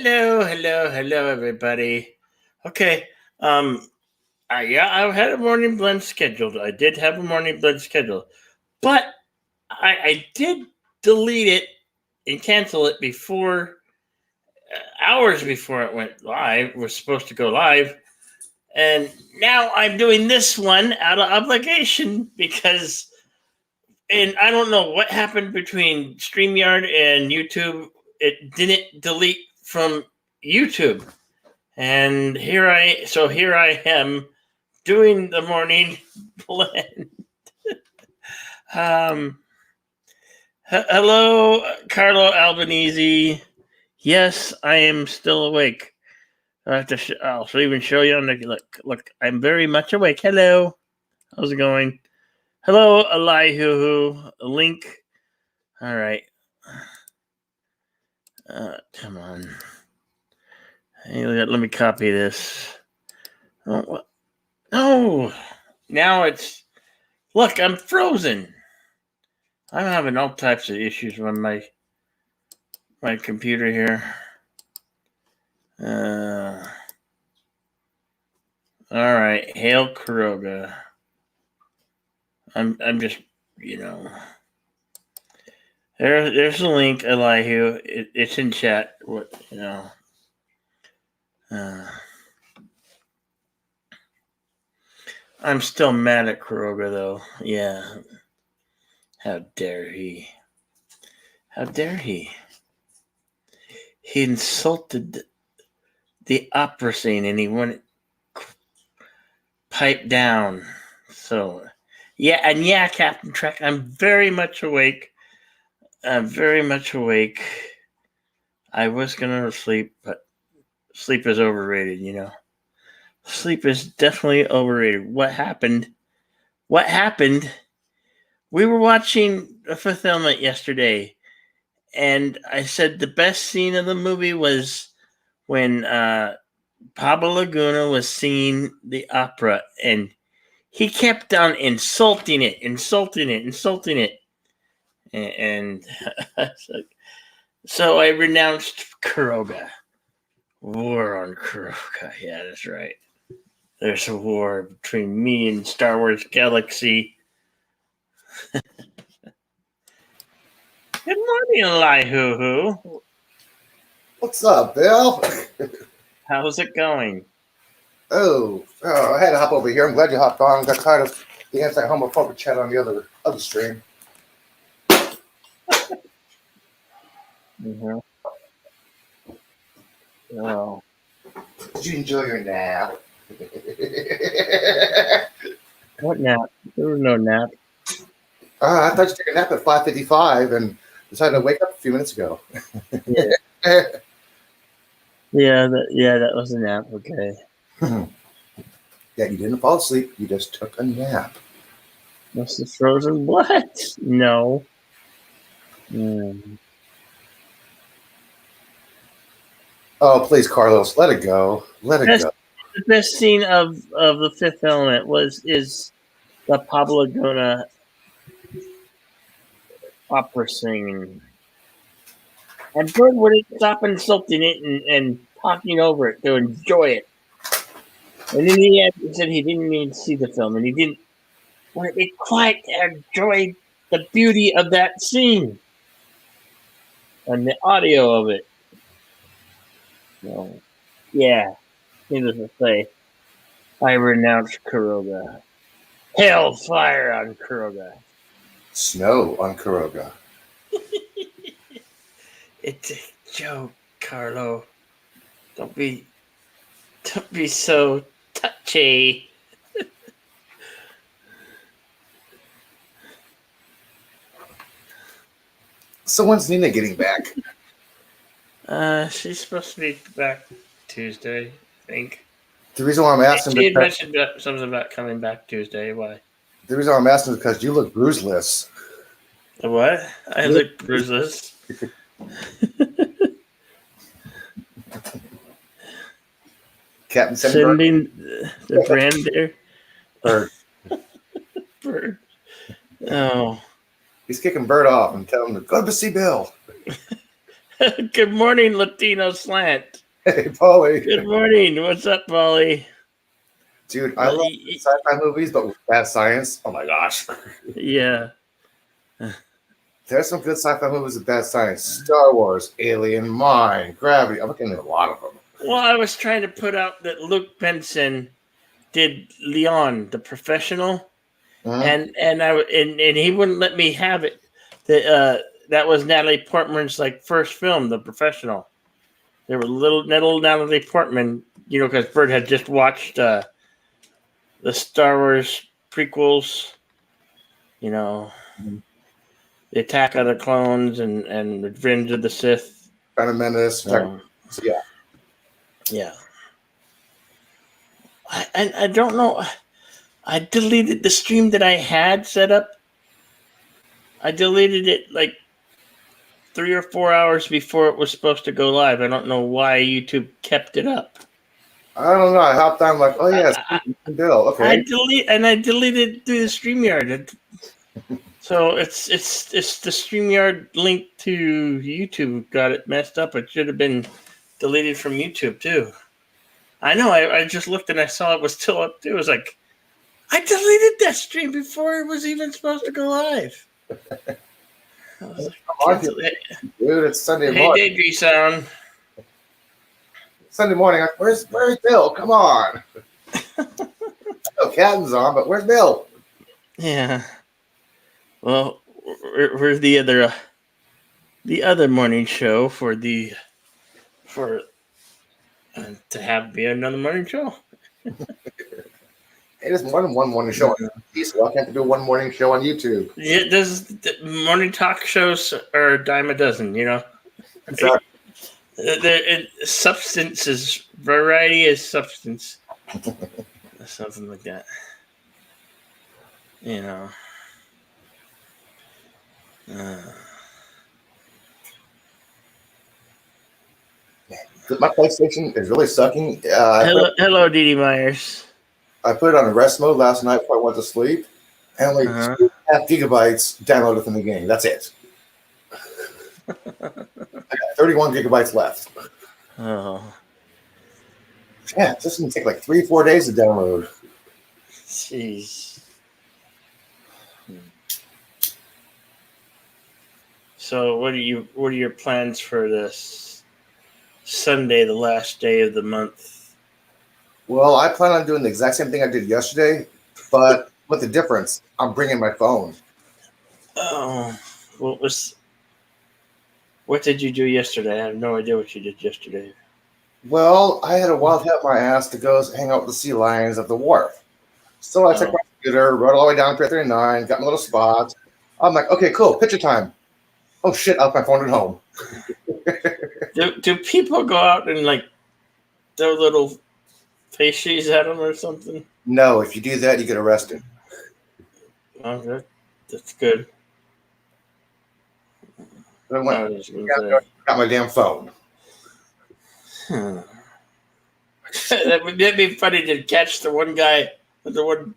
Hello, everybody. Okay, um, I had a morning blend scheduled. I did have a morning blend scheduled, but I did delete it and cancel it before hours before it went live. It was supposed to go live, and now I'm doing this one out of obligation because, and I don't know what happened between StreamYard and YouTube. It didn't delete from YouTube. And here I am doing the morning blend. Um, Hello, Carlo Albanese. Yes, I am still awake. I have to. I'll even show you on the look. Look, I'm very much awake. Hello, how's it going? Hello, Elihu. Link. All right. Come on. Hey, let me copy this. Oh, no. Now it's. Look, I'm frozen. I'm having all types of issues with my computer here. All right, hail Kuroga. I'm just there's a link, Elihu. It's in chat. What I'm still mad at Kuroga though. Yeah. How dare he? How dare he? He insulted the opera scene and he went pipe down. So, yeah, Captain Trek, I'm very much awake. I'm very much awake. I was gonna sleep, but sleep is overrated, Sleep is definitely overrated. What happened? We were watching The Fifth Element yesterday, and I said the best scene of the movie was when Pablo Laguna was singing the opera, and he kept on insulting it. And so I renounced Kuroga. War on Kuroga. Yeah, that's right. There's a war between me and Star Wars Galaxy. Good morning, Elihu. What's up, Bill? How's it going? Oh, I had to hop over here. I'm glad you hopped on. I got tired of the anti-homophobic chat on the other stream. Mm-hmm. Oh. Did you enjoy your nap? What nap? There was no nap. I thought you took a nap at 5:55 and decided to wake up a few minutes ago. Yeah, that was a nap. Okay. Yeah, you didn't fall asleep. You just took a nap. Must have frozen. What? No. Oh, please, Carlos, let it go. Let it go. The best scene of The Fifth Element is the Pablo Laguna opera singing. And Bird wouldn't stop insulting it and talking over it to enjoy it. And then he said he didn't even see the film, and he didn't want to be quiet to enjoy the beauty of that scene and the audio of it. So, yeah, needless to say, I renounce Kuroga. Hellfire on Kuroga. Snow on Kuroga. It's a joke, Carlo. Don't be so touchy. So when's Nina getting back? She's supposed to be back Tuesday, I think. The reason why I'm asking she had mentioned something about coming back Tuesday. Why? The reason why I'm asking is because you look bruiseless. What? I look bruiseless. Captain sending the brand there. Bird. Oh. He's kicking Bird off and telling him to go to see Bill. Good morning, Latino Slant. Hey, Paulie. Good morning. What's up, Molly? Dude, I love sci-fi movies, but with bad science. Oh my gosh. Yeah. There's some good sci-fi movies with bad science. Star Wars, Alien, Mine, Gravity. I'm looking at a lot of them. Well, I was trying to put out that Luke Benson did Leon, the professional, Mhm. and he wouldn't let me have it. That was Natalie Portman's like first film, The Professional. There were little Natalie Portman, because Bert had just watched the Star Wars prequels, you know, Mhm. the Attack of the Clones and Revenge of the Sith. Phantom Menace. So, Yeah. yeah. I don't know. I deleted the stream that I had set up. I deleted it like 3 or 4 hours before it was supposed to go live. I don't know why YouTube kept it up. I don't know. I hopped on like, oh yeah, I, Bill. Okay. I deleted through the StreamYard. So it's the StreamYard link to YouTube got it messed up. It should have been deleted from YouTube too. I know. I just looked and I saw it was still up too. It was like, I deleted that stream before it was even supposed to go live. I was like, Come on, dude, it's Sunday hey, morning. Daydream Sound. Sunday morning. Where's Bill? Come on. Oh, Captain's on, but where's Bill? Yeah. Well, we're the other morning show for to have be another morning show. Hey, there's more than one morning show on TV, so why can't they do one morning show on YouTube? Yeah, the morning talk shows are a dime a dozen. Exactly. Substance is variety is substance. Something like that. My PlayStation is really sucking. Hello, Dee Dee Myers. I put it on rest mode last night before I went to sleep, and only 2.5 gigabytes downloaded from the game. That's it. I got 31 gigabytes left. Oh, Yeah, it's just gonna take like 3-4 days to download. jeez. So, what are your plans for this Sunday, the last day of the month? Well, I plan on doing the exact same thing I did yesterday, but with the difference, I'm bringing my phone. Oh, what did you do yesterday? I have no idea what you did yesterday. Well, I had a wild hat my ass to go hang out with the sea lions at the wharf. So I took my computer, rode all the way down to Pier 39, got my little spot. I'm like, okay, cool, picture time. Oh shit, I left my phone at home. Do people go out and like throw little faces at them or something? No, if you do that, you get arrested. Oh, that's good. I got my damn phone. That'd be funny to catch the one guy, the one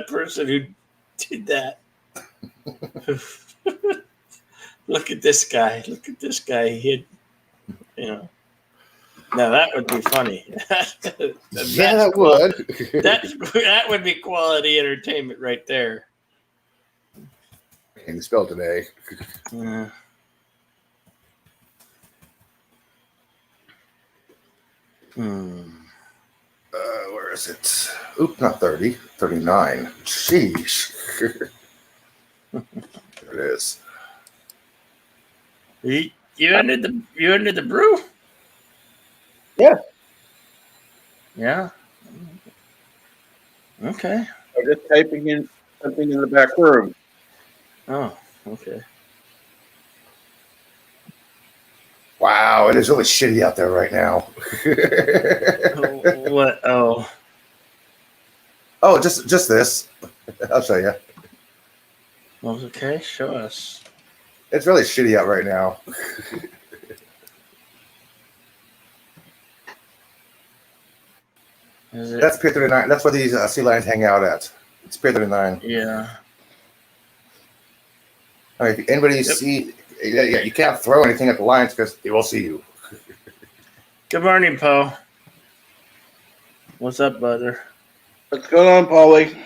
person who did that. Look at this guy. Look at this guy. He had, Now that would be funny. Yeah, that would. That would be quality entertainment right there. Can't spell today. Yeah. Where is it? Oop, not 30, 39. Sheesh. There it is. You ended the brew? Yeah. Yeah. Okay. I'm just typing in something in the back room. Oh, okay. Wow, it is really shitty out there right now. What? Oh. Oh, just this. I'll show you. Okay, show us. It's really shitty out right now. That's Pier 39. That's where these sea lions hang out at. It's Pier 39. Yeah. All right, if anybody see Yeah, you can't throw anything at the lions because they will see you. Good morning, Poe. What's up, brother? What's going on, Paulie?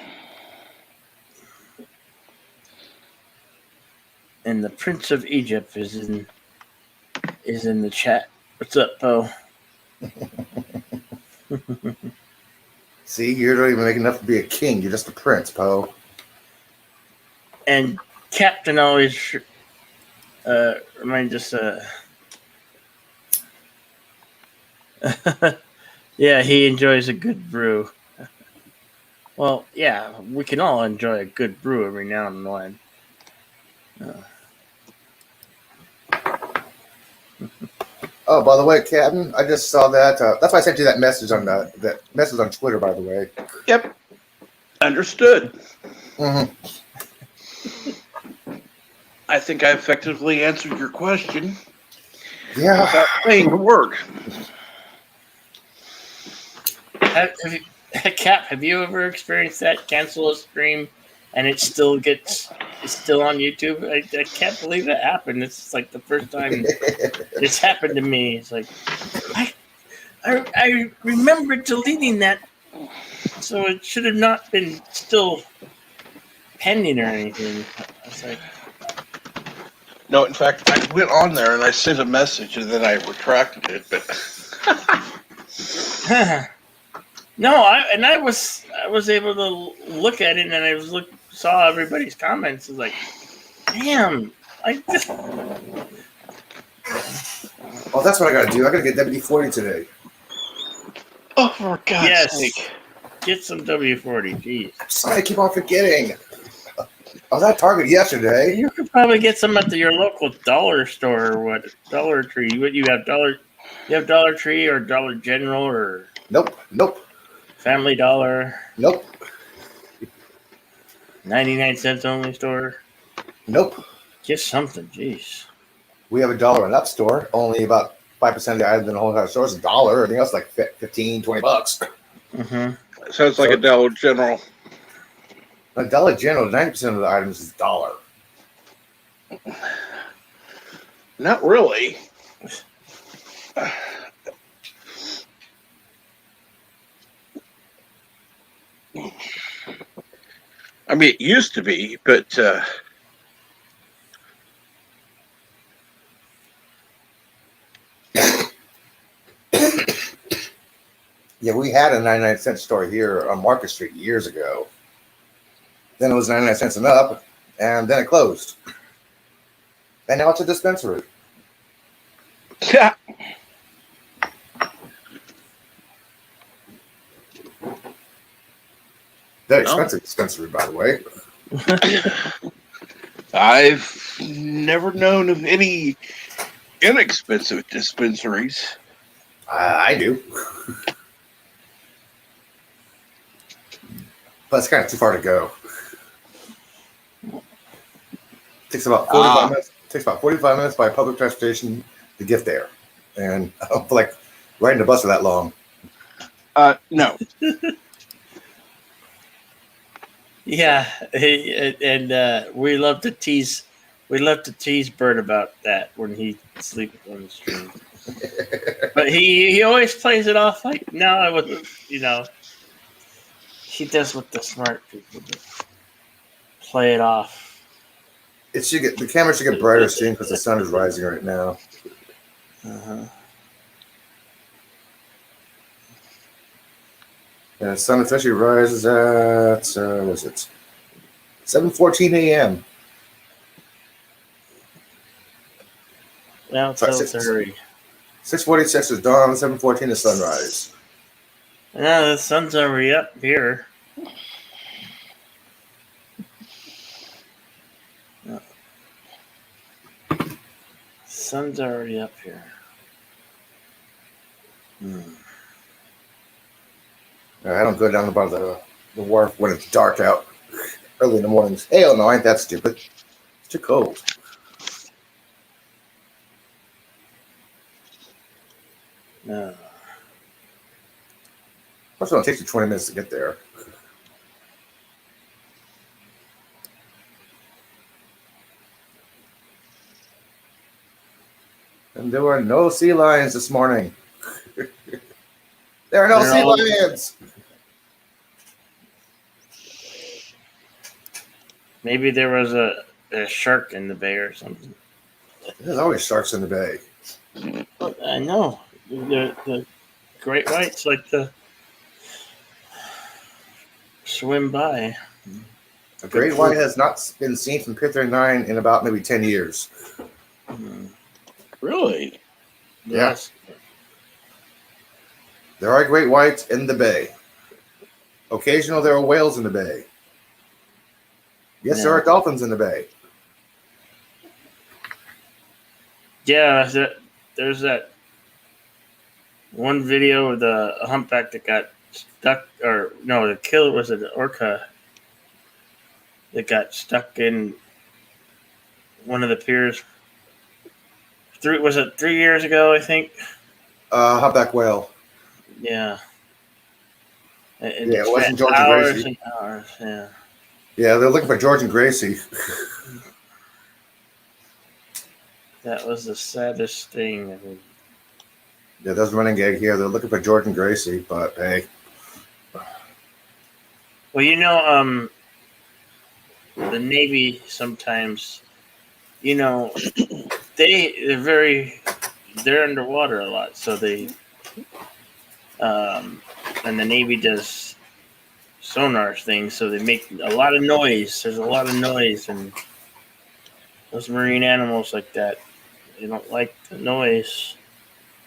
And the Prince of Egypt is in the chat. What's up, Poe? See, you don't even make enough to be a king. You're just a prince, Poe. And Captain always reminds us. Yeah, he enjoys a good brew. Well, yeah, we can all enjoy a good brew every now and then. Oh, by the way, Captain, I just saw that. That's why I sent you that message on that message on Twitter. By the way. Yep. Understood. Mm-hmm. I think I effectively answered your question Yeah. without saying the word. Cap, have you ever experienced that? Cancel a stream and it's still on YouTube? I can't believe that happened. It's like the first time it's happened to me. It's like I remember deleting that, so it should have not been still pending or anything. I was like, No, in fact, I went on there and I sent a message and then I retracted it. But no, I was able to look at it and I saw everybody's comments. It's like, damn, Oh, that's what I got to do. I got to get WD-40 today. oh, for God's Yes. sake! Get some W40. Jeez. Sorry, I keep on forgetting. I was at Target yesterday. You could probably get some at your local dollar store or what? Dollar Tree. What you have You have Dollar Tree or Dollar General or Nope. Family Dollar? Nope. 99 cents only store. Nope. Get something. Jeez. We have a $1 and up store. Only about 5% of the items in the whole entire store is $1. Everything else like $15, $20. Mm-hmm. Sounds like a Dollar General. A Dollar General, 90% of the items is $1. Not really. I mean, it used to be, but Yeah, we had a 99-cent store here on Market Street years ago. Then it was 99 cents and up, and then it closed. And now it's a dispensary. yeah. Very expensive dispensary, by the way. I've never known of any inexpensive dispensaries. I do. But it's kind of too far to go. Takes about 45 minutes. Takes about 45 minutes by public transportation to get there. And I don't feel like riding the bus for that long. No. Yeah, and we love to tease Bert about that when he sleeps on the stream. But he always plays it off like, no, I wasn't. He does what the smart people do. Play it off. The camera should get brighter soon because the sun is rising right now. Uh-huh. And the sun officially rises at 7:14 a.m. Now it's Sorry, 7:30. 6:46 is dawn. 7:14 is sunrise. No, the sun's already up here. Sun's already up here. I don't go down about the wharf when it's dark out early in the mornings. Hell no, ain't that stupid. It's too cold. No. Plus, it only takes you 20 minutes to get there. I'm doing no sea lions this morning. There are no They're sea all- lions. Maybe there was a shark in the bay or something. There's always sharks in the bay. But I know the great whites like to swim by. A great white has not been seen from Pier 39 in about maybe 10 years. Really? Yeah. Yes. There are great whites in the bay. Occasionally, there are whales in the bay. Yes, there Yeah. are dolphins in the bay. Yeah, there's that one video of the humpback that got stuck, or no, the killer was an orca that got stuck in one of the piers. Was it 3 years ago? I think. Humpback whale. Yeah. And Yeah, it wasn't George and hours Gracie. and hours. Yeah. Yeah, they're looking for George and Gracie. That was the saddest thing. I mean, Yeah, there's a running gag here. They're looking for George and Gracie, but hey. well, you know, the Navy sometimes, you know, they're underwater a lot, so they, and the Navy does sonar things, so they make a lot of noise. There's a lot of noise, and those marine animals like that, they don't like the noise.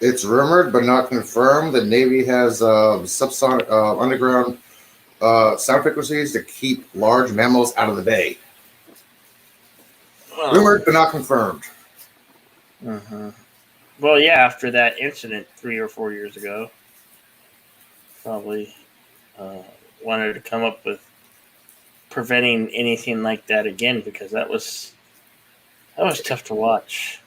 It's rumored, but not confirmed, the Navy has subsonic underground sound frequencies to keep large mammals out of the bay. Well, Rumored, but not confirmed. Well, yeah, after that incident 3 or 4 years ago, probably wanted to come up with preventing anything like that again, because that was tough to watch.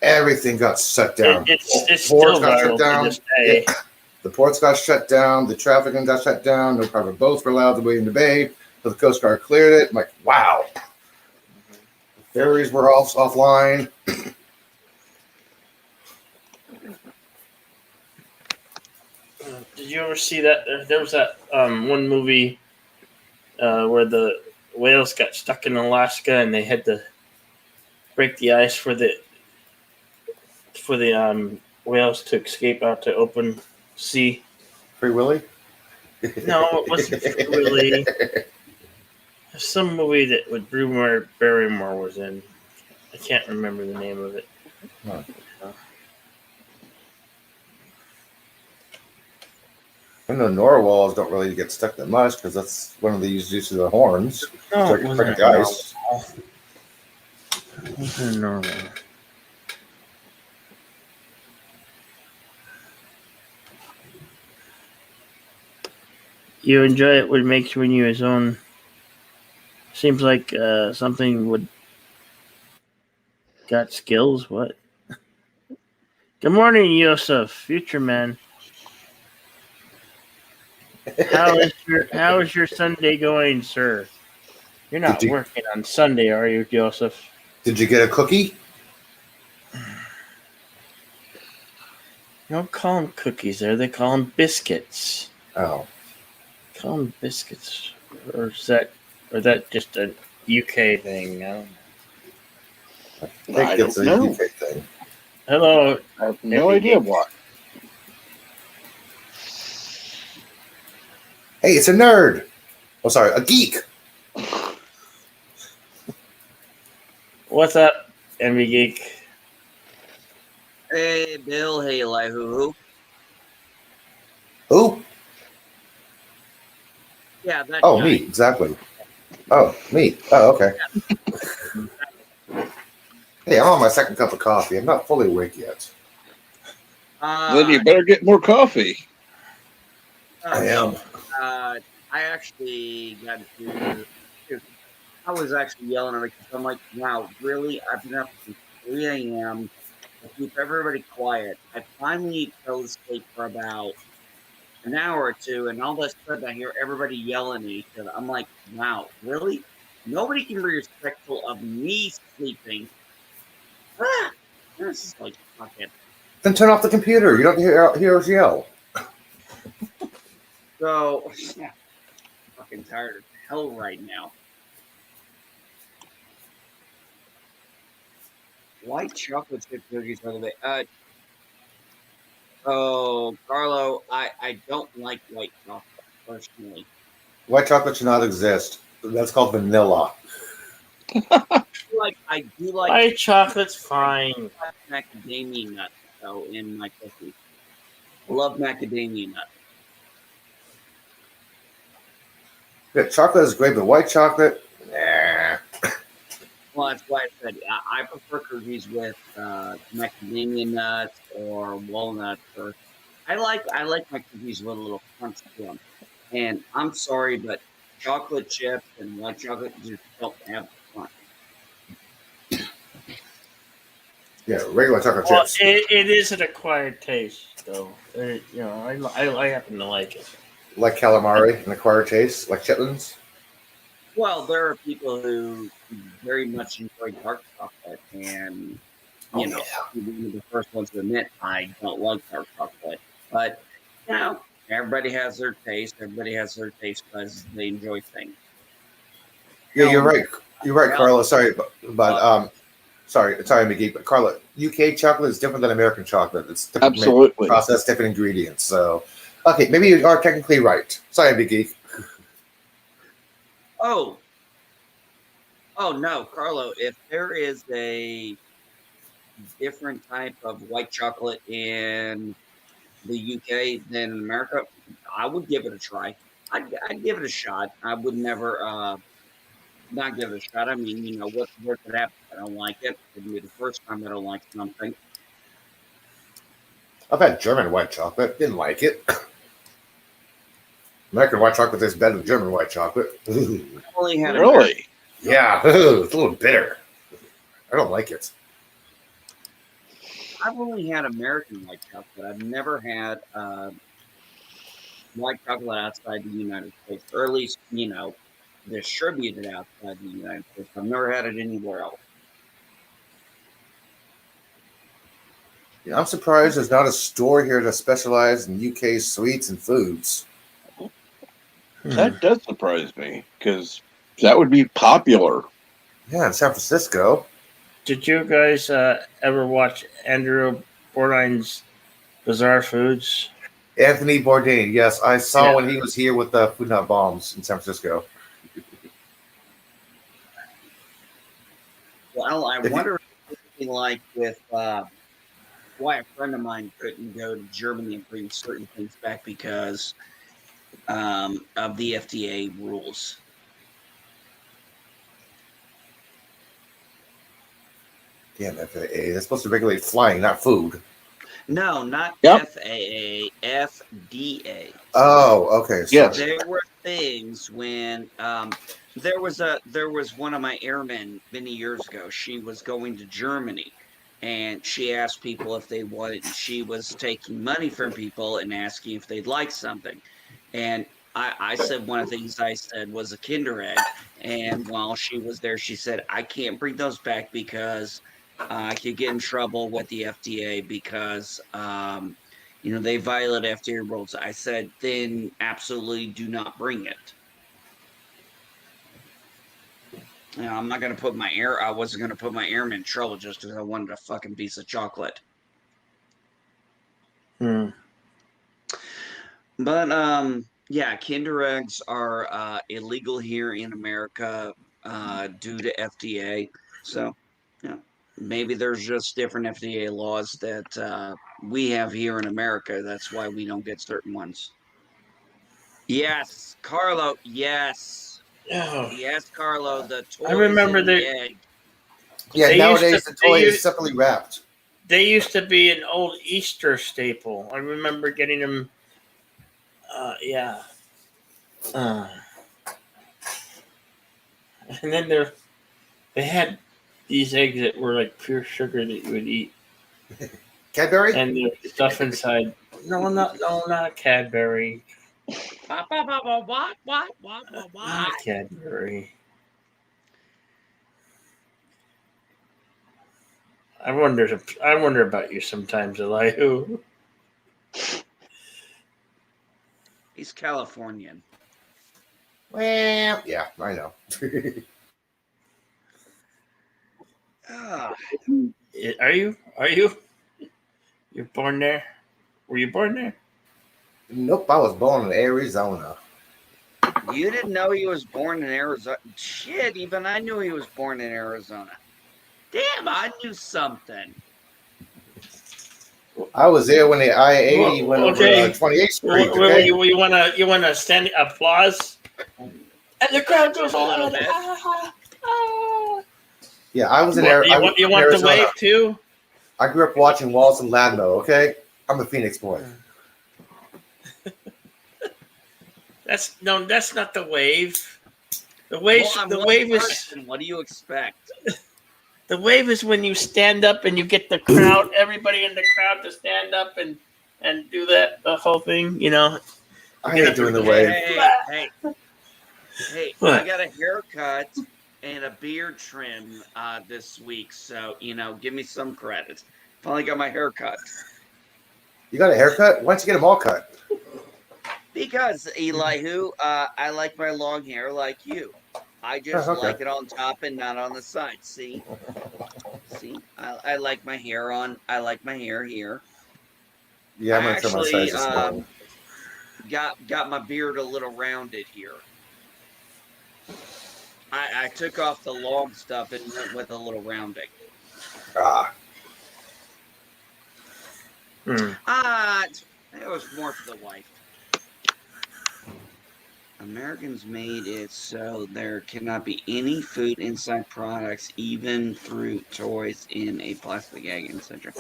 Everything got shut down. It's Ports still got shut viral down. to this day. Yeah. The ports got shut down. The trafficking got shut down. No private boats were allowed to be in the bay. So the Coast Guard cleared it. I'm like, wow. Ferries were offline. Did you ever see that? There was that one movie where the whales got stuck in Alaska and they had to break the ice for the whales to escape out to open sea. Free Willy? No, it wasn't really. Some movie that with Drew Barrymore was in. I can't remember the name of it. Huh. I know narwhals don't really get stuck that much because that's one of the uses of the horns. No, So it it can wasn't break the ice. It wasn't normal. You enjoy it when it makes when you his own. Seems like something would got skills. What? Good morning, Yosef, future man. How is your Sunday going, sir? You're not Did you- working on Sunday, are you, Joseph? Did you get a cookie? Don't call them cookies there. They call them biscuits. Oh. Call them biscuits. Or is that just a UK thing? I don't know. I think it's a know. UK thing. Hello. I have no idea what. Hey, it's a nerd. Oh, sorry, a geek. What's up, Envy Geek? Hey, Bill. Hey, Eli. Who? Who? Yeah, that Oh, guy. me, exactly. Oh, me. Oh, okay. Hey, I'm on my second cup of coffee. I'm not fully awake yet. Then you better get more coffee. I am. I actually got to. I was actually yelling at her because I'm like, wow, really? I've been up since 3 a.m. to keep everybody quiet. I finally fell asleep for about an hour or two, and all of a sudden I hear everybody yelling at each other. I'm like, wow, really? Nobody can be respectful of me sleeping. This is like, fuck it. Then turn off the computer. You don't hear us yell. So, yeah, fucking tired of hell right now. White chocolate chip cookies are the way. Oh, Carlo, I don't like white chocolate personally. White chocolate should not exist. That's called vanilla. I do like White chocolate's fine. macadamia nuts though in my cookies. Love macadamia nuts. Yeah, chocolate is great, but white chocolate, nah. Well, that's why I said I prefer cookies with macadamia nuts or walnuts. Or I like my cookies with a little crunch to them. And I'm sorry, but chocolate chips and white chocolate just don't have the crunch. Yeah, regular chocolate Well, chips. it is an acquired taste, though. I happen to like it. Like calamari, an acquired taste, like chitlins. Well, there are people who very much enjoy dark chocolate, and you know, one of the first ones to admit I don't like dark chocolate. But you know, everybody has their taste. Everybody has their taste because they enjoy things. Yeah, you're right. You're right, Carla. Sorry, but sorry, McGee. But Carla, UK chocolate is different than American chocolate. It's different Absolutely. process, different ingredients. So, okay, maybe you are technically right. Sorry, McGee. Oh no, Carlo. If there is a different type of white chocolate in the UK than in America, I would give it a try. I'd give it a shot. I would never not give it a shot. I mean, you know, what's the worst that happens? I don't like it. It'll be the first time I don't like something. I've had German white chocolate. Didn't like it. American white chocolate tastes better than German white chocolate. Ooh. I've only had Really? Yeah, it's a little bitter. I don't like it. I've only had American white chocolate. I've never had white chocolate outside the United States, or at least, you know, distributed outside the United States. I've never had it anywhere else. Yeah, I'm surprised there's not a store here that specializes in UK sweets and foods. That does surprise me because that would be popular. Yeah, in San Francisco. Did you guys ever watch Andrew Bourdain's Bizarre Foods? Anthony Bourdain. Yes, I saw when he was here with the Food Not Bombs in San Francisco. Well, I wonder if anything like with why a friend of mine couldn't go to Germany and bring certain things back because of the FDA rules. Damn FAA. They're supposed to regulate flying, not food. No, not Yep. FAA, FDA. Oh, okay. Sorry. Yes. There were things when there was one of my airmen many years ago. She was going to Germany, and she asked people if they wanted. She was taking money from people and asking if they'd like something, and I said one of the things I said was a Kinder Egg, and while she was there, she said I can't bring those back because I could get in trouble with the FDA because you know, they violate FDA rules. I said, then absolutely do not bring it. You know, I'm not going to put I wasn't going to put my airman in trouble just because I wanted a fucking piece of chocolate. Hmm. But, yeah, Kinder Eggs are illegal here in America due to FDA. So, yeah, maybe there's just different FDA laws that we have here in America. That's why we don't get certain ones. Yes, Carlo. Yes, Oh, yes, Carlo. The toy I remember in the that- egg. Yeah, They nowadays used to- the toy they is used- separately wrapped. they used to be an old Easter staple. I remember getting them. Yeah. And then they had these eggs that were like pure sugar that you would eat, Cadbury? and the stuff inside. No, not Cadbury. What? Not Cadbury. I wonder about you sometimes, Elihu. He's Californian. Well, yeah, I know. Ah, Are you? Are you? You're born there? Were you born there? Nope, I was born in Arizona. you didn't know he was born in Arizona? Shit, even I knew he was born in Arizona. Damn, I knew something. I was there when the I-80 went Okay. over 28th Street. Okay? You wanna stand applause? And the crowd goes A little on. bit. Yeah, I was in You want the wave too? I grew up watching Wallace and Ladmo. Okay, I'm a Phoenix boy. That's not the wave. The wave, Well, I'm the one wave is person. What do you expect? the wave is when you stand up and you get the crowd, everybody in the crowd to stand up and do the whole thing. You know. I hate doing the wave. Hey, What? I got a haircut and a beard trim this week, so give me some credit. Finally got my hair cut. You got a haircut? Why don't you get them all cut? Because Elihu, I like my long hair like you. I just okay. like it on top and not on the side. See, I like my hair on. I like my hair here. Yeah, I'm I gonna trim my actually size this morning. got my beard a little rounded here. I took off the long stuff and went with a little rounding. It was more for the wife. Americans made it so there cannot be any food inside products, even fruit, toys, in a plastic bag, etc.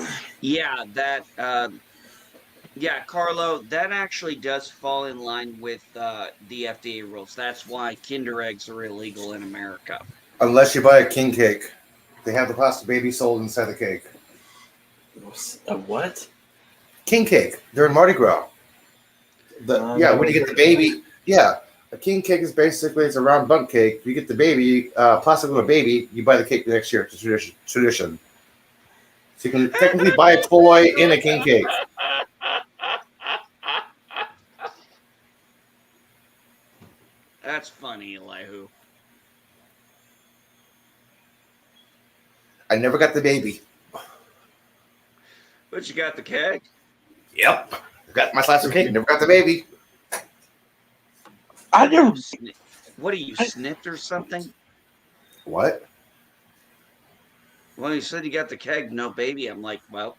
Yeah, Carlo, that actually does fall in line with the FDA rules. That's why Kinder Eggs are illegal in America. Unless you buy a king cake, they have the plastic baby sold inside the cake. A what? King cake. They're in Mardi Gras. When you get the baby, a king cake is basically it's a round bundt cake. You get the baby, plastic little baby. You buy the cake the next year. It's a tradition. So you can technically buy a toy in a king cake. That's funny, Elihu. I never got the baby. But you got the keg? Yep. Got my slice of cake. Never got the baby. I never. What are you, sniffed or something? What? Well, you said you got the keg, no baby. I'm like, well,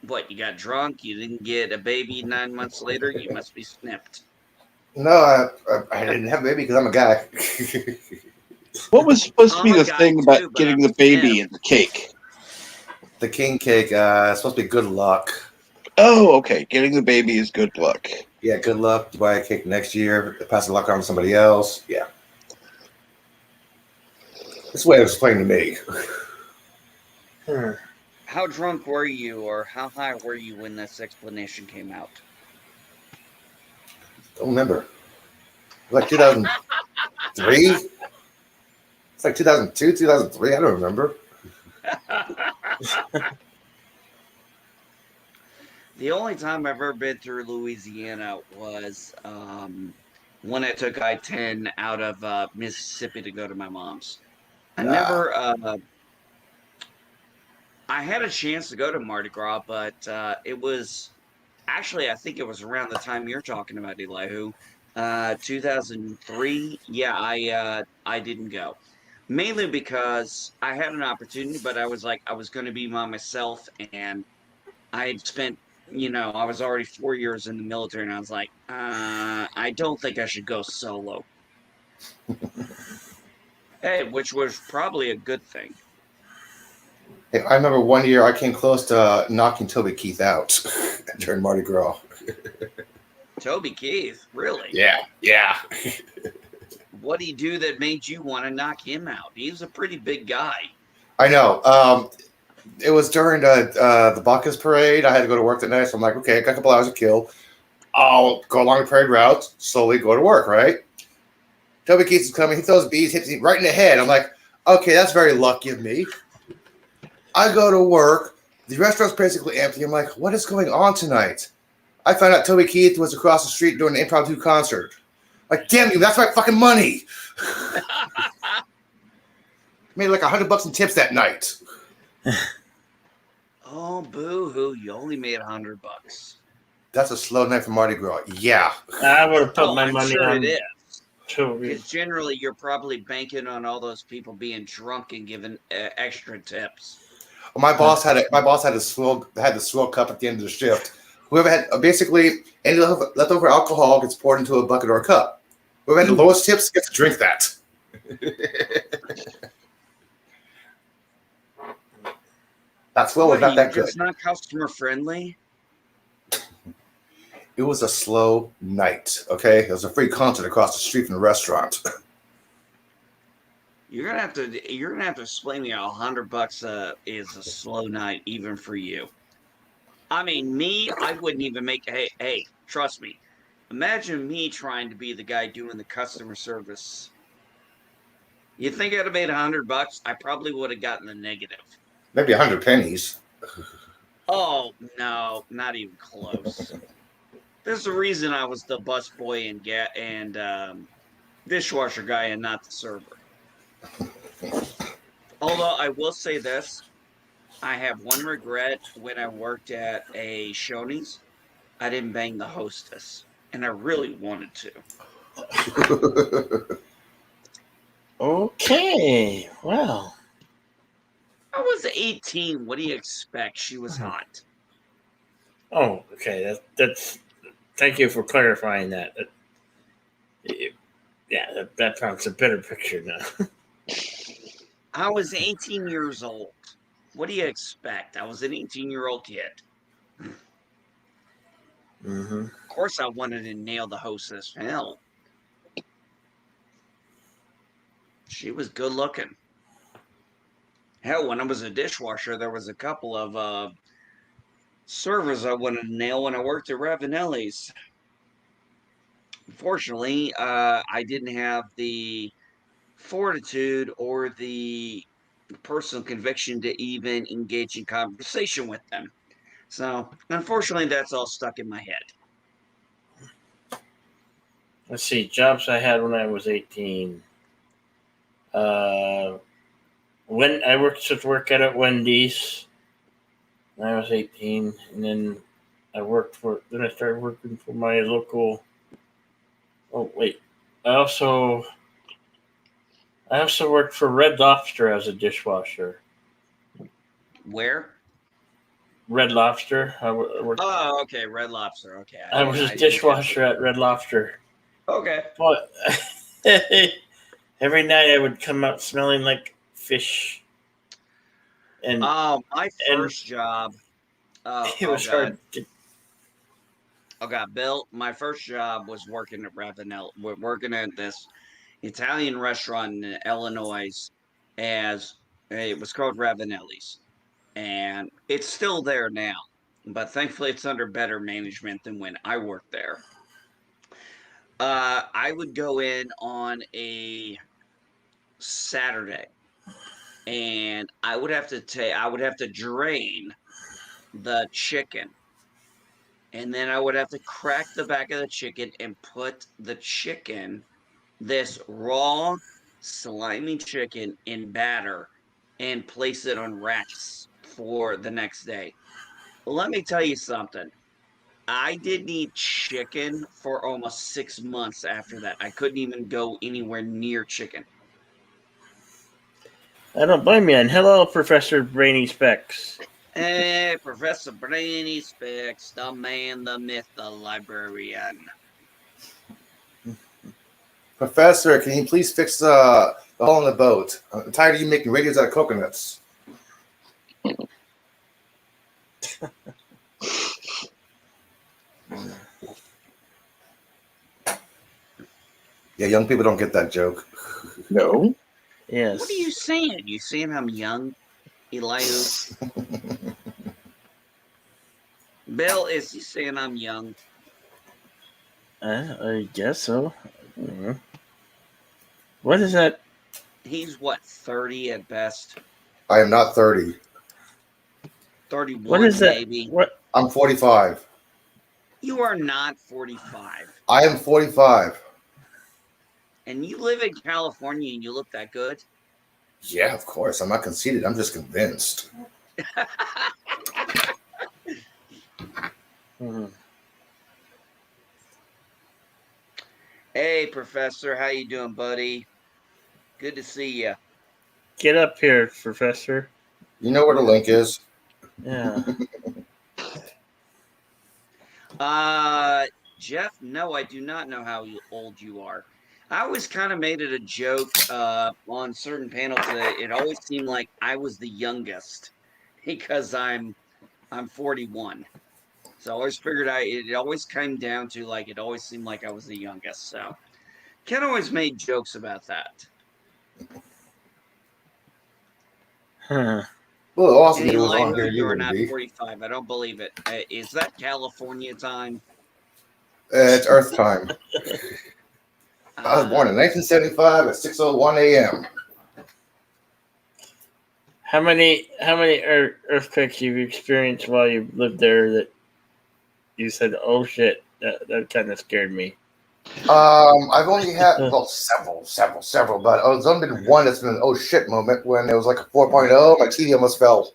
what, you got drunk? You didn't get a baby 9 months later? You must be snipped. No, I didn't have a baby because I'm a guy. What was supposed to be I'm a the guy thing too, about but getting I'm the baby snipped. in the cake? The king cake is supposed to be good luck. Oh, okay. Getting the baby is good luck. Yeah, good luck. You buy a cake next year. Pass the luck on to somebody else. Yeah. That's the way it was explained to me. How drunk were you, or how high were you when this explanation came out? Don't remember. Like 2003? It's like 2002, 2003. I don't remember. The only time I've ever been through Louisiana was when I took I-10 out of Mississippi to go to my mom's. I never. I had a chance to go to Mardi Gras, but it was actually, I think it was around the time you're talking about, Elihu, 2003. Yeah, I didn't go. Mainly because I had an opportunity, but I was going to be by myself, and I had spent, I was already 4 years in the military, and I was like, I don't think I should go solo. Hey, which was probably a good thing. Hey, I remember one year I came close to knocking Toby Keith out during Mardi Gras. Toby Keith, really? Yeah. What did he do that made you want to knock him out? He was a pretty big guy. I know. It was during the Bacchus parade. I had to go to work that night, so I'm like, okay, I got a couple hours to kill. I'll go along the parade route, slowly go to work, right? Toby Keith is coming. He throws bees, hits me right in the head. I'm like, okay, that's very lucky of me. I go to work. The restaurant's basically empty. I'm like, what is going on tonight? I found out Toby Keith was across the street doing an impromptu concert. Like, damn you, that's my fucking money. Made like $100 in tips that night. Oh, boo-hoo. You only made $100. That's a slow night for Mardi Gras. Yeah. I would have put Oh, my I'm money sure on it is. Toby. Because generally, you're probably banking on all those people being drunk and giving extra tips. My boss had a swill cup at the end of the shift. Whoever had basically any leftover alcohol gets poured into a bucket or a cup. Whoever had the lowest tips gets to drink that. That swill was What, not that just good. not customer friendly? It was a slow night. Okay, it was a free concert across the street from the restaurant. You're gonna have to explain me how $100 is a slow night even for you. I mean, me, I wouldn't even make. Hey, trust me. Imagine me trying to be the guy doing the customer service. You think I'd have made $100? I probably would have gotten the negative. Maybe 100 pennies. Oh no, not even close. There's a reason I was the busboy and dishwasher guy and not the server. Although I will say this, I have one regret when I worked at a Shoney's. I didn't bang the hostess, and I really wanted to. Okay. Well. I was 18. What do you expect? She was hot. Oh, okay. That's. Thank you for clarifying that. Yeah, that paints a better picture now. I was 18 years old. What do you expect? I was an 18-year-old kid. Mm-hmm. Of course, I wanted to nail the hostess. Hell, she was good looking. Hell, when I was a dishwasher, there was a couple of servers I wanted to nail when I worked at Ravanelli's. Unfortunately, I didn't have the fortitude or the personal conviction to even engage in conversation with them. So, unfortunately, that's all stuck in my head. Let's see. Jobs I had when I was 18. When I worked at Wendy's when I was 18, and then I started working for my local. Oh wait, I also worked for Red Lobster as a dishwasher. Where? Red Lobster. I worked. Oh, okay, Red Lobster. Okay, I was a dishwasher at Red Lobster. Okay. But every night I would come out smelling like fish. And my first job. it was hard. Oh God, Bill! My first job was working at working at this Italian restaurant in Illinois, as it was called Ravanelli's, and it's still there now. But thankfully, it's under better management than when I worked there. I would go in on a Saturday, and I would have to drain the chicken, and then I would have to crack the back of the chicken and put the chicken, this raw, slimy chicken, in batter and place it on racks for the next day. Let me tell you something. I didn't eat chicken for almost 6 months after that. I couldn't even go anywhere near chicken. I don't blame you. And hello, Professor Brainy Specs. Hey, Professor Brainy Specs, the man, the myth, the librarian. Professor, can you please fix the hole in the boat? I'm tired of you making radios out of coconuts. Yeah, young people don't get that joke. No. Yes. What are you saying? You saying I'm young, Elihu? Bill, is he saying I'm young? I guess so. What is that? He's what, 30 at best? I am not 30. 31, What is that? maybe. What? I'm 45. You are not 45. I am 45. And you live in California and you look that good? Yeah, of course. I'm not conceited. I'm just convinced. Mhm. Hey, Professor. How you doing, buddy? Good to see you. Get up here, Professor. You know where the link is. Yeah. Jeff, no, I do not know how old you are. I always kind of made it a joke on certain panels that it always seemed like I was the youngest because I'm 41. So I always figured it always came down to like it always seemed like I was the youngest. So Ken always made jokes about that. Huh. Well, awesome that Any it was lie on who here. you You are wouldn't not be. 45. I don't believe it. Is that California time? It's Earth time. I was born in 1975 at 6:01 a.m. How many earthquakes you've experienced while you lived there that you said, "Oh shit, that kind of scared me." I've only had several, but there's only been one that's been an oh shit moment when it was like a 4.0. My TV almost fell.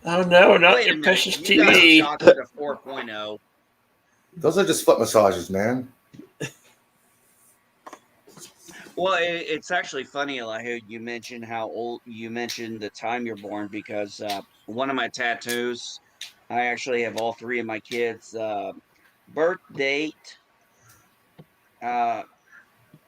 Oh no, not Wait a your minute. precious You got TV. shocked at a 4.0. Those are just foot massages, man. Well, it's actually funny, Elihu. You mentioned how old. You mentioned the time you're born because one of my tattoos, I actually have all three of my kids' birth date, uh,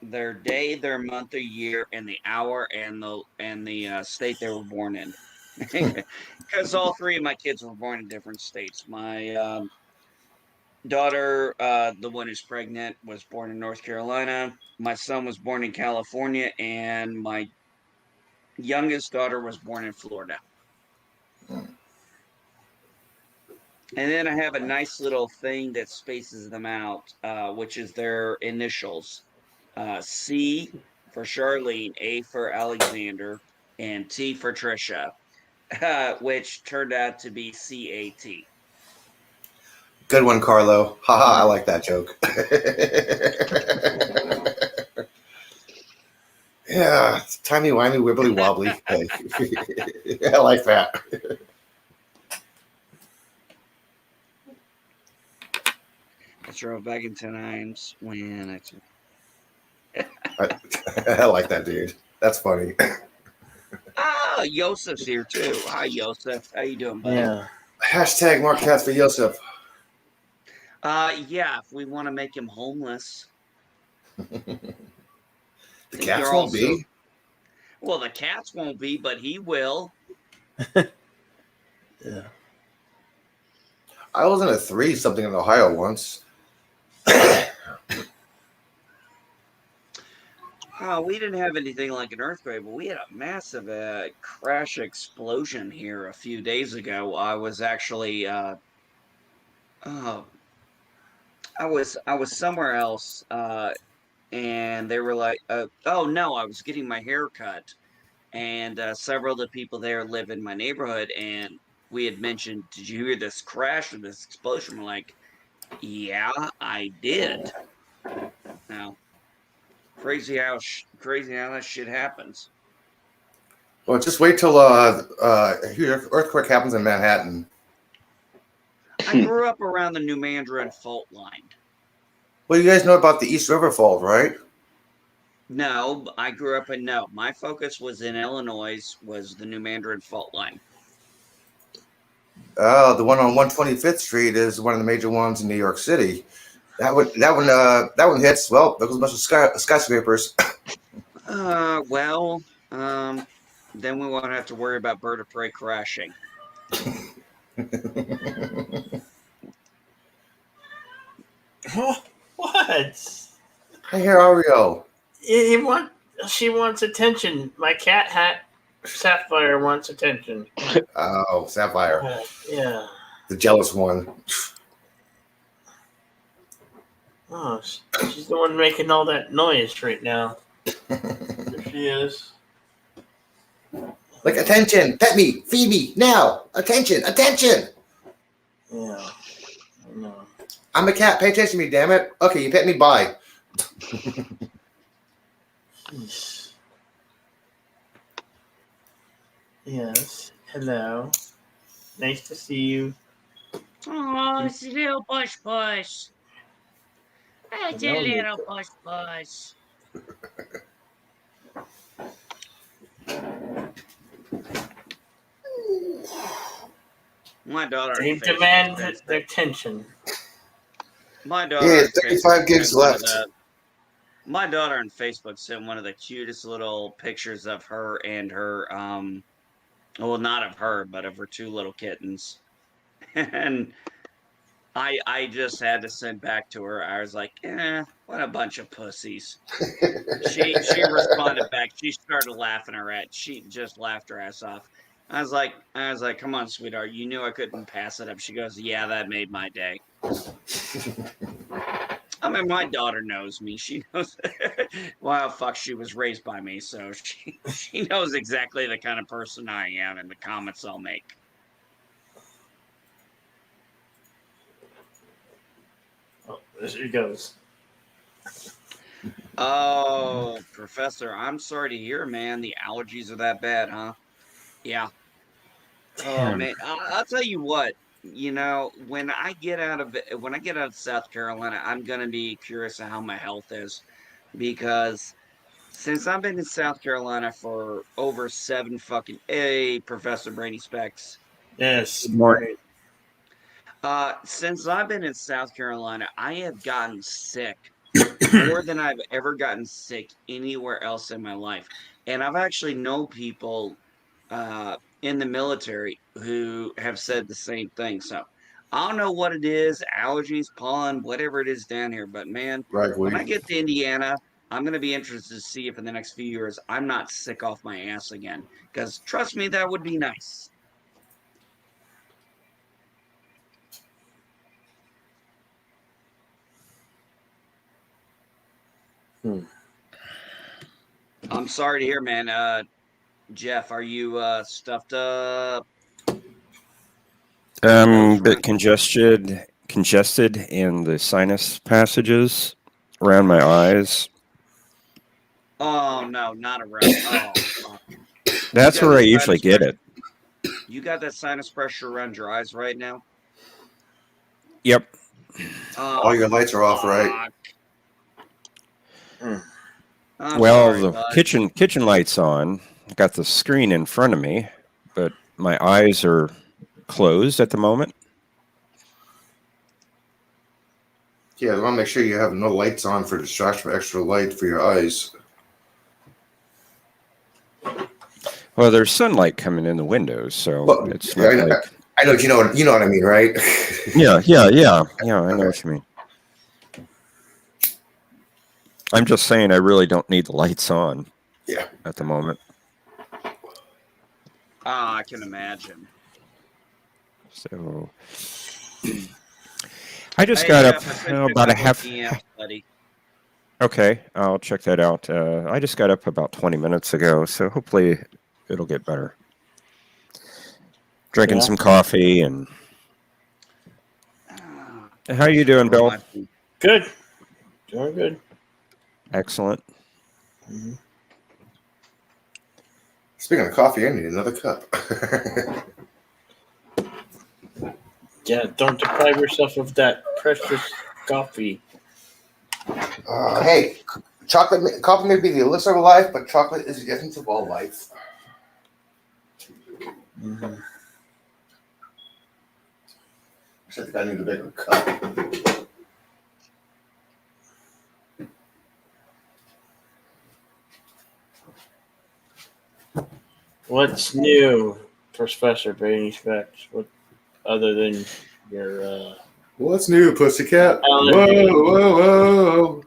their day, their month, their year, and the hour and the state they were born in. Because all three of my kids were born in different states. My daughter, the one who's pregnant, was born in North Carolina. My son was born in California, and my youngest daughter was born in Florida. And then I have a nice little thing that spaces them out, which is their initials. C for Charlene, A for Alexander, and T for Trisha, which turned out to be CAT. Good one, Carlo. Haha, I like that joke. Yeah, timey wimey, wibbly wobbly. Hey. I like that. I drove back in times when I like that, dude. That's funny. Yosef's here too. Hi, Yosef. How you doing, buddy? Yeah. Hashtag Mark Cats for Yosef. Yeah, if we want to make him homeless. The Think cats you're won't also- be. Well, the cats won't be, but he will. Yeah. I was in a 3-something in Ohio once. We didn't have anything like an earthquake, but we had a massive crash explosion here a few days ago. I was actually I was somewhere else, and they were like, "Oh no, I was getting my hair cut," and several of the people there live in my neighborhood, and we had mentioned, "Did you hear this crash or this explosion?" We're like, "Yeah, I did." Now, crazy how that shit happens. Well, just wait till earthquake happens in Manhattan. I grew up around the New Mandarin fault line. Well, you guys know about the East River Fault, right? No, I grew up in no. My focus was in Illinois, was the New Mandarin fault line. The one on 125th Street is one of the major ones in New York City. That one hits. Well, there goes a bunch of skyscrapers. Well, then we won't have to worry about bird of prey crashing. What? I hear Ariel. She wants attention. My cat hat Sapphire wants attention. Oh, Sapphire, Yeah. the jealous one. Oh, she's the one making all that noise right now. There she is. Like, attention, pet me, feed me, now, attention, attention. Yeah. I know. I'm a cat, pay attention to me, damn it. Okay, you pet me, bye. Jeez. Yes. Hello. Nice to see you. Oh, it's a little bush bush. It's a Hello, little Nico. bush bush. My daughter. They on Facebook demand said- their attention. My daughter. Yeah, on 35 Facebook gigs sent one of left. the- My daughter on Facebook sent one of the cutest little pictures of her and her well, not of her, but of her two little kittens. And I just had to send back to her. I was like, what a bunch of pussies. She responded back. She started laughing she just laughed her ass off. I was like, come on, sweetheart. You knew I couldn't pass it up. She goes, yeah, that made my day. I mean, my daughter knows me. She knows. Well, fuck, she was raised by me, so she knows exactly the kind of person I am and the comments I'll make. Oh, there she goes. Oh, Professor, I'm sorry to hear, man. The allergies are that bad, huh? Yeah. Oh Damn. man, I'll tell you what. You know, when I get out of South Carolina, I'm gonna be curious of how my health is, because since I've been in South Carolina for over 7 fucking Professor Brady Specs. Yes. Good morning. Since I've been in South Carolina, I have gotten sick more than I've ever gotten sick anywhere else in my life. And I've actually known people in the military who have said the same thing. So I don't know what it is, allergies, pollen, whatever it is down here. But man, when I get to Indiana, I'm going to be interested to see if in the next few years I'm not sick off my ass again. Because trust me, that would be nice. I'm sorry to hear, man. Jeff, are you stuffed up? A bit congested in the sinus passages around my eyes. Oh no, not around. Oh, fuck. That's You got where I the usually sinus get pressure- it. You got that sinus pressure around your eyes right now? Yep. Oh, All your lights are off, right? fuck. I'm Well, sorry, the bud. kitchen light's on. I got the screen in front of me, but my eyes are closed at the moment. Yeah, I want to make sure you have no lights on for distraction for extra light for your eyes. Well, there's sunlight coming in the windows, so Well, it's yeah, not like I know you know what I mean, right? yeah. I know what you mean. I'm just saying I really don't need the lights on. Yeah. At the moment. I can imagine. So I just Hey, got Jeff, I up sent you about a couple half. DMs, buddy. Okay, I'll check that out. I just got up about 20 minutes ago, so hopefully it'll get better. Drinking Yeah. some coffee and how you doing, Bill? Good. Doing good. Excellent. Mm-hmm. Speaking of coffee, I need another cup. Yeah, don't deprive yourself of that precious coffee. Hey, coffee may be the elixir of life, but chocolate is the essence of all life. Mm-hmm. I think I need a bigger cup. What's new, Professor Brady Specs? What other than your What's new, pussycat? Allergy. Whoa.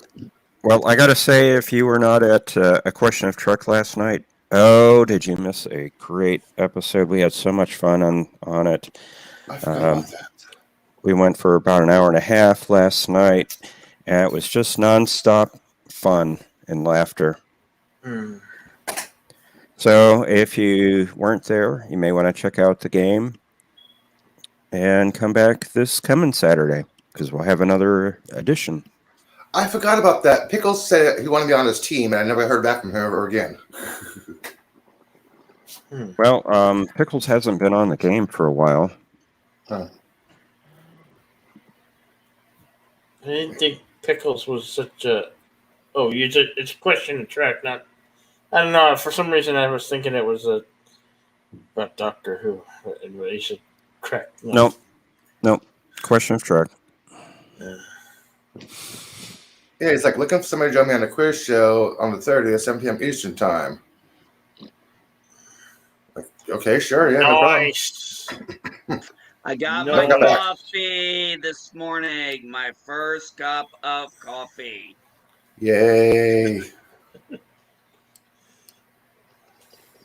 Well, I got to say, if you were not at A Question of Truck last night, oh, did you miss a great episode? We had so much fun on it. I forgot about that. We went for about an hour and a half last night, and it was just nonstop fun and laughter. Hmm. So if you weren't there, you may want to check out the game and come back this coming Saturday because we'll have another edition. I forgot about that. Pickles said he wanted to be on his team, and I never heard back from him ever again. Well, Pickles hasn't been on the game for a while. Huh. I didn't think Pickles was such a. Oh, it's a question of track, not. I don't know. For some reason, I was thinking it was about Doctor Who. And he said crack. Nope. Question of track. Yeah, he's like looking for somebody to join me on a quiz show on the 30th at 7 p.m. Eastern time. Like, okay, sure, yeah, no problem. Nice. I got No. my Come back. coffee this morning. My first cup of coffee. Yay.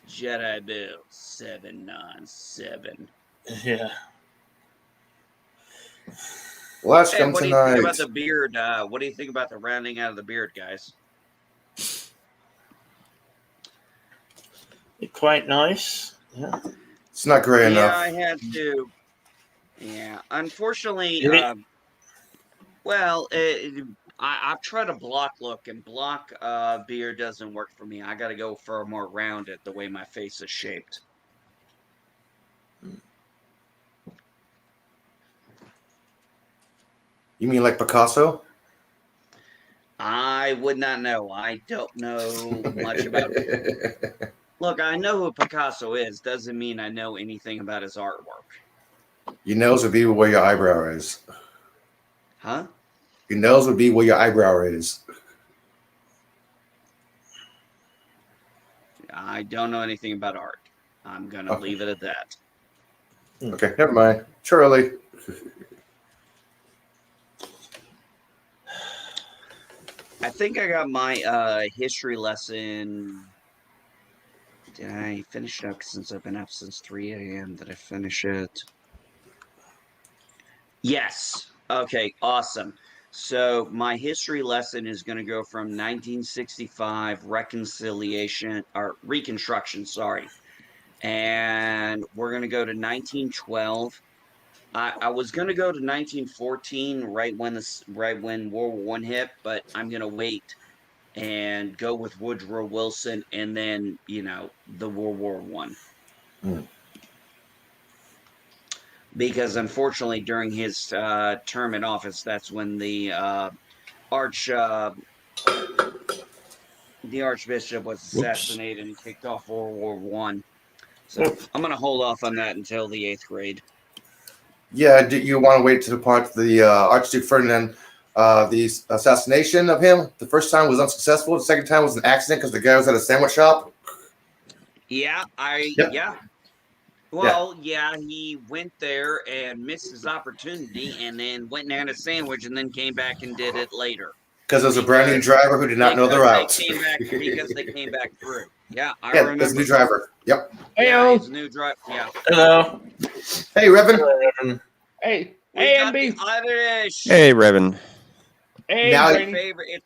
Jedi Bill 797. Yeah. Well, that's Hey, come what do you think tonight. about the beard? What do you think about the rounding out of the beard, guys? Quite nice. Yeah. It's not gray Yeah, enough. I had to. Yeah, unfortunately, Did it- I've tried a block look, and block beard doesn't work for me. I got to go for a more rounded, the way my face is shaped. You mean like Picasso? I would not know. I don't know much about it. Look, I know who Picasso is. Doesn't mean I know anything about his artwork. Your nose would be where your eyebrow is. Huh? Your nose would be where your eyebrow is. I don't know anything about art. I'm going to Okay. leave it at that. Okay, never mind. Charlie. I think I got my history lesson. Did I finish it up since I've been up since 3 a.m.? Did I finish it? Yes. Okay, awesome. So my history lesson is going to go from 1965 Reconstruction, sorry. And we're going to go to 1912. I was going to go to 1914 right when World War I hit, but I'm going to wait and go with Woodrow Wilson and then, the World War I. Because unfortunately, during his term in office, that's when the Archbishop was assassinated and kicked off World War I. So I'm going to hold off on that until the 8th grade. Yeah, do you want to wait to the part the Archduke Ferdinand, the assassination of him? The first time was unsuccessful. The second time was an accident because the guy was at a sandwich shop. Yeah, Yep. yeah. Well, yeah, he went there and missed his opportunity and then went and had a sandwich and then came back and did it later. Because there was a brand new driver who did not know the routes. Because they came back through. Yeah, I Yeah, remember. there's a new driver. Yep. Yeah, he's a new driver. Yeah. Hello. Hey, Revan. Hello, Evan. Hey, We got the MB. Irish. Hey, Revan. Hey, Now- My Brady. favorite.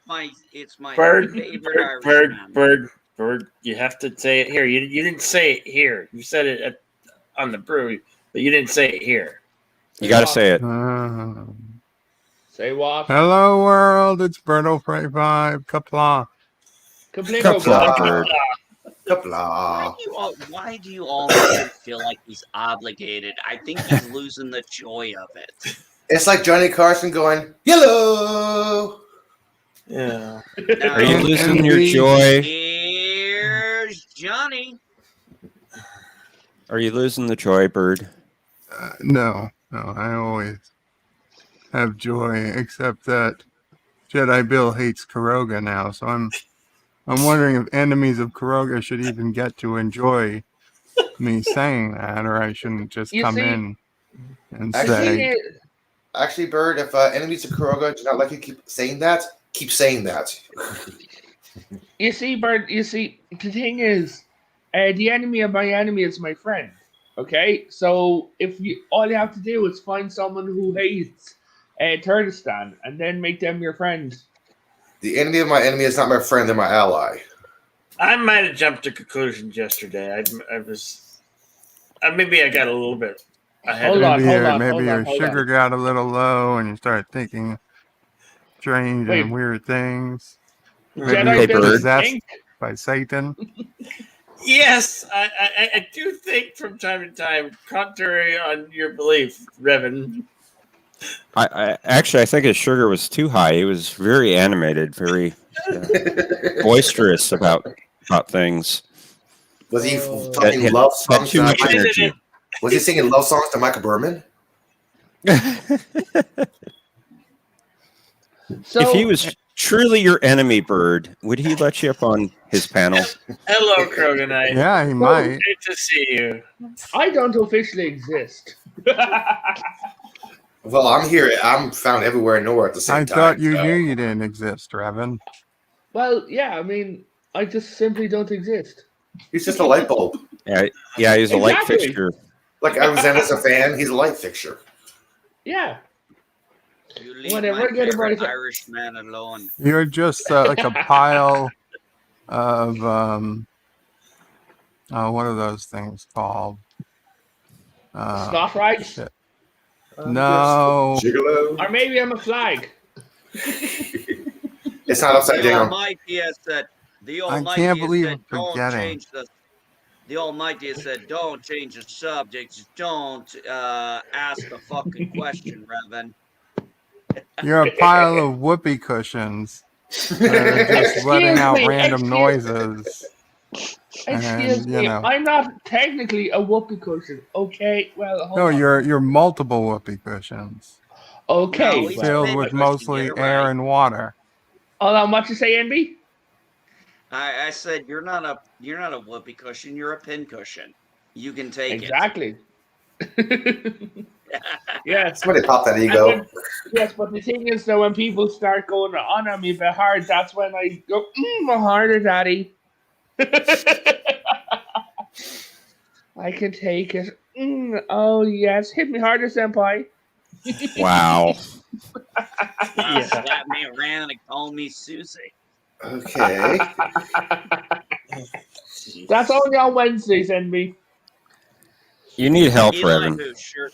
It's my Bird, favorite bird, Irish. bird. You have to say it here. You didn't say it here. You said it on the brewery, but you didn't say it here. You got to say it. Say what? Hello, world. It's Berto45. Kapla. Complete Kapla, Roblox. bird. Kapla. Why do you all make him feel like he's obligated? I think he's losing the joy of it. It's like Johnny Carson going, yellow. Yeah. Are you Now, losing your MB. joy? here's Johnny. Are you losing the joy, bird? No, I always have joy, except that Jedi Bill hates Kuroga now. So I'm wondering if enemies of Kuroga should even get to enjoy me saying that, or I shouldn't just You come see- in and The The thing say, is, Actually, Bird, if enemies of Kuroga do not like you keep saying that, keep saying that. you see, Bert, the thing is, the enemy of my enemy is my friend. Okay? So all you have to do is find someone who hates Kurdistan and then make them your friend. The enemy of my enemy is not my friend, they're my ally. I might have jumped to conclusions yesterday. I was maybe I got a little bit ahead. Hold of on, Maybe hold your, on, maybe hold your on, hold sugar on. got a little low and you started thinking strange Wait. and weird things. Maybe Jedi you're Bill possessed Pink? by Satan. Yes, I do think from time to time, contrary on your belief, Revan. I actually I think his sugar was too high. He was very animated, very boisterous about things. Was he Oh. talking Had- love Had songs? too To much Mike- energy. was he singing love songs to Michael Berman? So, If he was truly your enemy, Bird, would he let you up on his panel? Hello, Kroganite. Yeah, he might. Good to see you. I don't officially exist. Well, I'm here. I'm found everywhere and nowhere at the same I time. thought you so- knew you didn't exist, Revan. Well, yeah, I mean, I just simply don't exist. He's just a light bulb. Yeah, he's a light Exactly. fixture. Like Alexander's a fan. He's a light fixture. Yeah. You leave Whatever, my get a favorite break. Irish man alone. You're just like a pile of what are those things called? Snot rights? shit. No. Gigolo. Or maybe I'm a flag. It's not upside The down. Almighty has said. The I Almighty can't has believe said, I'm don't forgetting. change the. The Almighty has said, don't change the subject. Just don't ask the fucking question, Revan. You're a pile of whoopee cushions that are just letting Excuse out me, random excuse- noises. Excuse And, you me, know. I'm not technically a whoopee cushion. Okay, well, hold No, on. you're multiple whoopee cushions Okay, No, he's well, filled big with cushion, mostly get it air right. and water. hold on. What you say, NB? I said you're not a whoopee cushion. You're a pin cushion. You can take Exactly. it. Yes. Somebody pop that And ego. when- yes, but the thing is, though, when people start going on me a bit hard, that's when I go, harder, daddy. I can take it. Oh, yes. Hit me harder, senpai. Wow. Slap me around and call me Susie. Okay. That's only on Wednesdays, NB. You need help, Revan. Major.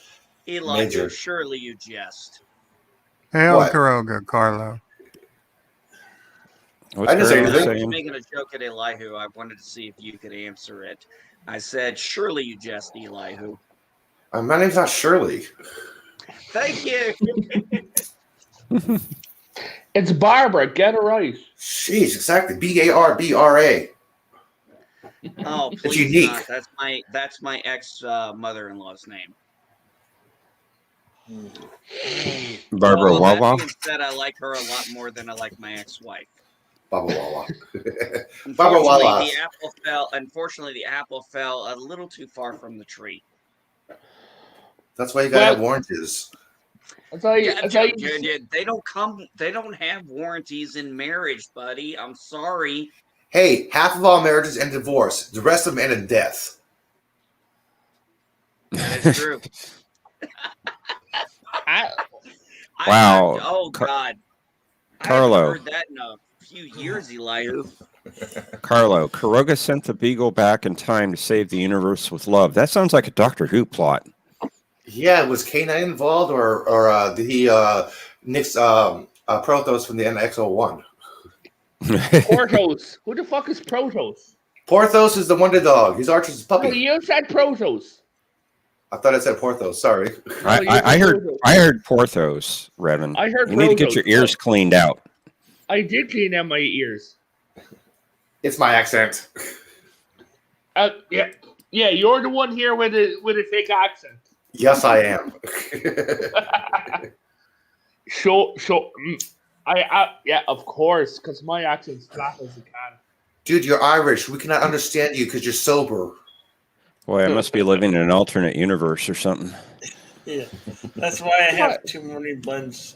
Elihu, surely you jest. Hail What? Karoga, Carlo. What's I didn't say Carlo anything. I was saying? making a joke at Elihu. I wanted to see if you could answer it. I said, surely you jest, Elihu. My name's not Shirley. Thank you. It's Barbara. Get it right. Jeez, exactly. Barbra. Oh, It's please unique. not. That's my ex mother-in-law's name. Barbara Although that Wawa. being said, I like her a lot more than I like my ex-wife. Baba Wawa. Barbara Wawa. Unfortunately, the apple fell a little too far from the tree. That's why you gotta Well- have warranties. That's all you. Yeah, That's all you dude, they don't have warranties in marriage, buddy. I'm sorry. Hey, half of all marriages end in divorce. The rest of them end in death. That is true. Wow. Oh God. I Carlo. haven't heard that in a few years, Elihu. Carlo, Karoga sent the Beagle back in time to save the universe with love. That sounds like a Doctor Who plot. Yeah, was K9 involved or did he nix Protoss from the NX-01? Protos. Who the fuck is Protos? Porthos is the wonder dog. He's Archer's puppy. Oh, you said Protos. I thought I said Porthos. Sorry. I heard Porthos, Revan. I heard You need to get Protos. your ears cleaned out. I did clean out my ears. It's my accent. Yeah, you're the one here with a fake accent. Yes, I am. Yeah, of course, because my accent's flat as a can. Dude, you're Irish. We cannot understand you because you're sober. Boy, I must be living in an alternate universe or something. Yeah, that's why I have 2 morning blends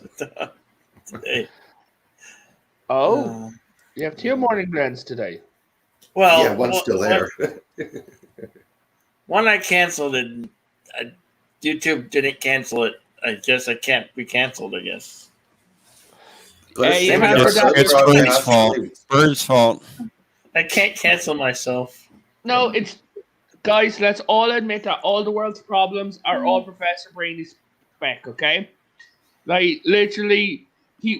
today. Oh, you have 2 morning blends today. Well, Yeah, one's still there. One I canceled and YouTube didn't cancel it. I guess I can't be canceled. I guess. Hey, Same you with have our to- It's sober Bird's broadcast. fault. Bird's fault. I can't cancel myself. No, it's guys. Let's all admit that all the world's problems are all Professor Brainy's spec. Okay, like literally,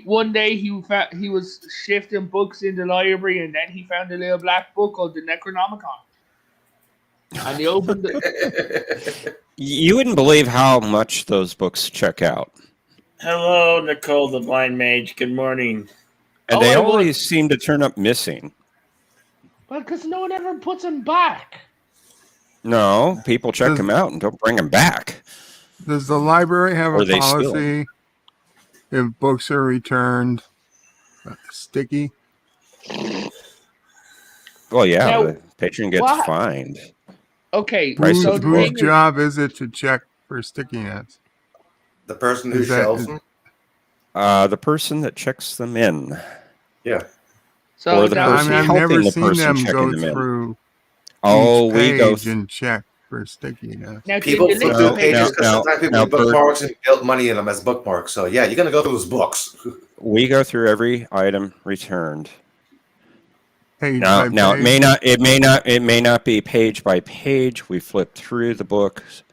one day he was shifting books in the library, and then he found a little black book called the Necronomicon, and he opened it. You wouldn't believe how much those books check out. Hello, Nicole the Blind Mage. Good morning. And Oh, they I would. always seem to turn up missing. Well, because no one ever puts them back. No, people check them out and don't bring them back. Does the library have Or a they steal 'em. policy if books are returned sticky? Well, yeah, Now, the patron gets what- fined. Okay, Price so of the book. Whose thing is, job is it to check for stickiness? The person who Is that- shelves is- them. The person that checks them in. Yeah. so or the now- person I've helping never the seen person them checking go them in. through Oh, each we go. page and check for stickiness. now People did you flip listen through to pages now- because sometimes people now, put Bert- bookmarks and built money in them as bookmarks. So yeah, you're gonna go through those books. We go through every item returned. Page Now, by now page. it may not be page by page. We flip through the books,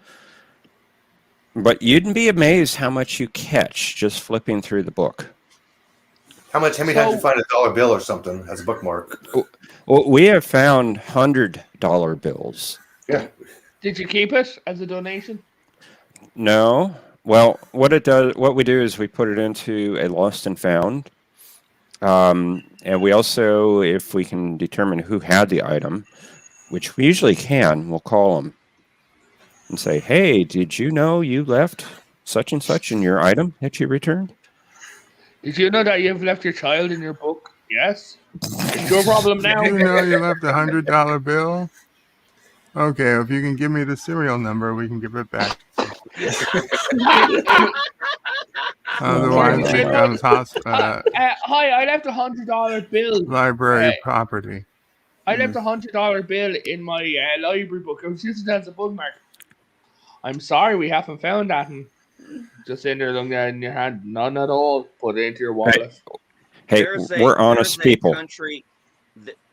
but you'd be amazed how much you catch just flipping through the book. How many times you find a dollar bill or something as a bookmark? Well, we have found $100 bills. Yeah. Did you keep it as a donation? No. Well, what we do is we put it into a lost and found. And we also, if we can determine who had the item, which we usually can, we'll call them and say, hey, did you know you left such and such in your item that you returned? Did you know that you've left your child in your book? Yes. It's your problem now. You know you left a $100 bill? Okay, if you can give me the serial number, we can give it back. Otherwise, Sorry, it becomes Hi, I left $100 bill. library property. I left $100 bill in my library book. I was using that as a bookmark. I'm sorry, we haven't found that. And just in there, looking at it in your hand, none at all. Put it into your wallet. Hey, we're honest people. Country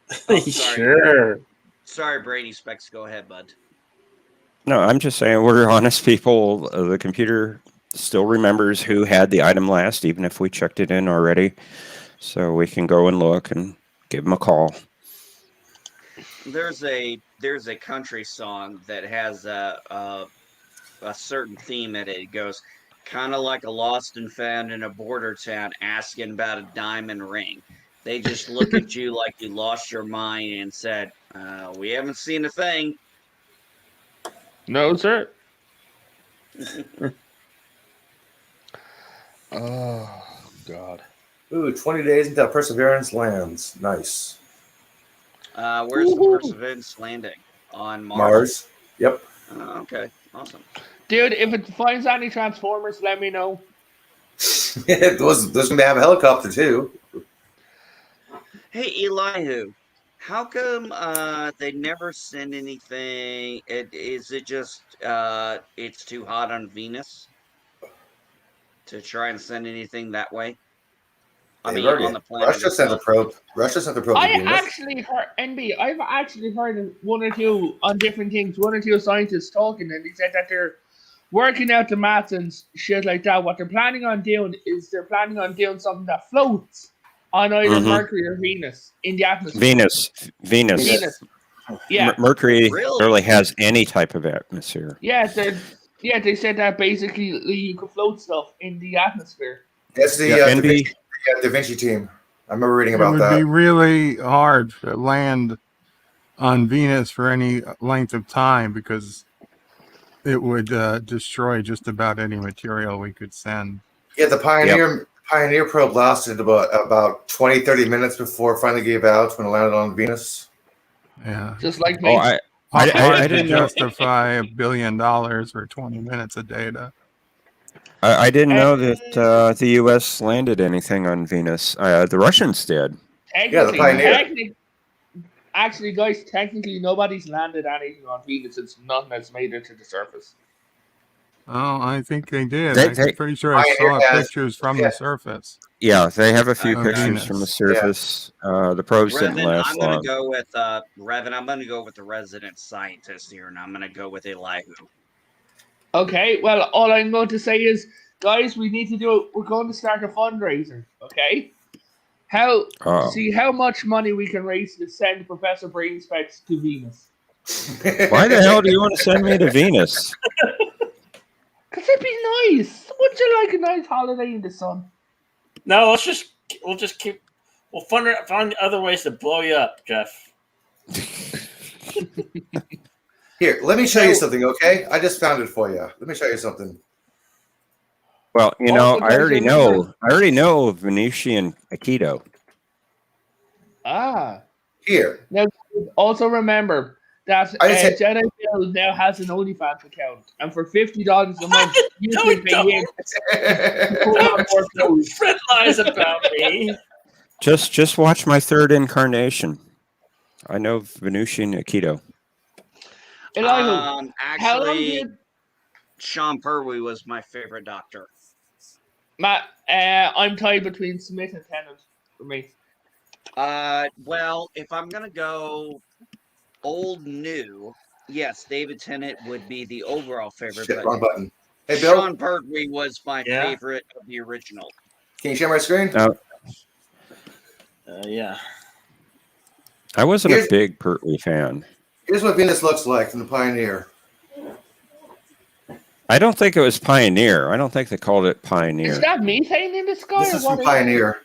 sorry. Sure. Sorry, Brady Specs. Go ahead, bud. No, I'm just saying we're honest people. The computer still remembers who had the item last, even if we checked it in already. So we can go and look and give them a call. There's a country song that has a certain theme in it. It goes kind of like a lost and found in a border town asking about a diamond ring. They just look at you like you lost your mind and said, "We haven't seen a thing." No, sir. Oh, God. Ooh, 20 days until Perseverance lands. Nice. Where's the Perseverance landing? On Mars? Mars. Yep. Okay, awesome. Dude, if it finds any Transformers, let me know. There's going to have a helicopter too. Hey, Elihu, how come they never send anything? Is it just it's too hot on Venus to try and send anything that way? I mean, on the planet. Russia sent the probe. Russia sent the probe to I Venus. actually heard NB. I've actually heard one or two on different things. One or two scientists talking, and they said that they're working out the maths and shit like that. What they're planning on doing is they're planning on doing something that floats on either Mercury or Venus in the atmosphere. Venus. Yeah. Mercury Really? barely has any type of atmosphere. Yeah, they said that basically you could float stuff in the atmosphere. That's the Yeah, Da Vinci team. I remember reading It about would that. be really hard to land on Venus for any length of time because it would destroy just about any material we could send. Yeah, the Pioneer probe lasted about 20, 30 minutes before it finally gave out when it landed on Venus. Yeah. Just like me. Oh, I Hard to didn't know. justify $1 billion for 20 minutes of data. I didn't know that the U.S. landed anything on Venus. The Russians did. Technically, Pioneer. actually, guys, technically nobody's landed anything on Venus. It's nothing that's made it to the surface. Oh, I think they did. They- I'm pretty sure I Pioneer saw has- pictures from yeah. the surface. Yeah, they have a few Oh, pictures Venus. from the surface. The probes didn't Revan, last I'm gonna long. go with Revan. I'm gonna go with the resident scientist here, and I'm gonna go with Elihu. Okay, well, all I'm going to say is, guys, we need to do it. We're going to start a fundraiser, okay? To Oh. see how much money we can raise to send Professor Brainspecs to Venus. Why the hell do you want to send me to Venus? Because it'd be nice. Would you like a nice holiday in the sun? No, we'll find other ways to blow you up, Jeff. Here, let me show you something, okay? I just found it for you. Let me show you something. Well, you know, Also, I guys, already remember- know Venusian Aikido. Ah. Here. Now, also remember that I just said- Jedi Bill now has an OnlyFans account, and for $50 a month, you No, can he pay him to put on more clothes. Fred lies about me. Just watch my third incarnation. I know Venusian Aikido. Elihu, how long Actually, did Sean Pertwee was my favorite doctor. Matt? I'm tied between Smith and Tennant for me. Well, if I'm gonna go old new, yes, David Tennant would be the overall favorite. Shit, but wrong button. Hey, Bill, Sean Pertwee was my Yeah? favorite of the original. can you share my screen? Yeah. I wasn't Here's- a big Pertwee fan. Here's what Venus looks like from the Pioneer. I don't think it was Pioneer. I don't think they called it Pioneer. Is that methane in the sky? This or is what from Pioneer.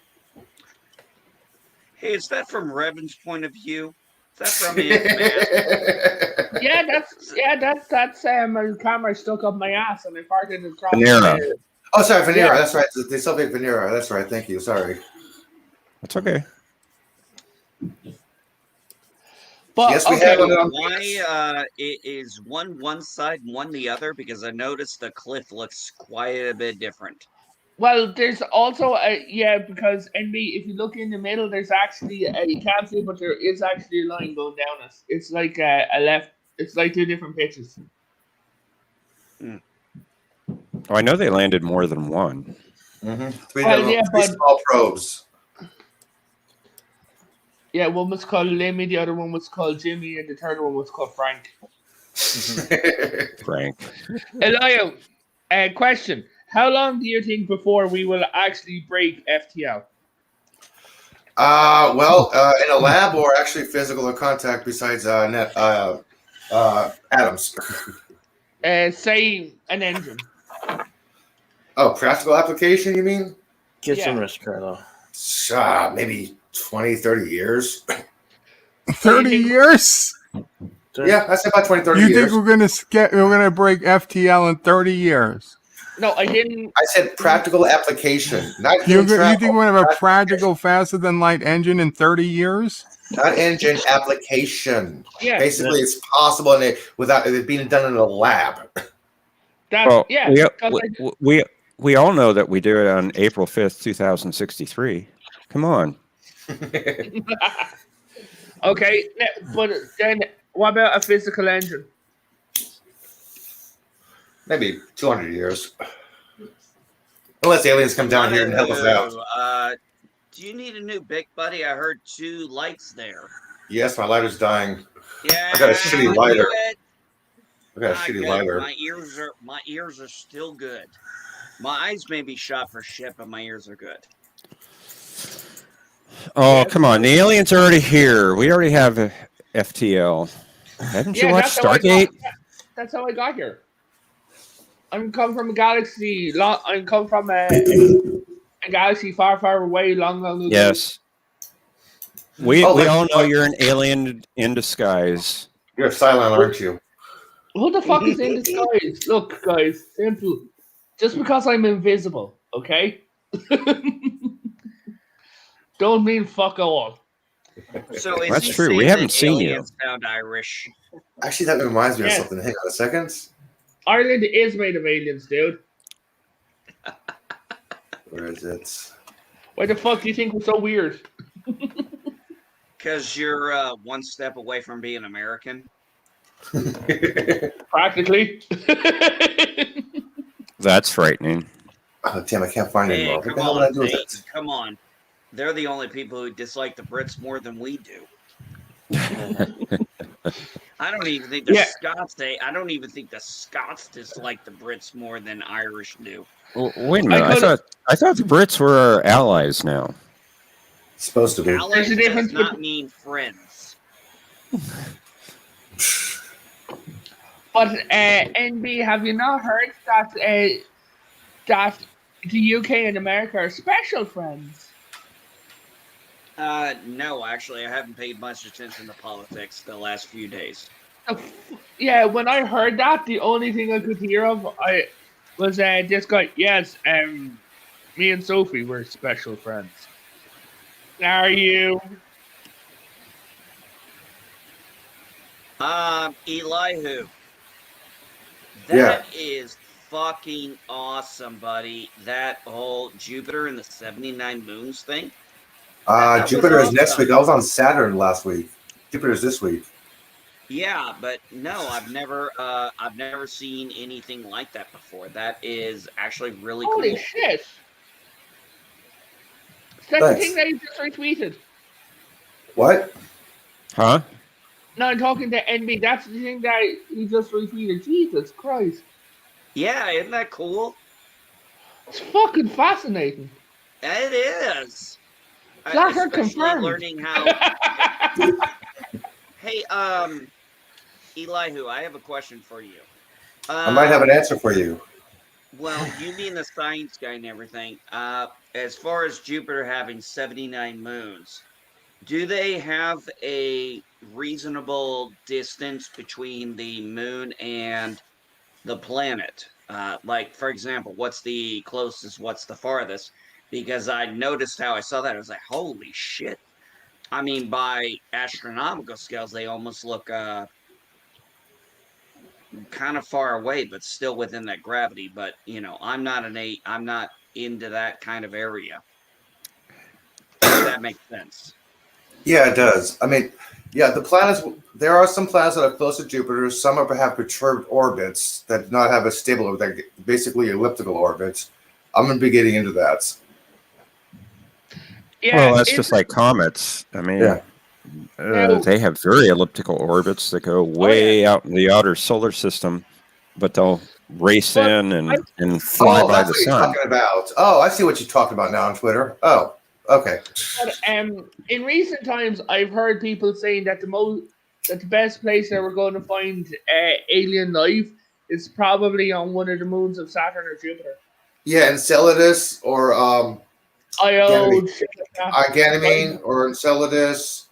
Hey, is that from Revan's point of view? Is that from his mask? Yeah, that's my camera stuck up my ass and I farted across. Venera. Oh, sorry, Venera. Yeah. That's right. They still make Venera. That's right. Thank you. Sorry. That's okay. But Yes, we okay, have it on. Why is one side and one the other? Because I noticed the cliff looks quite a bit different. well, there's also because NB, if you look in the middle, there's actually you can't see, but there is actually a line going down it. It's like a left. It's like two different pitches. Oh, I know they landed more than one. Three but- small probes. Yeah, one was called Lemmy, the other one was called Jimmy, and the third one was called Frank. Frank. Elias, question: how long do you think before we will actually break FTL? Well, in a lab or actually physical contact besides atoms. Say an engine. Oh, practical application, you mean? Get Yeah. some rest, Carlo. Maybe 20, 30 years. 30 years? Yeah, I said about 20, 30 You years. think we're gonna break FTL in 30 years? No, I didn't. I said practical application, not You human travel, think we're gonna have a practical faster than light engine in 30 years? not engine application. Yeah, Basically, it's possible without it being done in a lab. that's Well, yeah. we, because we all know that we do it on April 5th, 2063. Come on. okay, but then what about a physical engine? Maybe 200 years. Unless aliens come down here and help us out. Do you need a new Bic, buddy? I heard 2 lights there. Yes, my lighter's dying. Yeah, I got a shitty I lighter. knew it. I got a Ah, shitty good. lighter. My ears are still good. My eyes may be shot for shit, but my ears are good. Oh, come on. The aliens are already here. We already have a FTL. Haven't you watched how I Stargate? that's how I got here. I'm come from a galaxy. I'm come from a galaxy far, far away, long ago. Yes. We Oh, all know you're an alien in disguise. You're silent, aren't you? Who the fuck is in disguise? Look, guys, simple. Just because I'm invisible, okay? Don't mean fuck all. So is That's he true. saying We haven't that seen you. aliens sound Irish? Actually, that reminds me of Yeah. something. Hang on a second. Ireland is made of aliens, dude. Where is it? Why the fuck do you think we're so weird? Because you're one step away from being American. Practically. That's frightening. Oh, damn, I can't find it Hey, anymore. What come the hell did I on, do with Nate. it? Come on. They're the only people who dislike the Brits more than we do. I don't even think the Yeah. Scots. I don't even think the Scots dislike the Brits more than Irish do. Wait a minute. I could've- I thought the Brits were our allies now. It's supposed to be. Allies There's a does difference not mean friends. But NB, have you not heard that that the UK and America are special friends? No, actually, I haven't paid much attention to politics the last few days. Yeah, when I heard that, the only thing I could hear of was this guy. Yes, me and Sophie were special friends. Are you? Elihu. That is fucking awesome, buddy. That whole Jupiter and the 79 moons thing. That was Jupiter is next awesome. week. I was on Saturn last week. Jupiter's this week. Yeah, but no, I've never seen anything like that before. That is actually really Holy cool. shit! That's the thing that you just retweeted. What? Huh? No, I'm talking to NB. That's the thing that you just retweeted. Jesus Christ. Yeah, isn't that cool? It's fucking fascinating. It is. Flatter Especially confirmed. learning how. Hey, Elihu, I have a question for you. I might have an answer for you. Well, you being the science guy and everything, as far as Jupiter having 79 moons, do they have a reasonable distance between the moon and the planet? Like, for example, what's the closest, what's the farthest? Because I noticed how I saw that. I was like, holy shit. I mean, by astronomical scales, they almost look kind of far away, but still within that gravity. But, you know, I'm not into that kind of area. If that makes sense. Yeah, it does. I mean, yeah, the planets. There are some planets that are close to Jupiter. Some have perturbed orbits that do not have a stable orbit, basically elliptical orbits. I'm going to be getting into that. Yeah, Well, that's just like comets. I mean, Yeah. they have very elliptical orbits that go way out in the outer solar system, but they'll race in and fly by that's the what you're sun. talking about. Oh, I see what you're talking about now on Twitter. Oh, okay. But in recent times, I've heard people saying that the best place that we're going to find alien life is probably on one of the moons of Saturn or Jupiter. Yeah, Enceladus or Io, Ganymede or Enceladus.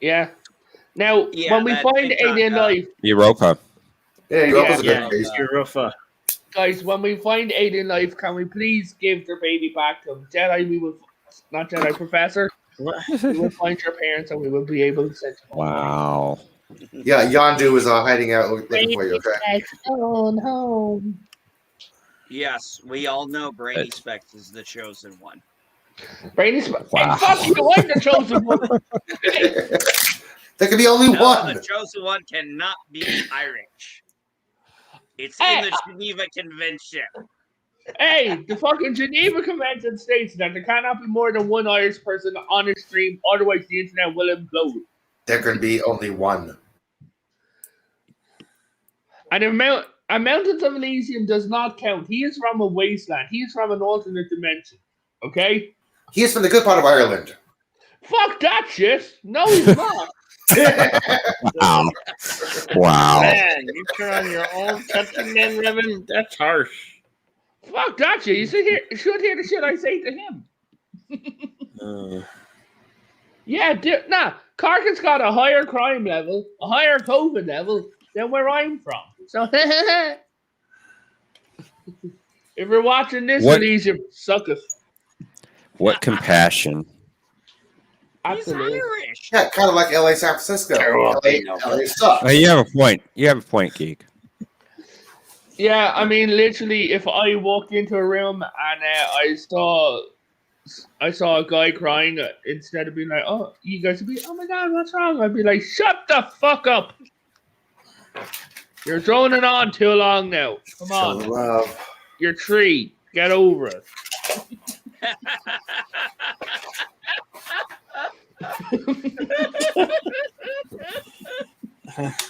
Yeah. Now, Yeah, when we that find TikTok, alien life, Europa. Yeah, Europa's a Yeah, good case. Europa. guys, when we find alien life, can we please give their baby back to them? Jedi, we will, not Jedi Professor, we will find your parents and we will be able to send them. Wow. Yeah, Yondu is hiding out looking for you. Okay. Home. Yes, we all know Brady Specs is the chosen one. Brady's Wow. and fuck you, I'm the chosen one. There could be only No, one. the chosen one cannot be Irish. It's Hey, in the Geneva Convention. Hey, the fucking Geneva Convention states that there cannot be more than one Irish person on a stream, otherwise the internet will implode. There can be only one. And a Mountains of Elysium does not count. He is from a wasteland. He is from an alternate dimension. Okay? He is from the good part of Ireland. Fuck that shit. No, he's not. Wow. Wow. Man, you turn on your own countryman, Reverend? That's harsh. Fuck that shit. You should hear the shit I say to him. Yeah, Cork has got a higher crime level, a higher COVID level than where I'm from. So, if you're watching this, What- Elysium, suck it. What compassion. He's Absolutely. Irish. Yeah, kind of like LA, San Francisco. LA sucks. You have a point. You have a point, Geek. Yeah, I mean, literally, if I walked into a room and I saw a guy crying, instead of being like, "Oh, you guys would be, oh my god, what's wrong?" I'd be like, "Shut the fuck up! You're droning on too long now. Come Show on, love. you're 3. Get over it.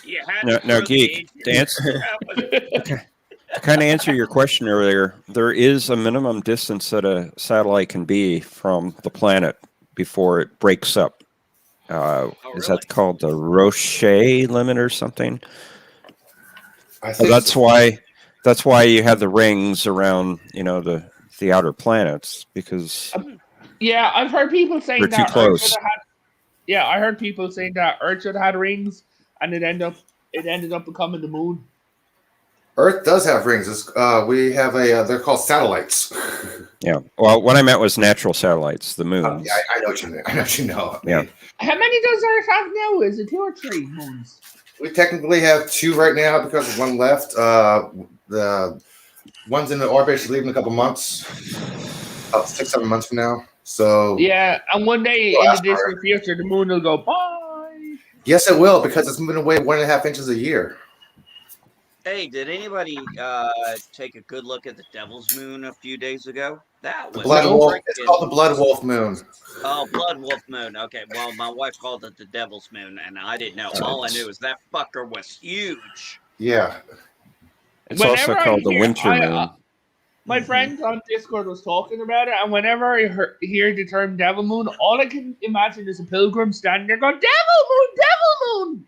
You had No, to no, throw the Geek. Asian To answer, crap with it. to kind of answer your question earlier, there is a minimum distance that a satellite can be from the planet before it breaks up. Is really? that called the Roche limit or something? I So think that's why you have the rings around, the outer planets, because Yeah, I've heard people saying We're too that Earth close. should have had. Yeah, I heard people saying that Earth should have had rings, and it ended up becoming the moon. Earth does have rings. We have they're called satellites. yeah. Well, what I meant was natural satellites, the Oh, moons. yeah, I know what you mean. I know what you know. Yeah. How many does Earth have now? Is it 2 or 3 moons? We technically have 2 right now because there's one left. The one's in the orbit should leave in a couple months, about 6-7 months from now. So Yeah, and one day Well, in the that's distant future, the moon will go bye. yes, it will because it's moving away 1.5 inches a year. Hey, did anybody take a good look at the Devil's Moon a few days ago? That The was blood No. wolf. It's freaking- called the blood wolf moon. Oh, Blood Wolf Moon. Okay, well, my wife called it the Devil's Moon, and I didn't know. All I knew is that fucker was huge. Yeah. It's also Whenever I called the hear- winter I, moon. My friend on Discord was talking about it, and whenever I hear the term Devil Moon, all I can imagine is a pilgrim standing there going, Devil Moon, Devil Moon!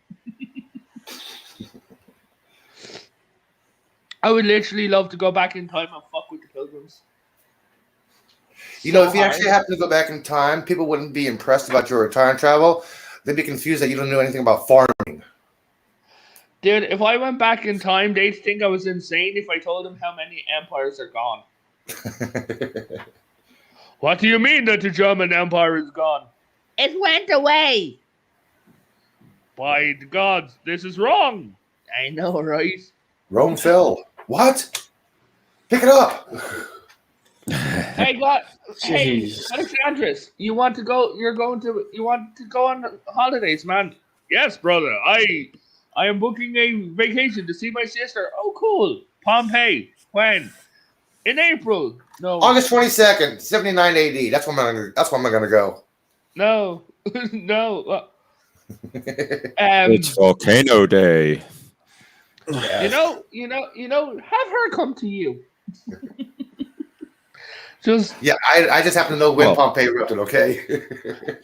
I would literally love to go back in time and fuck with the pilgrims. You know, if you hard. actually happen to go back in time, people wouldn't be impressed about your time travel. They'd be confused that you don't know anything about farming. Dude, if I went back in time, they'd think I was insane if I told them how many empires are gone. What do you mean that the German Empire is gone? It went away. By the gods, this is wrong. I know, right? Rome fell. What? Pick it up. Hey, Jeez. Alexandros, you want to go on holidays, man? Yes, brother. I am booking a vacation to see my sister. Oh, cool. Pompeii. When? In April. No. August 22nd, 79 AD. That's when I'm gonna go. No. No. It's Volcano Day. You know, have her come to you. Just Yeah, I just happen to know when Well- Pompeii erupted, okay?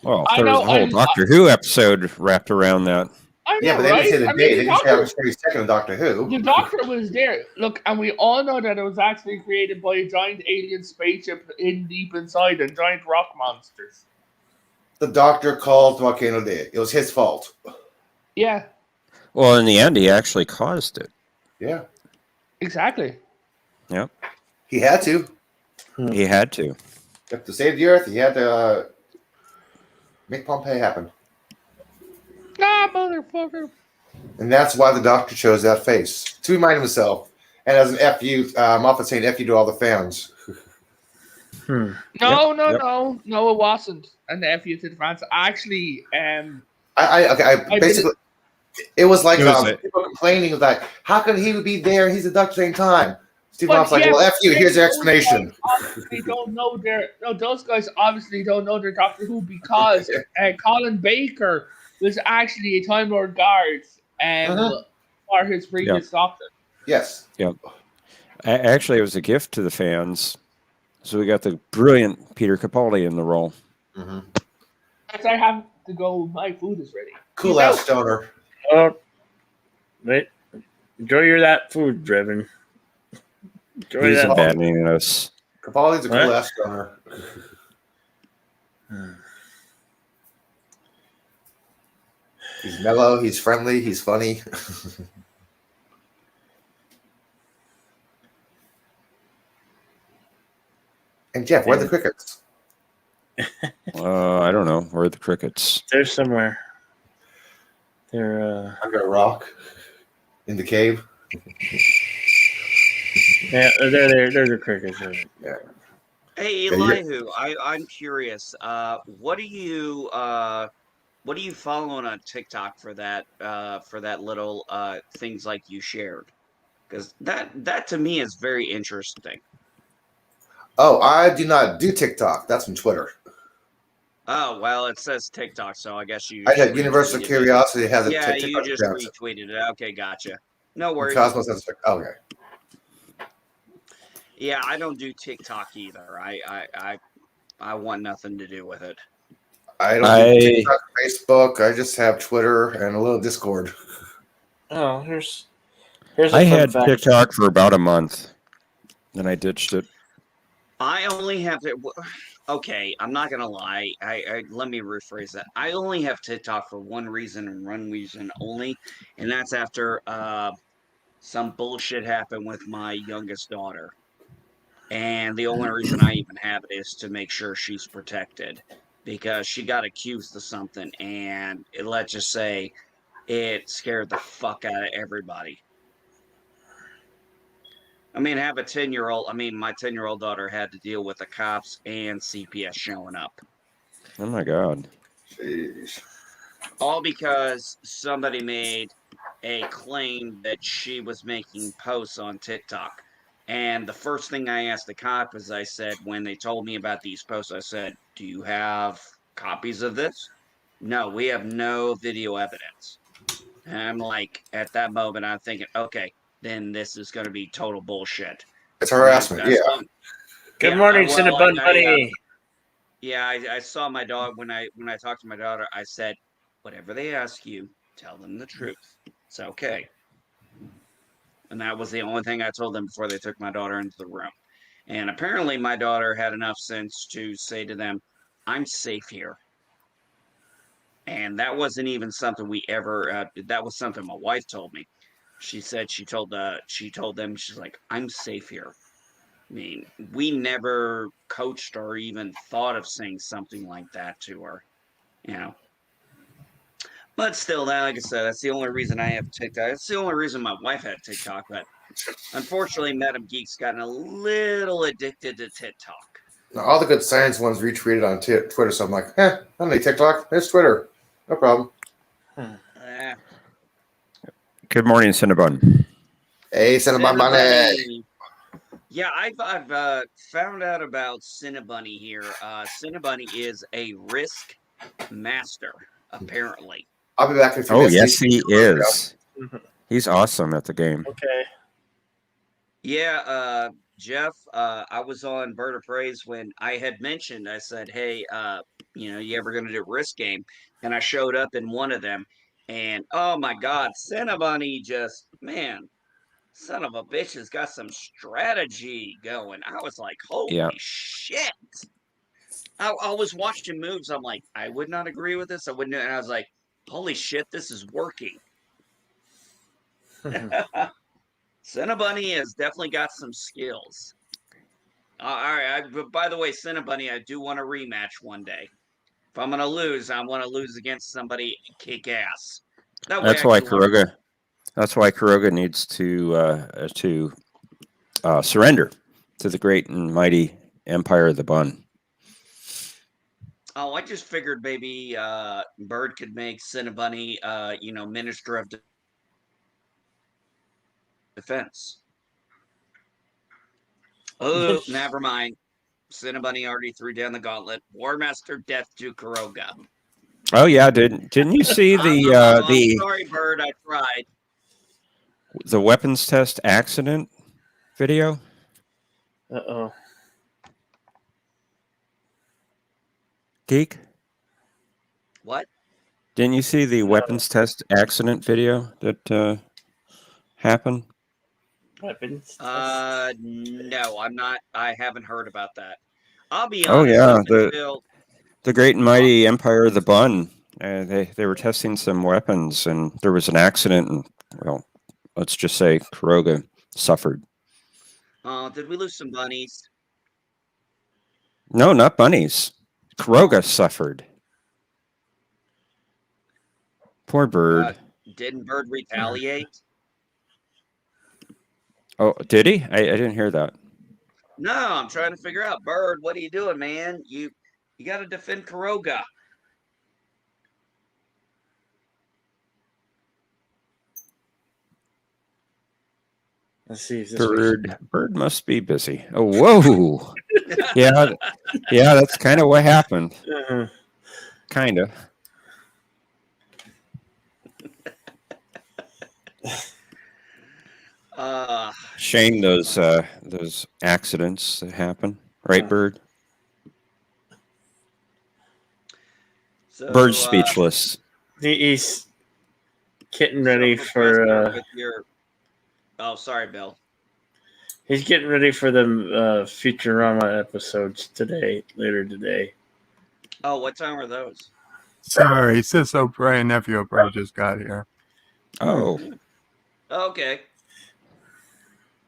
Well, I there was know, a whole I'm- Doctor Who episode wrapped around that. I know, Yeah, but they right? didn't say the I mean, date. They the didn't say doctor- August 22nd of Doctor Who. The Doctor was there. Look, and we all know that it was actually created by a giant alien spaceship in deep inside and giant rock monsters. The Doctor called Volcano Day. It was his fault. Yeah, Well, in the end, he actually caused it. Yeah. exactly. He had to. He had to. To save the Earth, he had to make Pompeii happen. Ah, motherfucker. And that's why the Doctor chose that face. To remind himself. And as an FU, Moffat saying FU to all the fans. Hmm. No, Yep. no, it wasn't. And the F you to the fans. Actually, Basically, it was like It was people complaining that how can he be there and he's a Doctor at the same time? Steve But Moffat's like, yeah, well, F you, but here's your those explanation. guys obviously don't know those guys obviously don't know their Doctor Who because Colin Baker was actually a Time Lord guard for his previous Doctor. Yes. Actually, it was a gift to the fans. So we got the brilliant Peter Capaldi in the role. Mm-hmm. As I have to go, my food is ready. Cool ass stoner. Oh, wait. Enjoy that food, Driven. Enjoy He's that. abandoning us. Capaldi's a cool What? ass stoner. He's mellow, he's friendly, he's funny. And Jeff, where are the crickets? I don't know. Where are the crickets? They're somewhere. They're Under a rock in the cave. yeah, they're the crickets. Hey, Yeah, Elihu, I'm curious. What are you following on TikTok for that little things like you shared? Because that to me is very interesting. Oh, I do not do TikTok. That's from Twitter. Oh well, it says TikTok, so I guess you. I just had Universal retweeted it. Curiosity has a Yeah, you TikTok just account. retweeted it. Okay, gotcha. No worries. Cosmos has a, okay. Yeah, I don't do TikTok either. I want nothing to do with it. I don't do TikTok, Facebook. I just have Twitter and a little Discord. Oh, here's a I fun had fact. TikTok for about a month, then I ditched it. I only have it. Okay, I'm not gonna lie. I let me rephrase that. I only have TikTok for one reason and one reason only, and that's after some bullshit happened with my youngest daughter. And the only reason I even have it is to make sure she's protected because she got accused of something, and let's just say it scared the fuck out of everybody. I mean, have a 10-year-old. I mean, my 10-year-old daughter had to deal with the cops and CPS showing up. Oh my god. Jeez. All because somebody made a claim that she was making posts on TikTok. And the first thing I asked the cop is I said, when they told me about these posts, I said, do you have copies of this? No, we have no video evidence. And I'm like, at that moment, I'm thinking, okay, then this is going to be total bullshit. It's harassment. Yeah. Good Yeah, morning, well, Cinnabon Bunny. Yeah, I saw my dog when I talked to my daughter. I said, whatever they ask you, tell them the truth. It's okay. And that was the only thing I told them before they took my daughter into the room. And apparently, my daughter had enough sense to say to them, "I'm safe here." And that wasn't even something we ever. That was something my wife told me. She said she told them, she's like, "I'm safe here." I mean, we never coached or even thought of saying something like that to her, you know. But still, that, like I said, that's the only reason I have TikTok. That's the only reason my wife had TikTok. But unfortunately, Madam Geek's gotten a little addicted to TikTok. Now, all the good science ones retweeted on Twitter, so I'm like, I don't need TikTok. There's Twitter. No problem. Good morning, Cinnabon. Hey, Cinnabon Bunny. Yeah, I've found out about Cinnabunny here. Cinnabunny is a risk master, apparently. I'll be back in a few Oh, minutes. yes, he is. He's awesome at the game. Okay. Yeah, Jeff, I was on Bird of Praise when I had mentioned, I said, hey, you ever going to do a risk game? And I showed up in one of them, and oh my God, Cinnabunny just, man, son of a bitch has got some strategy going. I was like, holy shit. I was watching moves. I'm like, I would not agree with this. I wouldn't. And I was like, holy shit, this is working. Cinnabunny has definitely got some skills. All right. But by the way, Cinnabunny, I do want a rematch one day. If I'm going to lose, I want to lose against somebody kick ass. That's why Kuroga. That's why Kuroga needs to surrender to the great and mighty Empire of the Bun. Oh, I just figured maybe Bird could make Cinnabunny, Minister of Defense. Oh, never mind. Cinnabunny already threw down the gauntlet. War Master Death to Kuroga. Oh yeah, didn't you see the I'm sorry, Bird. I tried. The weapons test accident video? Uh-oh. Geek? What? Didn't you see the weapons test accident video that happened? Weapons? No, I'm not. I haven't heard about that. I'll be Oh honest. yeah, the great and mighty Empire of the Bun. They were testing some weapons, and there was an accident, and well, let's just say Kuroga suffered. Did we lose some bunnies? No, not bunnies. Kuroga suffered. Poor Bird. Didn't Bird retaliate? Oh, did he? I didn't hear that. No, I'm trying to figure out. Bird, what are you doing, man? You got to defend Kuroga. Let's see if this Bird must be busy. Oh, whoa. yeah, that's kind of what happened. Kind of. Shame those accidents that happen, right, Bird? So, Bird's speechless. He's getting ready for. with your... Oh, sorry, Bill. He's getting ready for the Futurama episodes later today. Oh, what time are those? Sorry, Sis O'Prey and Nephew O'Prey just got here. Oh. Okay.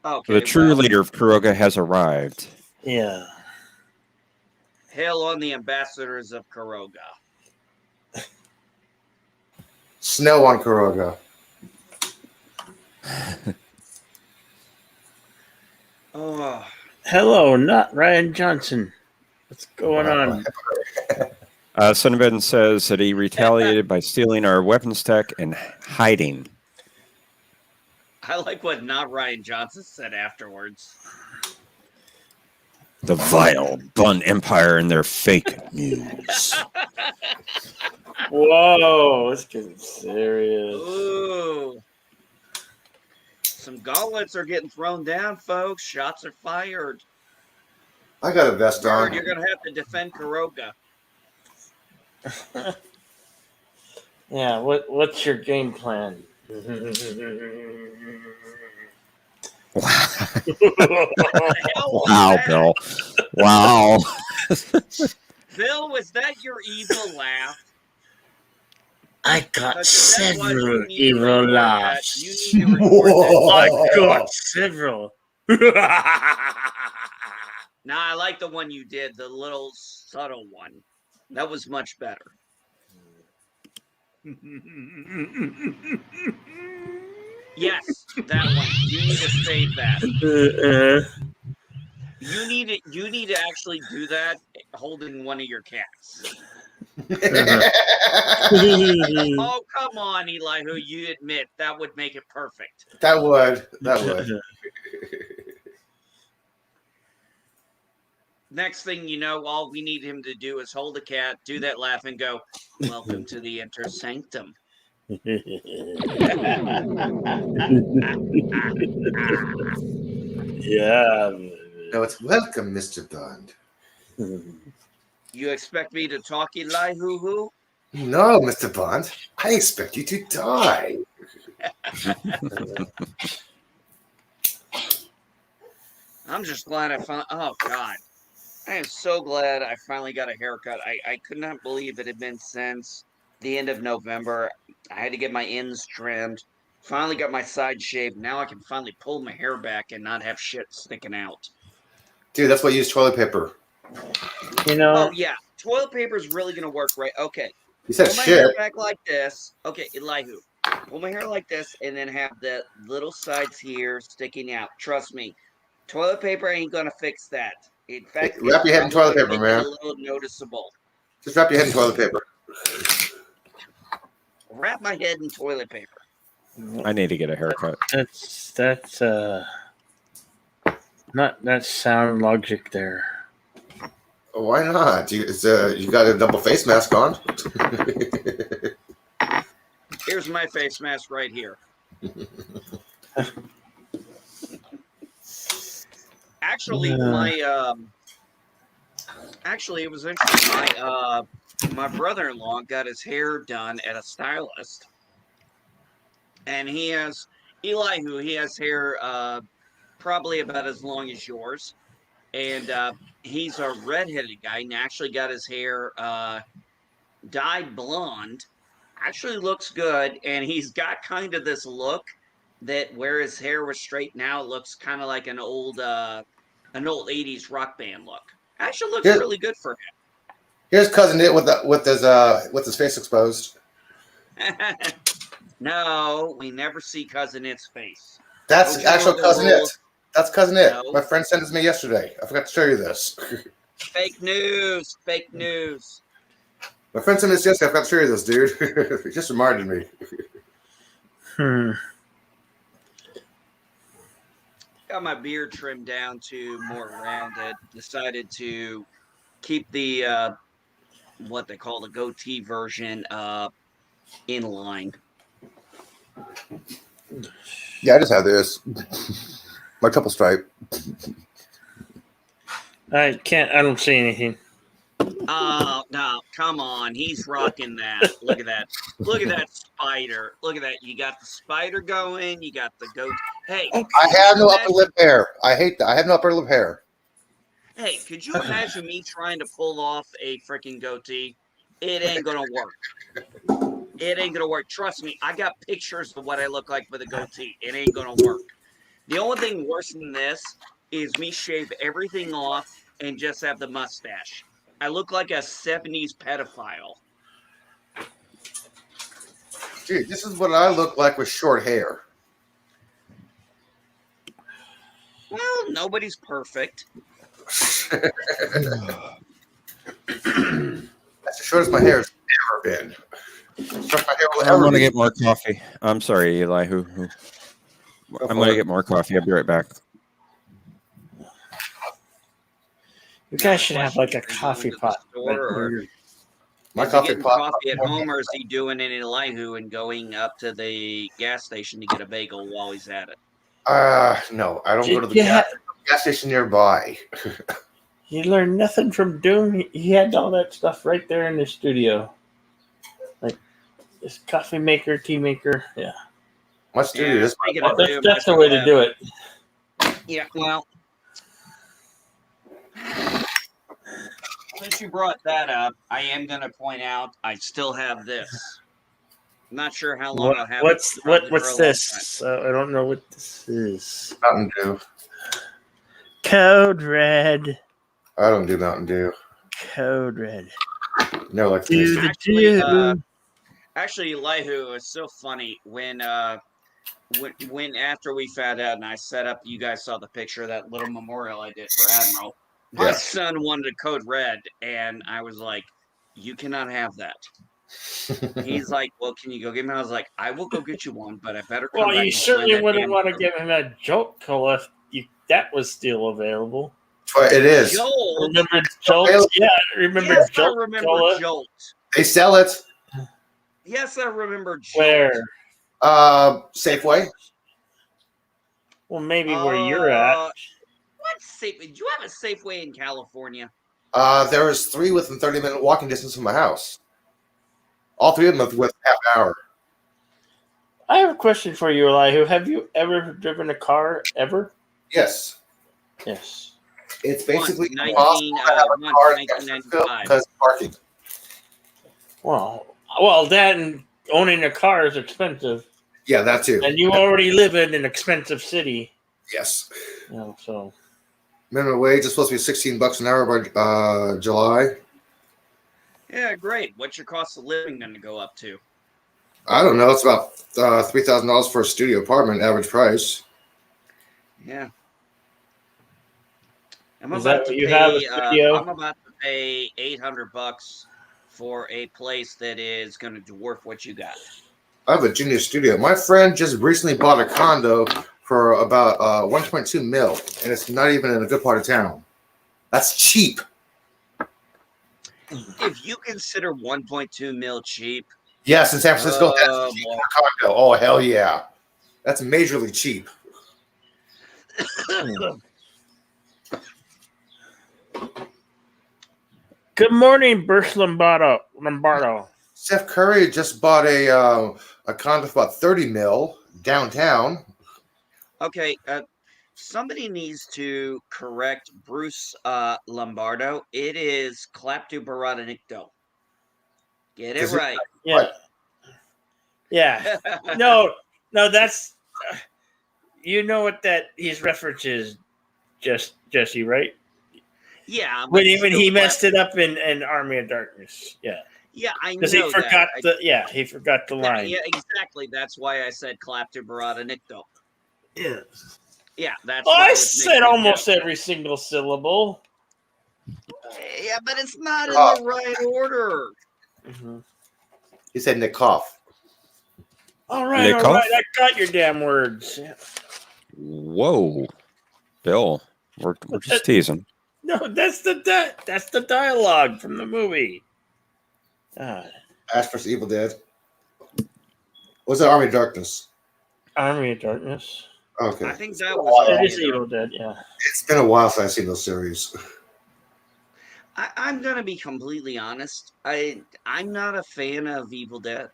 The true leader of Kuroga has arrived. Yeah. Hail on the ambassadors of Kuroga. Snow on Kuroga. Oh. Hello, not Ryan Johnson. What's going on? Sunben says that he retaliated by stealing our weapons tech and hiding. I like what not Ryan Johnson said afterwards. The vile Bun Empire and their fake news. Whoa, it's getting serious. Ooh. Some gauntlets are getting thrown down, folks. Shots are fired. I got a vest on. You're going to have to defend Kuroga. Yeah, what's your game plan? Wow, Bill. Wow. Bill, was that your evil laugh? I got That's what several you need to evil record laughs. that. You need to record that. I got several. Nah, I like the one you did, the little subtle one. That was much better. Yes, that one. You need to save that. You need to actually do that holding one of your cats. Oh, come on, Elihu. You admit that would make it perfect. That would. Next thing you know, all we need him to do is hold a cat, do that laugh, and go, "Welcome to the Inter Sanctum." Yeah. No, it's welcome, Mr. Bond. You expect me to talk, Elihu? Who? No, Mr. Bond. I expect you to die. I'm just glad I found. Oh God, I am so glad I finally got a haircut. I could not believe it had been since the end of November. I had to get my ends trimmed. Finally got my side shaved. Now I can finally pull my hair back and not have shit sticking out. Dude, that's why I use toilet paper. You know. Oh yeah, toilet paper is really gonna work, right? Okay. You said Pull my shit. hair back like this. Okay, Elihu. Pull my hair like this, and then have the little sides here sticking out. Trust me, toilet paper ain't gonna fix that. In fact, Wrap your head in toilet paper, make it man. A little noticeable. Just wrap your head in toilet paper. Wrap my head in toilet paper. I need to get a haircut. That's not sound logic there. Why not? You got a double face mask on. Here's my face mask right here. Actually, it was interesting. My brother-in-law got his hair done at a stylist, and he has Elihu. He has hair probably about as long as yours, and he's a redheaded guy, and actually got his hair dyed blonde. Actually looks good, and he's got kind of this look that where his hair was straight now looks kind of like an old 80s rock band look. Actually looks really good for Here's cousin It with his face exposed. him. No, we never see cousin It's face. That's Okay, actual cousin It. That's cousin It. No. My friend sent it to me yesterday. I forgot to show you this. Fake news. Fake news. My friend sent me this yesterday. I forgot to show you this, dude. It just reminded me. got my beard trimmed down to more rounded. Decided to keep the what they call the goatee version in line. Yeah, I just have this. My couple stripe. I don't see anything. Oh no, come on. He's rocking that. Look at that. Look at that spider. Look at that. You got the spider going, you got the goat. Hey, I have no upper lip hair. I hate that. I have no upper lip hair. Hey, could you imagine me trying to pull off a freaking goatee? It ain't gonna work. It ain't gonna work. Trust me, I got pictures of what I look like with a goatee. It ain't gonna work. The only thing worse than this is me shave everything off and just have the mustache. I look like a 70s pedophile. Dude, this is what I look like with short hair. Well, nobody's perfect. That's as short as my hair has ever been. Short my hair will I'm ever going to be. get more coffee. I'm sorry, Eli. I'm going to get more coffee. I'll be right back. You guys should have like a coffee pot. My Is he coffee getting pot. coffee at home, or is he doing it in Elihu and going up to the gas station to get a bagel while he's at it? No, I don't Did go to the you gas station nearby. You learned nothing from Doom. He had all that stuff right there in the studio. Like this coffee maker, tea maker. Yeah. My studio is speaking of Doom, That's the way to do it. Yeah, well, since you brought that up, I am going to point out I still have this. I'm not sure how long I'll have it. What's Probably for a long this? I don't know what this is. Mountain Dew. Code Red. I don't do Mountain Dew. Code Red. No, like Do this. the Actually, Elihu, it's so funny when after we found out and I set up, you guys saw the picture of that little memorial I did for Admiral. My Yeah. son wanted a code red, and I was like, "You cannot have that." He's like, "Well, can you go get me?" I was like, "I will go get you one, but I better come Well, back you and sign certainly that wouldn't damn want to code." give him a Jolt Cola if that was still available. But it is. Jolt. Remember Jolt? Yeah, remember Yes, Jolt I remember Cola? Jolt. They sell it. Yes, I remember Jolt. Where? Safeway. Well, maybe where you're at. What Safeway? Do you have a Safeway in California? There is 3 within 30-minute walking distance from my house. All 3 of them within half an hour. I have a question for you, Elihu. Have you ever driven a car ever? Yes. Yes. It's basically Once, impossible to have a car in 1995. because of parking. Well, that and owning a car is expensive, Yeah, that too. and you already live in an expensive city. Yes. You know, so Minimum wage is supposed to be $16 an hour by July. Yeah, great. What's your cost of living going to go up to? I don't know. It's about $3,000 for a studio apartment, average price. Yeah. Is that what you have, a studio? I'm about to pay $800 for a place that is going to dwarf what you got. I have a junior studio. My friend just recently bought a condo for about 1.2 mil, and it's not even in a good part of town. That's cheap. If you consider 1.2 mil cheap, Yes, in San Francisco, that's Oh, cheap boy. for a condo. Oh, hell yeah. That's majorly cheap. Good morning, Burst Lombardo. Steph Curry just bought a condo for about 30 mil downtown. okay, somebody needs to correct Bruce Lombardo. It is Clapto Baranicto. Get it Is it- right. Yeah. Yeah. No, that's you know what that his reference is, Jesse, right? Yeah. but When still he messed Clap- it up in Army of Darkness. Yeah. Yeah, I know Because he forgot that. he forgot the line. Yeah, exactly. That's why I said Clapto Baranicto. Yeah. Yeah, that's. Oh, what I was said making a almost joke. every single syllable. Yeah, but it's not in Oh. the right order. Mm-hmm. He said Nick Koff. All right, Nick Hoff? I got your damn words. Yeah. Whoa. Bill, we're just teasing. No, that's the dialogue from the movie. Ash vs. Evil Dead. Was it Army of Darkness? Army of Darkness. Okay. I think that was. It is Evil Dead, yeah. It's been a while since I've seen those series. I'm gonna be completely honest. I'm not a fan of Evil Dead.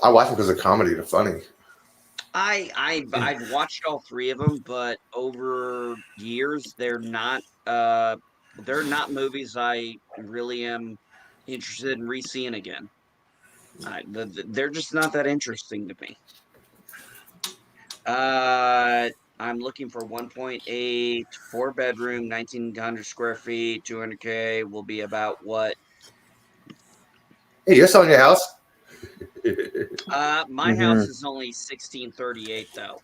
I watch them because of comedy. They're funny. I've watched all three of them, but over years they're not movies I really am interested in re-seeing again. They're just not that interesting to me. I'm looking for 1.8, 4-bedroom, 1,900 square feet, 200K will be about what? Hey, you're selling your house? My house is only 1638 though.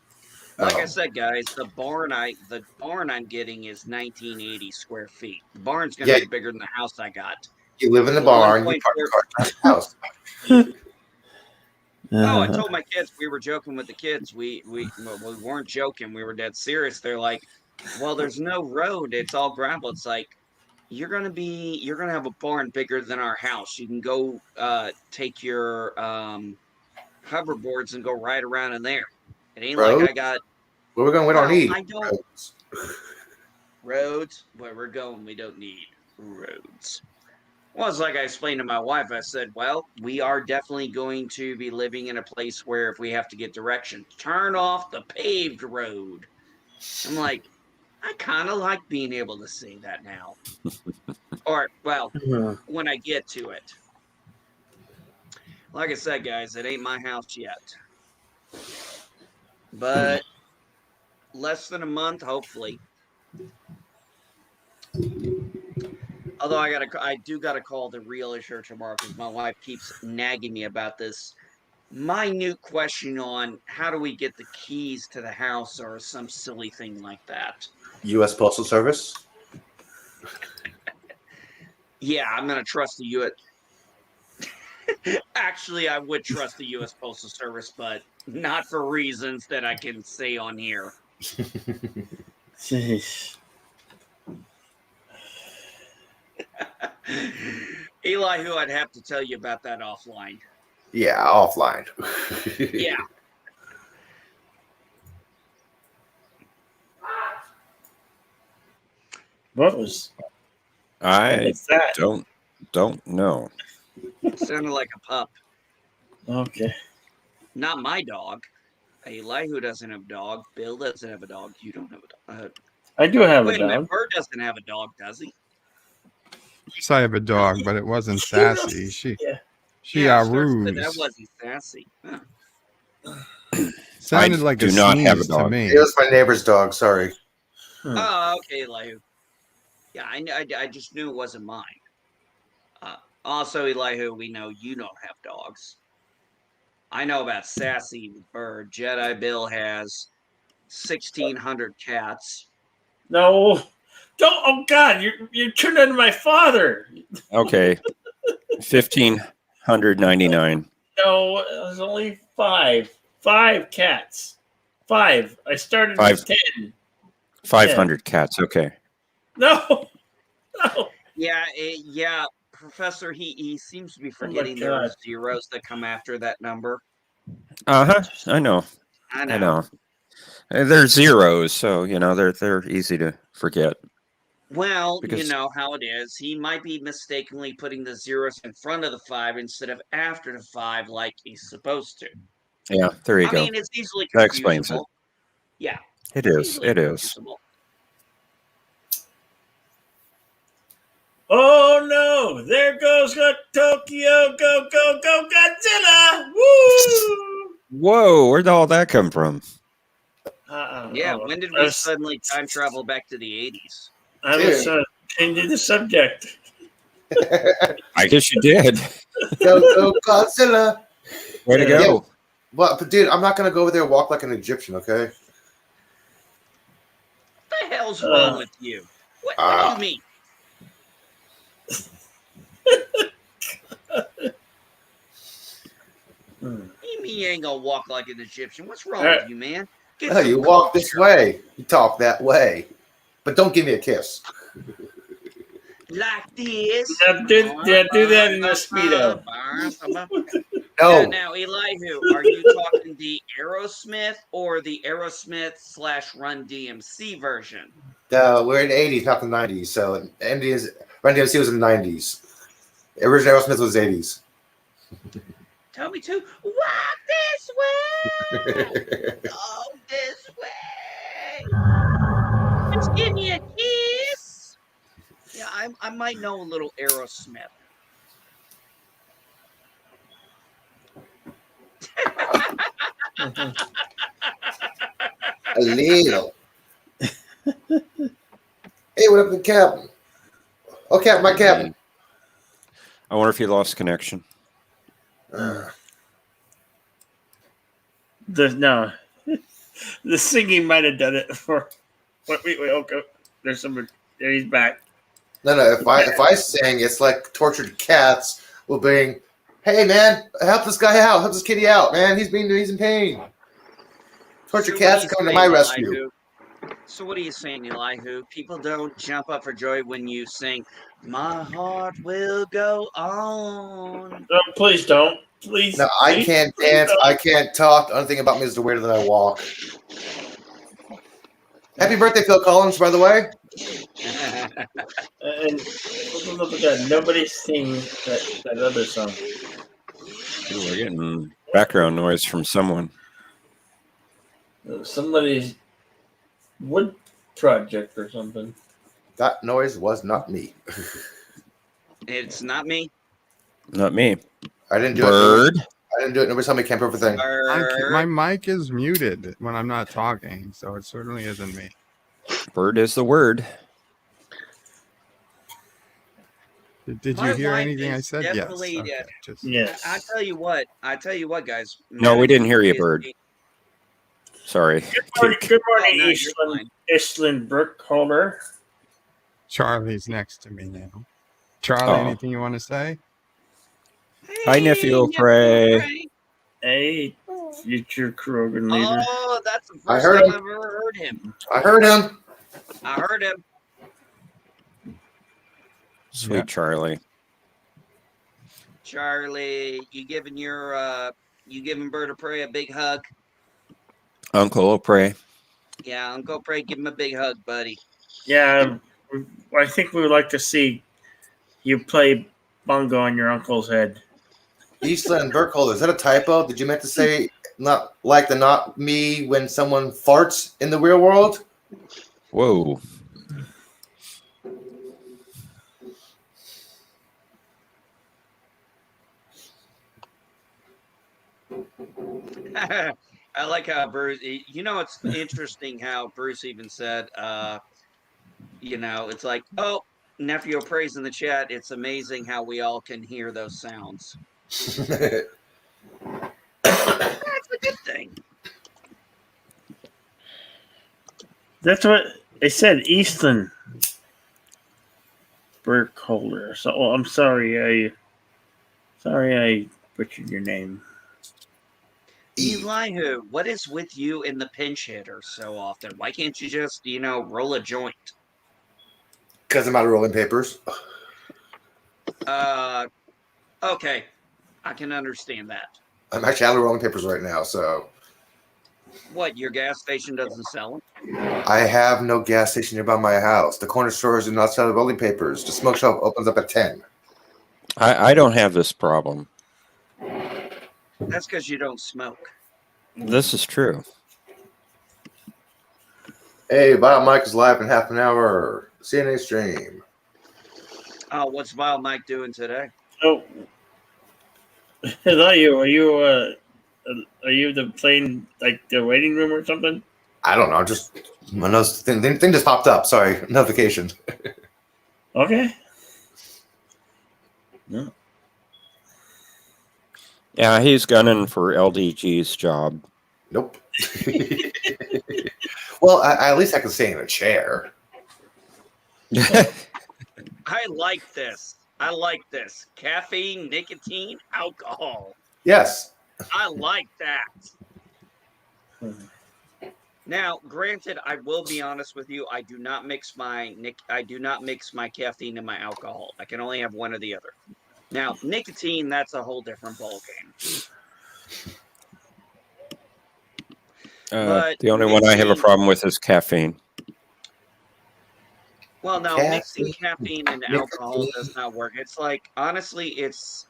Like I said, guys, the barn I'm getting is 1980 square feet. The barn's gonna be bigger than the house I got. You live in the barn. You park your car in the house. Oh, I told my kids, we were joking with the kids. We weren't joking. We were dead serious. They're like, well, there's no road. It's all gravel. It's like, you're gonna have a barn bigger than our house. You can go take your hoverboards and go ride around in there. It ain't like I got. Where we're going, we don't need. I don't. Roads. Where we're going, we don't need roads. Well, it's like I explained to my wife. I said, well, we are definitely going to be living in a place where if we have to get directions, turn off the paved road. I'm like, I kind of like being able to say that now. Or, well, when I get to it. Like I said, guys, it ain't my house yet. But less than a month, hopefully. Although I do gotta call the realtor tomorrow because my wife keeps nagging me about this minute question on how do we get the keys to the house or some silly thing like that. U.S. Postal Service. Yeah, I'm gonna trust the U.S. Actually, I would trust the U.S. Postal Service, but not for reasons that I can say on here. Jeez. Elihu, I'd have to tell you about that offline. Yeah, offline. Yeah. What was? I What's that? don't know. Sounded like a pup. Okay. Not my dog. Elihu doesn't have a dog. Bill doesn't have a dog. You don't have a dog. I do have Wait a a minute. dog. Bird doesn't have a dog, does he? Yes, I have a dog, but it wasn't sassy. She Starts with ruse. that wasn't sassy. Huh. Sounded I like do a not have a sneeze to dog. me. It was my neighbor's dog. Sorry. Oh, okay, Elihu. Yeah, I just knew it wasn't mine. Also, Elihu, we know you don't have dogs. I know about Sassy the bird. Jedi Bill has 1,600 cats. No, don't! Oh God, you're turning into my father. Okay, 1,599. No, it was only 5 cats. 5. I started with 10. 500 cats. Okay. No. Yeah, Professor. He seems to be forgetting there are zeros that come after that number. I know. I know. They're zeros, so they're easy to forget. Well, Because- you know how it is. He might be mistakenly putting the zeros in front of the 5 instead of after the 5 like he's supposed to. Yeah, there you I go. mean, it's easily That explains it. confusable. Yeah. It it's is. easily It is. confusable. Oh no! There goes Tokyo! Go go go Godzilla! Woo! Whoa, where'd all that come from? Yeah, when did we suddenly time travel back to the 80s? I was changing the subject. I guess you did. Go, go, Godzilla. Way to go. Yeah. Well, but dude, I'm not gonna go over there and walk like an Egyptian, okay? What the hell's wrong with you? What do you mean? You mean you ain't gonna walk like an Egyptian? What's wrong with you, man? Get Oh, some you walk this culture. way, you talk that way, but don't give me a kiss. Like this. Do that in a speedo. No, Now, Elihu, are you talking the Aerosmith or the Aerosmith / Run DMC version? we're in the 80s, not the 90s. So Run DMC was in the 90s. The original Aerosmith was 80s. Tell me to walk this way. Go this way. Just give me a kiss. Yeah, I might know a little Aerosmith. A little. Hey, what up, the captain? Oh, Captain, my captain. I wonder if he lost connection. No, the singing might have done it for. Wait, okay. There's somebody. There, he's back. No. If I sing, it's like tortured cats will bring. Hey, man, help this guy out. Help this kitty out, man. He's in pain. Tortured cats come to my rescue. Elihu? So what are you saying, Elihu? People don't jump up for joy when you sing, "My heart will go on." No, please don't. Please. No, I please, can't please dance. don't. I can't talk. The only thing about me is the way that I walk. Happy birthday, Phil Collins, by the way. And look at that. Nobody sing that other song. Ooh, we're getting background noise from someone. Somebody's wood project or something. That noise was not me. It's not me. Not me. I didn't do Bird. it. I didn't do it. Nobody saw me camp everything. My mic is muted when I'm not talking, so it certainly isn't me. Bird is the word. Did My you hear wife anything I is said? Yes. definitely, Okay, uh, just- Yes. I tell you what, guys. No, we didn't hear you, Is- Bird. Sorry. Good morning, no, you're Eastland. fine. Eastland Brookholder. Charlie's next to me now. Charlie, Oh. anything you want to say? Hi, nephew, pray. Hey, future Krogan leader. Oh, that's the I first heard time him. I've ever heard him. I heard him. I heard him. Sweet Yeah. Charlie. Charlie, you giving Bird of Prey a big hug? Uncle will pray. Yeah, Uncle Prey, give him a big hug, buddy. Yeah, I think we would like to see you play bongo on your uncle's head. Eastland Burkholder. Is that a typo? Did you meant to say not like the not me when someone farts in the real world? Whoa. I like how Bruce. It's interesting how Bruce even said, it's like, oh, nephew praise in the chat. It's amazing how we all can hear those sounds. That's a good thing. That's what they said, Eastland Burkholder. So I'm sorry, I butchered your name. Elihu, what is with you in the pinch hitter so often? Why can't you just, roll a joint? Because I'm out of rolling papers. Okay. I can understand that. I'm actually out of rolling papers right now, so What, your gas station doesn't sell them? I have no gas station nearby my house. The corner stores do not sell rolling papers. The smoke shop opens up at 10. I don't have this problem. That's because you don't smoke. This is true. Hey, Bob Mike is live in half an hour. CNA stream. Oh, what's Vile Mike doing today? Oh, Elihu, are you the playing like the waiting room or something? I don't know. Just my nose thing just popped up. Sorry, notification. Okay. Yeah, he's gunning for LDG's job. Nope. Well, at least I can stay in a chair. I like this. Caffeine, nicotine, alcohol. Yes. I like that. Now, granted, I will be honest with you. I do not mix my caffeine and my alcohol. I can only have one or the other. Now, nicotine, that's a whole different ballgame. But The only one I have a problem with is caffeine. Well, no, mixing caffeine and Nicotine. alcohol does not work. It's like, honestly, it's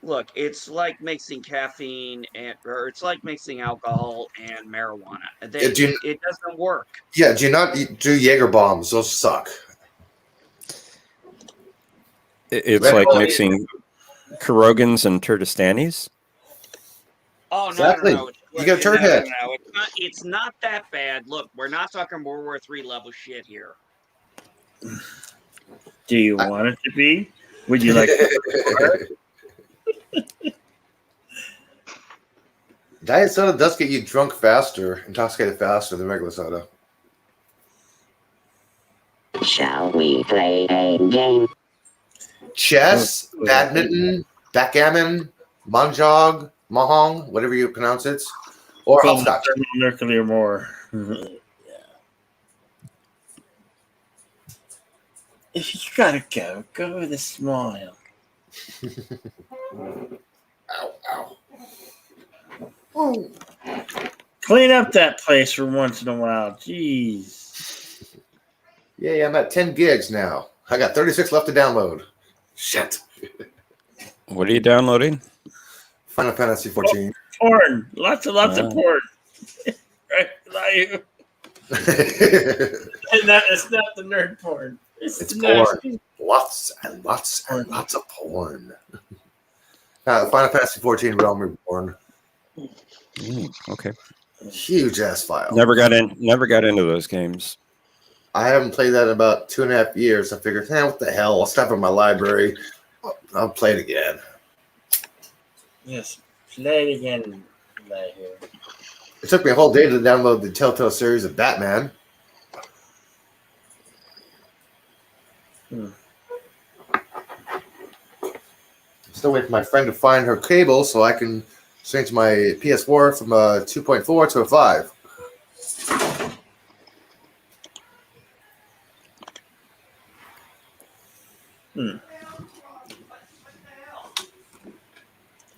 like mixing caffeine or it's like mixing alcohol and marijuana. It doesn't work. Yeah, do you not do Jaeger bombs? Those suck. It's Red like Bull. mixing Kurogans and Turdistanis. Oh, no, Exactly. no. You got a turd head. No. It's not that bad. Look, we're not talking World War III level shit here. Do you want it to be? Would you like Diet soda does get you drunk faster, intoxicated faster than regular soda. Shall we play a game? Chess, badminton, backgammon, mahjong, mahjong, whatever you pronounce it, or hopscotch. nuclear war? If you gotta go with a smile. Ow, ow. Clean up that place for once in a while. Jeez. Yeah, I'm at 10 gigs now. I got 36 left to download. Shit. What are you downloading? Final Fantasy 14. Porn. Lots of porn. Right? And that is not the nerd porn. It's the porn. nasty- Lots and lots and lots of porn. Final Fantasy 14 Realm Reborn. Okay. Huge ass file. Never got into those games. I haven't played that in about 2.5 years. I figured, what the hell? I'll stop in my library. I'll play it again. Yes. Play it again. Right here. It took me a whole day to download the Telltale series of Batman. Still waiting for my friend to find her cable so I can change my PS4 from a 2.4 to a 5.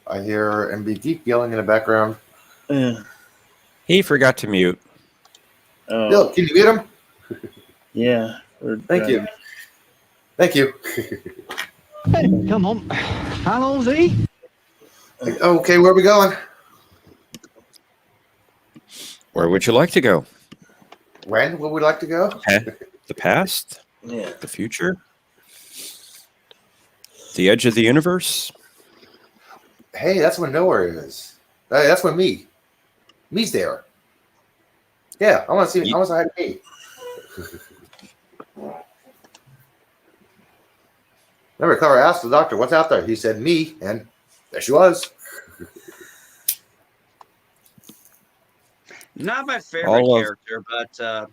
I hear MB Geek yelling in the background. He forgot to mute. Oh, Bill, can you mute him? yeah. Thank you. Thank you. Hey, come on. Allons-y. Okay, where are we going? Where would you like to go? When would we like to go? The past? Yeah. The future? The edge of the universe? Hey, that's when nowhere is. Hey, that's when me's there. Yeah, I want to see. I want to say hi to me. Remember, Clara asked the doctor, "What's out there?" He said, "Me," and there she was. Not my favorite All of- character, but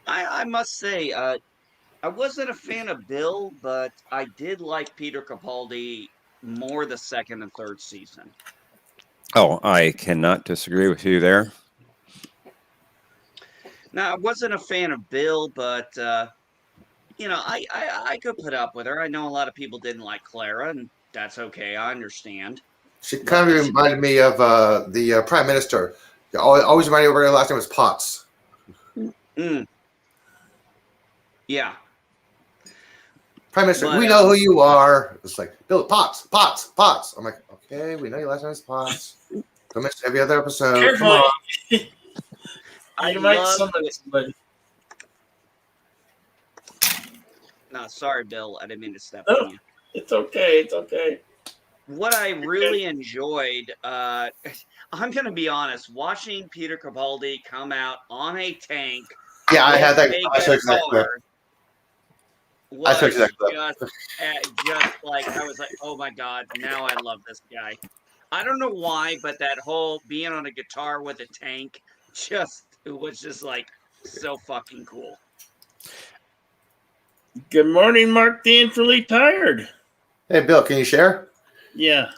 I must say, I wasn't a fan of Bill, but I did like Peter Capaldi more the second and third season. Oh, I cannot disagree with you there. Now, I wasn't a fan of Bill, but I could put up with her. I know a lot of people didn't like Clara, and that's okay. I understand. She kind of reminded me of the Prime Minister. Always reminded me of her last name was Potts. Yeah. Prime Minister, But, we know who you are. It's like, Bill, Potts. I'm like, okay, we know your last name is Potts. Don't mention every other episode. Come Careful. on. I You might love summon somebody. No, sorry, Bill. I didn't mean to step No. on you. It's okay. It's okay. What I really enjoyed, I'm going to be honest, watching Peter Capaldi come out on a tank. Yeah, I had that. with I a showed you that clip. guitar I showed you that was clip. just like, I was like, oh my God, now I love this guy. I don't know why, but that whole being on a guitar with a tank it was just like so fucking cool. Good morning, Mark the Infinitely Tired. Hey, Bill, can you share? Yeah.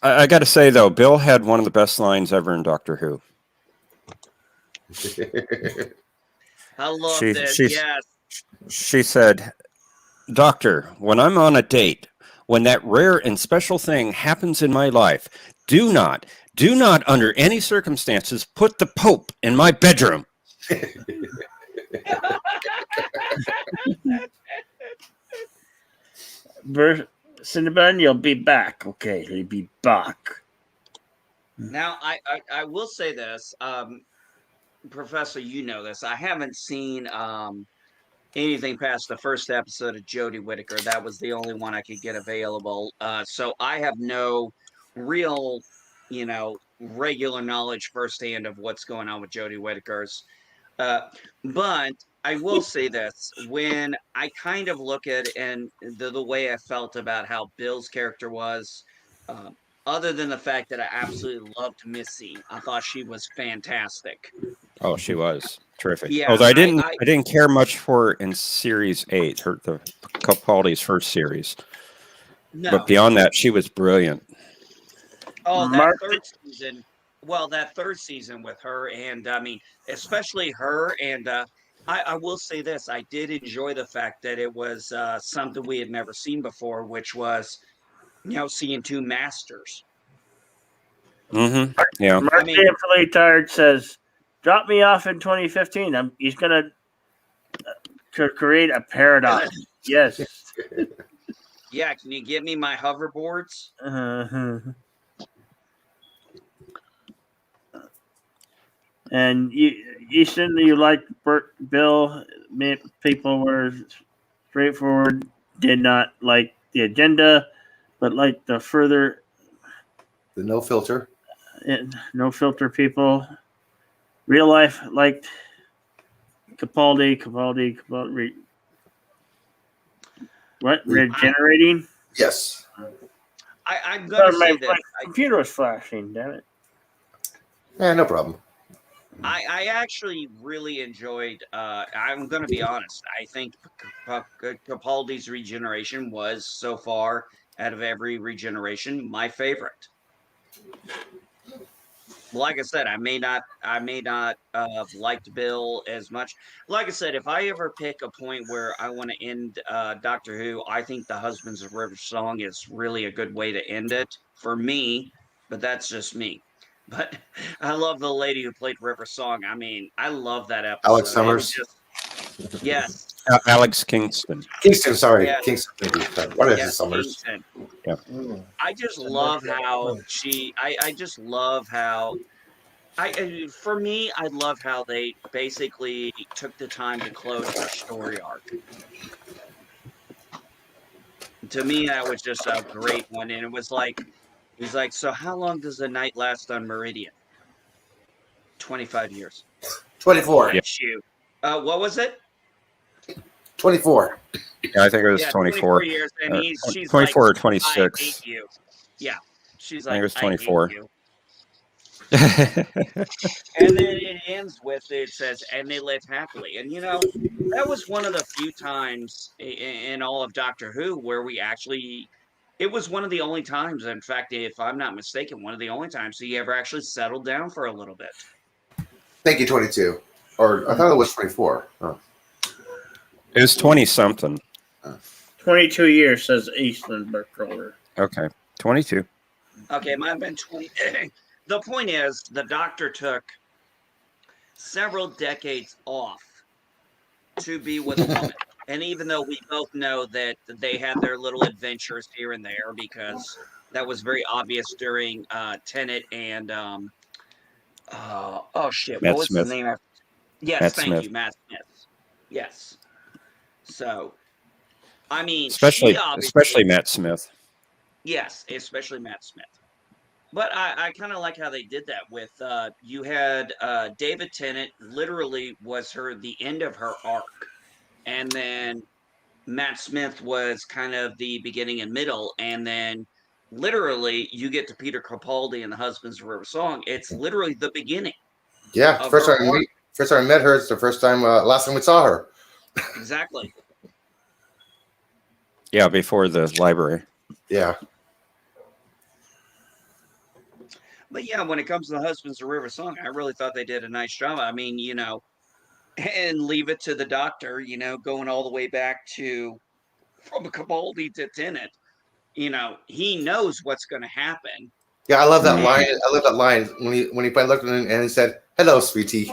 I got to say, though, Bill had one of the best lines ever in Doctor Who. I love She- this. she's- Yes. She said, "Doctor, when I'm on a date, when that rare and special thing happens in my life, do not under any circumstances put the Pope in my bedroom." Cinnabon, you'll be back. Okay, you'll be back. Now, I will say this, Professor, you know this. I haven't seen anything past the first episode of Jodie Whittaker. That was the only one I could get available. So I have no real, regular knowledge firsthand of what's going on with Jodie Whittaker's. But I will say this: when I kind of look at it and the way I felt about how Bill's character was, other than the fact that I absolutely loved Missy, I thought she was fantastic. Oh, she was terrific. Yeah, Although I didn't I- care much for her in series 8, the Capaldi's first series. No. But beyond that, she was brilliant. Oh, that Mark- third season. Well, that third season with her, and I mean, especially her. And I will say this: I did enjoy the fact that it was something we had never seen before, which was, seeing two masters. Mm-hmm. Yeah. Mark I mean- Danfully Tired says, "Drop me off in 2015. He's gonna to create a paradox." Yes. Yeah, can you give me my hoverboards? Uh-huh. And you said that you liked Bill. People were straightforward, did not like the agenda, but like the further The no filter. no filter people. Real life liked Capaldi. Regenerating? Yes. I'm gonna say this. Computer was flashing. Damn it. Yeah, no problem. I actually really enjoyed. I'm going to be honest. I think Capaldi's regeneration was so far out of every regeneration my favorite. Like I said, I may not have liked Bill as much. Like I said, if I ever pick a point where I want to end Doctor Who, I think the Husbands of River Song is really a good way to end it for me. But that's just me. But I love the lady who played River Song. I mean, I love that episode. Alex It Summers. was just- yes. Alex Kingston. Kingston, sorry. Yeah. Kingston. What is Yeah, it, Summers? Kingston. Yeah. I just love how I just love how for me, I love how they basically took the time to close her story arc. To me, that was just a great one. And it was like, he's like, so how long does the night last on Meridian? 25 years. 24. Thank you. What was it? 24. Yeah, I think it was Yeah, 24. years. And she's 24 or like, 26. I hate you. Yeah. She's I like, think it was I hate 24. you. And then it ends with, it says, and they lived happily. And, that was one of the few times in all of Doctor Who where we actually, it was one of the only times, in fact, if I'm not mistaken, one of the only times he ever actually settled down for a little bit. Thank you, 22. Or I thought it was 24. Oh. It was 20-something. 22 years, says Eastland Burkholder. Okay. 22. Okay, it might have been 20. The point is, the Doctor took several decades off to be with a woman. And even though we both know that they had their little adventures here and there, because that was very obvious during Tenet and oh shit, Matt what was Smith. the name? Yes, Matt thank Smith. you, Matt Smith. Yes. So, I mean, Especially she obviously- especially Matt Smith. Yes, especially Matt Smith. But I kind of like how they did that with you had David Tennant literally was the end of her arc. And then Matt Smith was kind of the beginning and middle. And then literally you get to Peter Capaldi and the Husbands of River Song. It's literally the beginning. Yeah, Of first her time, arc. first time I met her, it's the first time, last time we saw her. Exactly. Yeah, before the library. Yeah. But yeah, when it comes to the Husbands of River Song, I really thought they did a nice job. I mean, and leave it to the Doctor, going all the way back to from Capaldi to Tennant. He knows what's going to happen. Yeah, I love that Mhm. line. I love that line when he finally looked at him and he said, "Hello, sweetie."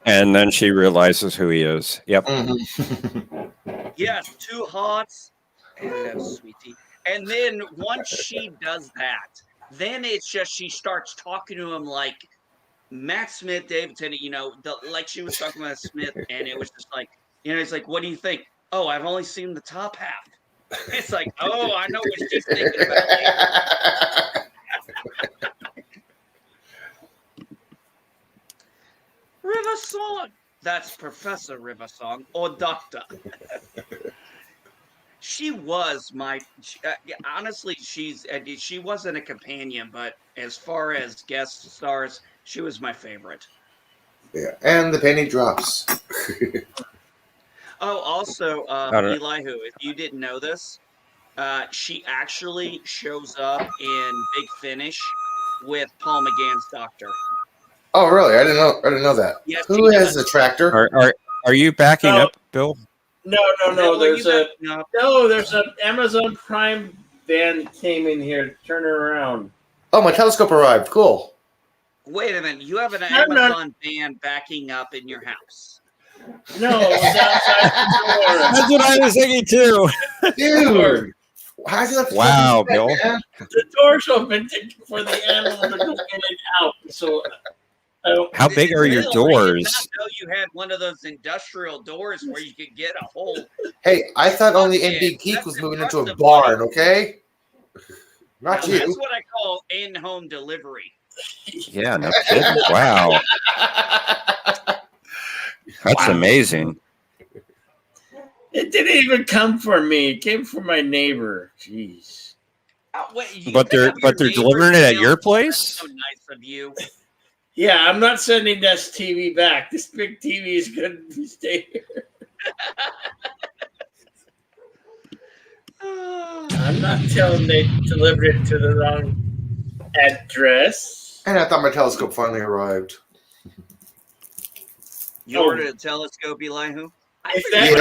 And then she realizes who he is. Yep. Mhm. Yes, two hearts. Hello, sweetie. And then once she does that, then it's just she starts talking to him like Matt Smith, David Tennant, like she was talking about Smith, and it was just like, it's like, what do you think? Oh, I've only seen the top half. It's like, oh, I know what she's thinking about later. River Song. That's Professor River Song or Doctor. She was honestly, she wasn't a companion, but as far as guest stars, she was my favorite. Yeah, and the penny drops. Oh, also, don't- Elihu, if you didn't know this, she actually shows up in Big Finish with Paul McGann's Doctor. Oh, really? I didn't know that. Yes, Who she has does. the tractor? Are you backing No. up, Bill? No. Bill, are There's you a backing up? there's an Amazon Prime band came in here. Turn it around. Oh, my telescope arrived. Cool. Wait a minute. You have an No. Amazon band backing up in your house. No, it was outside the door. That's what I was thinking too. Dude. How'd you let Wow, that, Bill. man? The door's open for the animal to go in and out. So I don't. How big are your Bill, I did doors? not know you had one of those industrial doors where you could get a whole. Hey, I thought only Okay, NB Geek that's was moving into a impressive, barn, buddy. okay? Not Now, that's you. what I call in-home delivery. Yeah, no kidding. Wow. That's amazing. It didn't even come from me. It came from my neighbor. Jeez. But they're delivering it at your place? So nice of you. Yeah, I'm not sending this TV back. This big TV is going to stay here. I'm not telling they delivered it to the wrong address. And I thought my telescope finally arrived. You ordered a telescope, Elihu? If that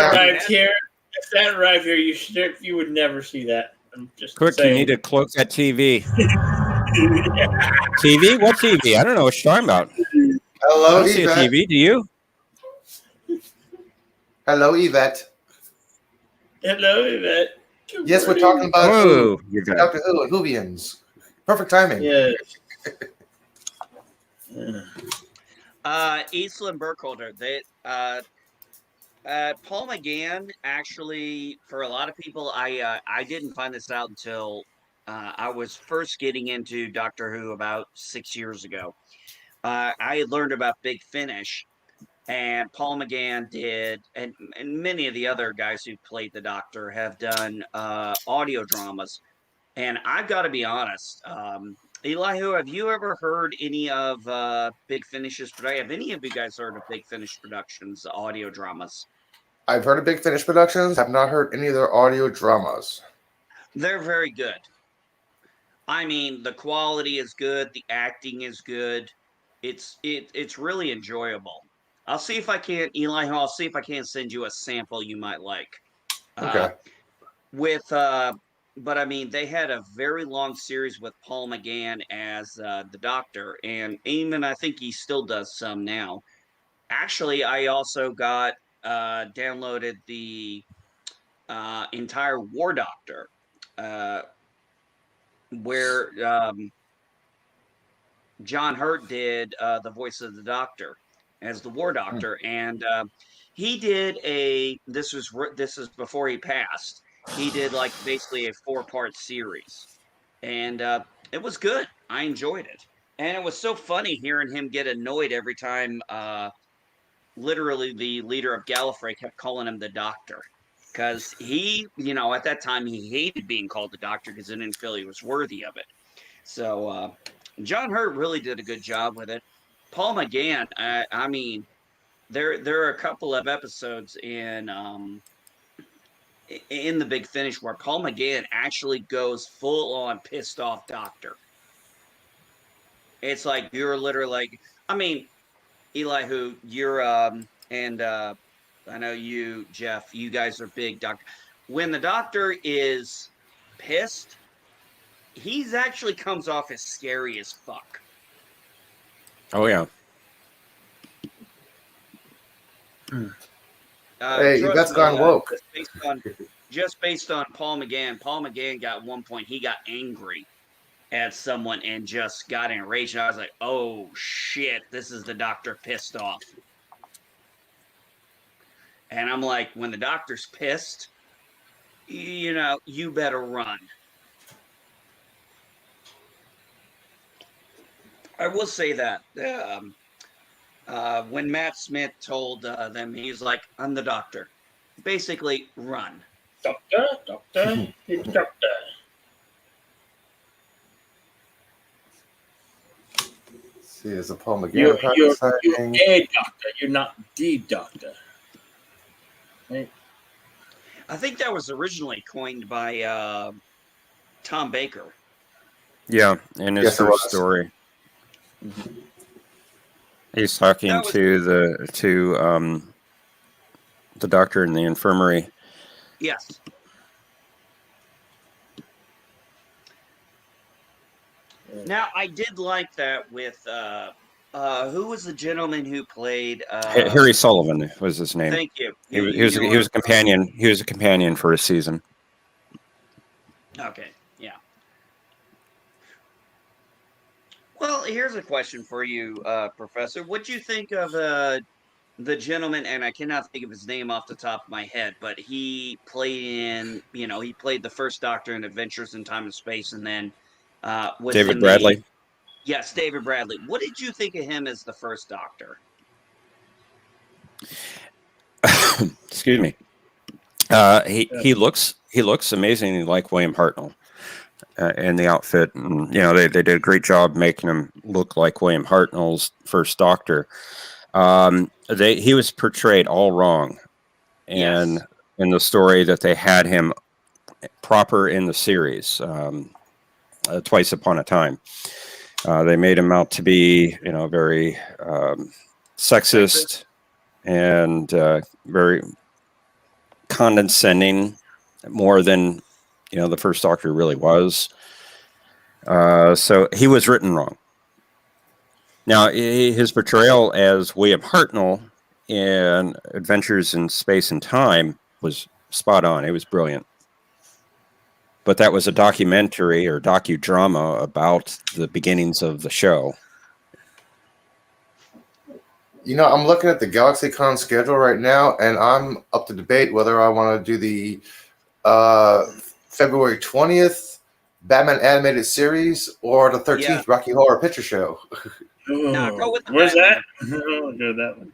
arrived here, you would never see that. I'm just Quick, saying. you need to cloak that TV. TV? What TV? I don't know what you're talking about. I Hello, don't see a Yvette. TV. Do you? Hello, Yvette. Hello, Yvette. Good Yes, we're morning. talking about Whoa, who? you're good. Doctor Who and Whovians. Perfect timing. Yes. Eastland Burkholder. Paul McGann, actually, for a lot of people, I didn't find this out until I was first getting into Doctor Who about 6 years ago. I had learned about Big Finish, and Paul McGann did, and many of the other guys who played the Doctor have done audio dramas. And I've got to be honest, Elihu, have you ever heard any of Big Finish's production? Have any of you guys heard of Big Finish Productions audio dramas? I've heard of Big Finish Productions. Have not heard any of their audio dramas. They're very good. I mean, the quality is good. The acting is good. It's really enjoyable. I'll see if I can, Elihu, I'll see if I can send you a sample you might like. Okay. But I mean, they had a very long series with Paul McGann as the Doctor, and even I think he still does some now. Actually, I also got downloaded the entire War Doctor, where John Hurt did the voice of the Doctor as the War Doctor, and he did this is before he passed. He did like basically a 4-part series, and it was good. I enjoyed it, and it was so funny hearing him get annoyed every time. Literally, the leader of Gallifrey kept calling him the Doctor, because he, at that time he hated being called the Doctor because he didn't feel he was worthy of it. So John Hurt really did a good job with it. Paul McGann, I mean, there are a couple of episodes in in the Big Finish where Paul McGann actually goes full on pissed off doctor. It's like you're literally like, I mean, Eli, you're and I know you, Jeff, you guys are big doctor. When the doctor is pissed, he's actually comes off as scary as fuck. Oh yeah. Hey, Trust that's me, gone woke. Just based on Paul McGann. Paul McGann got one point. He got angry at someone and just got enraged. And I was like, "Oh shit, this is the doctor pissed off." And I'm like, when the doctor's pissed, you know, you better run. I will say that when Matt Smith told them, he's like, "I'm the doctor." Basically, run. Doctor, it's doctor. See, there's a Paul McGann You're sighting. a doctor. You're not the doctor. Right? I think that was originally coined by Tom Baker. Yeah, in his Yes, it first was. story. He's talking That was- to the doctor in the infirmary. Yes. Now, I did like that with who was the gentleman who played Harry Sullivan was his name. Thank you. He was a companion. He was a companion for a season. Okay, yeah. Well, here's a question for you, Professor. What do you think of the gentleman, and I cannot think of his name off the top of my head, but he played the first Doctor in Adventures in Time and Space, and then was David in Bradley. Yes, David Bradley. What did you think of him as the first Doctor? Excuse me. He looks amazingly like William Hartnell in the outfit, and they did a great job making him look like William Hartnell's first Doctor. He was portrayed all wrong, and Yes. in the story that they had him proper in the series, Twice Upon a Time. They made him out to be, very sexist and very condescending, more than the first Doctor really was. So he was written wrong. Now, his portrayal as William Hartnell in Adventures in Space and Time was spot on. It was brilliant. But that was a documentary or docudrama about the beginnings of the show. I'm looking at the GalaxyCon schedule right now, and I'm up to debate whether I want to do the February 20th Batman animated series or the 13th Yeah. Rocky Horror Picture Show. No, go with the Where's Batman. that? I'll go that one.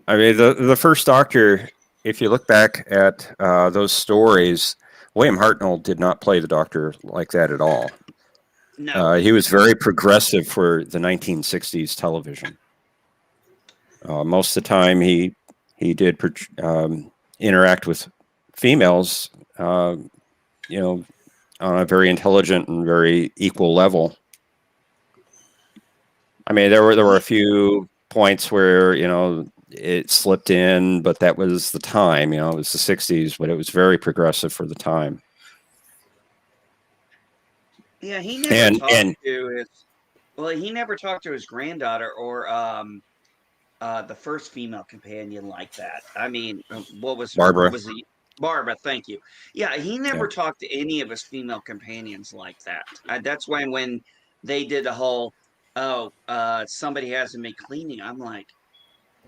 I mean, the first Doctor, if you look back at those stories, William Hartnell did not play the Doctor like that at all. No. He was very progressive for the 1960s television. Most of the time, he did interact with females, on a very intelligent and very equal level. I mean, there were a few points where it slipped in, but that was the time. It was the 60s, but it was very progressive for the time. Yeah, he never he never talked to his granddaughter or the first female companion like that. I mean, Barbara. What was he? Barbara, thank you. Yeah, he never talked to any of his female companions like that. That's when they did the whole, somebody hasn't been cleaning. I'm like,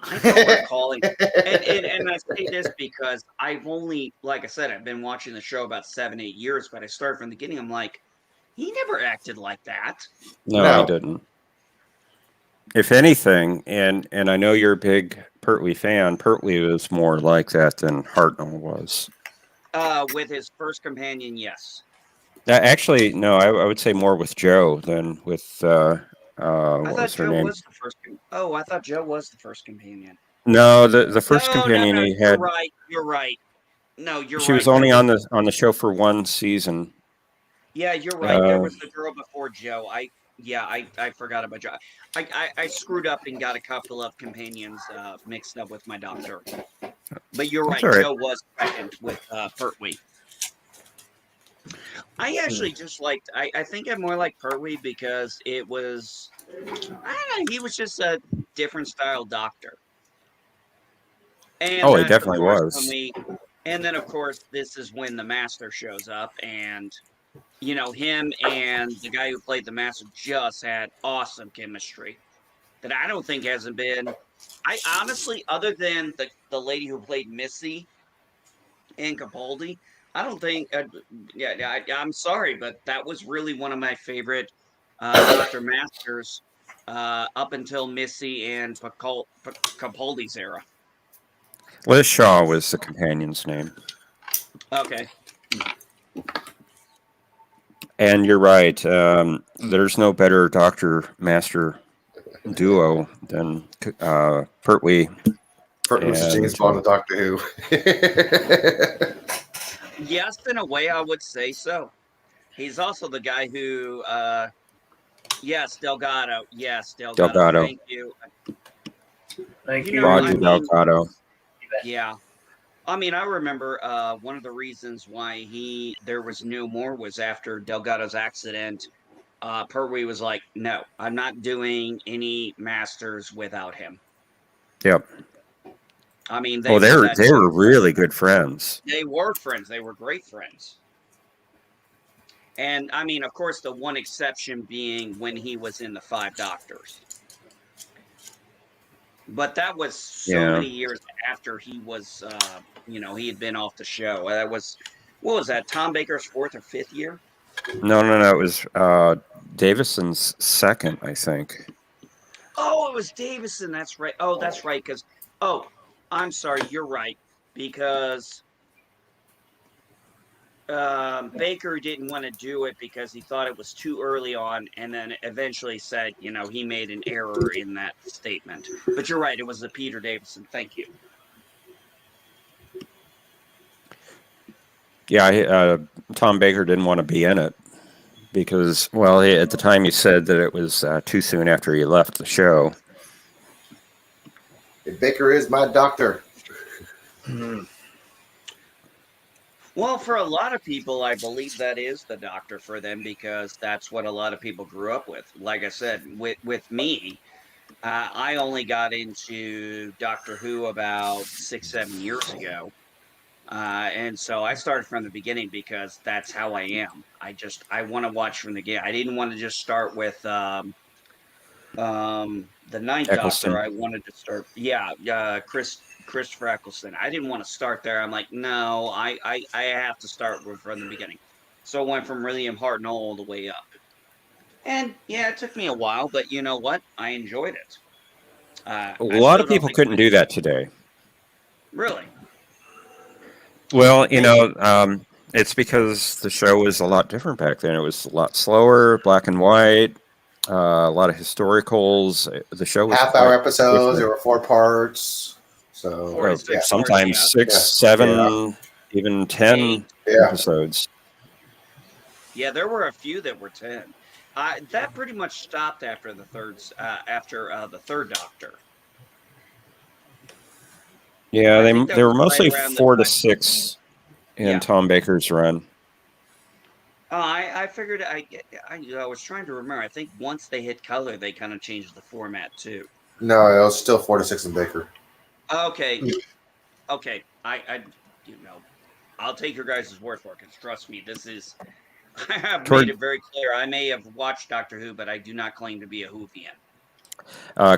I don't recall it. And I say this because I've only, like I said, I've been watching the show about 7-8 years, but I started from the beginning. I'm like, he never acted like that. No, he didn't. If anything, and I know you're a big Pertwee fan, Pertwee was more like that than Hartnell was. With his first companion, yes. Actually, no, I would say more with Joe than with what was her name? Was the first. Oh, I thought Joe was the first companion. No, the first companion he had. You're right. No, you're She right. was only on the show for one season. Yeah, you're right. There was the girl before Joe. I forgot about Joe. I screwed up and got a couple of companions mixed up with my doctor. But you're That's right. all right. Joe was second with Pertwee. I actually just liked. I think I more like Pertwee because it was. I don't know. He was just a different style doctor. And Oh, he then, of definitely course, was. of course, this is when the Master shows up, and him and the guy who played the Master just had awesome chemistry that I don't think hasn't been. I honestly, other than the lady who played Missy and Capaldi, I don't think. I'm sorry, but that was really one of my favorite Doctor Masters up until Missy and Capaldi's era. Liz Shaw was the companion's name. Okay. And you're right. There's no better Doctor Master duo than Pertwee. Mr. James Bond and Doctor Who. Yes, in a way, I would say so. He's also the guy who, yes, Delgado. Yes, Delgado. Delgado. Thank you. Thank You you. know, Roger Delgado. Yeah. I mean, I remember one of the reasons why there was no more was after Delgado's accident. Pertwee was like, "No, I'm not doing any Masters without him." Yep. I mean, they were really good friends. They were friends. They were great friends. And I mean, of course, the one exception being when he was in the Five Doctors. But that was so many years after he was, he had been off the show. That was, what was that? Tom Baker's 4th or 5th year? No. It was Davison's second, I think. Oh, it was Davison. That's right. Oh, that's right. Because, I'm sorry. You're right. Because Baker didn't want to do it because he thought it was too early on, and then eventually said, he made an error in that statement. But you're right, it was the Peter Davison. Thank you. Yeah, Tom Baker didn't want to be in it because, well, at the time he said that it was too soon after he left the show. Baker is my doctor. Well, for a lot of people, I believe that is the doctor for them because that's what a lot of people grew up with. Like I said, with me, I only got into Doctor Who about 6-7 years ago. And so I started from the beginning because that's how I am. I want to watch from the beginning. I didn't want to just start with the Ninth Eccleston. Doctor. I wanted to start, Christopher Eccleston. I didn't want to start there. I'm like, no, I have to start from the beginning. So I went from William Hartnell all the way up. And yeah, it took me a while, but you know what? I enjoyed it. A lot of people couldn't do that today. Really? Well, it's because the show was a lot different back then. It was a lot slower, black and white, a lot of historicals. The show was half-hour episodes. There were 4 parts. So sometimes 6, 7, even 10 episodes. Yeah, there were a few that were 10. That pretty much stopped after the third Doctor. Yeah, they were mostly 4 to 6 in Tom Baker's run. I figured I was trying to remember. I think once they hit color, they kind of changed the format too. No, it was still 4 to 6 in Baker. Okay. I'll take your guys' word for it because trust me, I have made it very clear. I may have watched Doctor Who, but I do not claim to be a Whovian.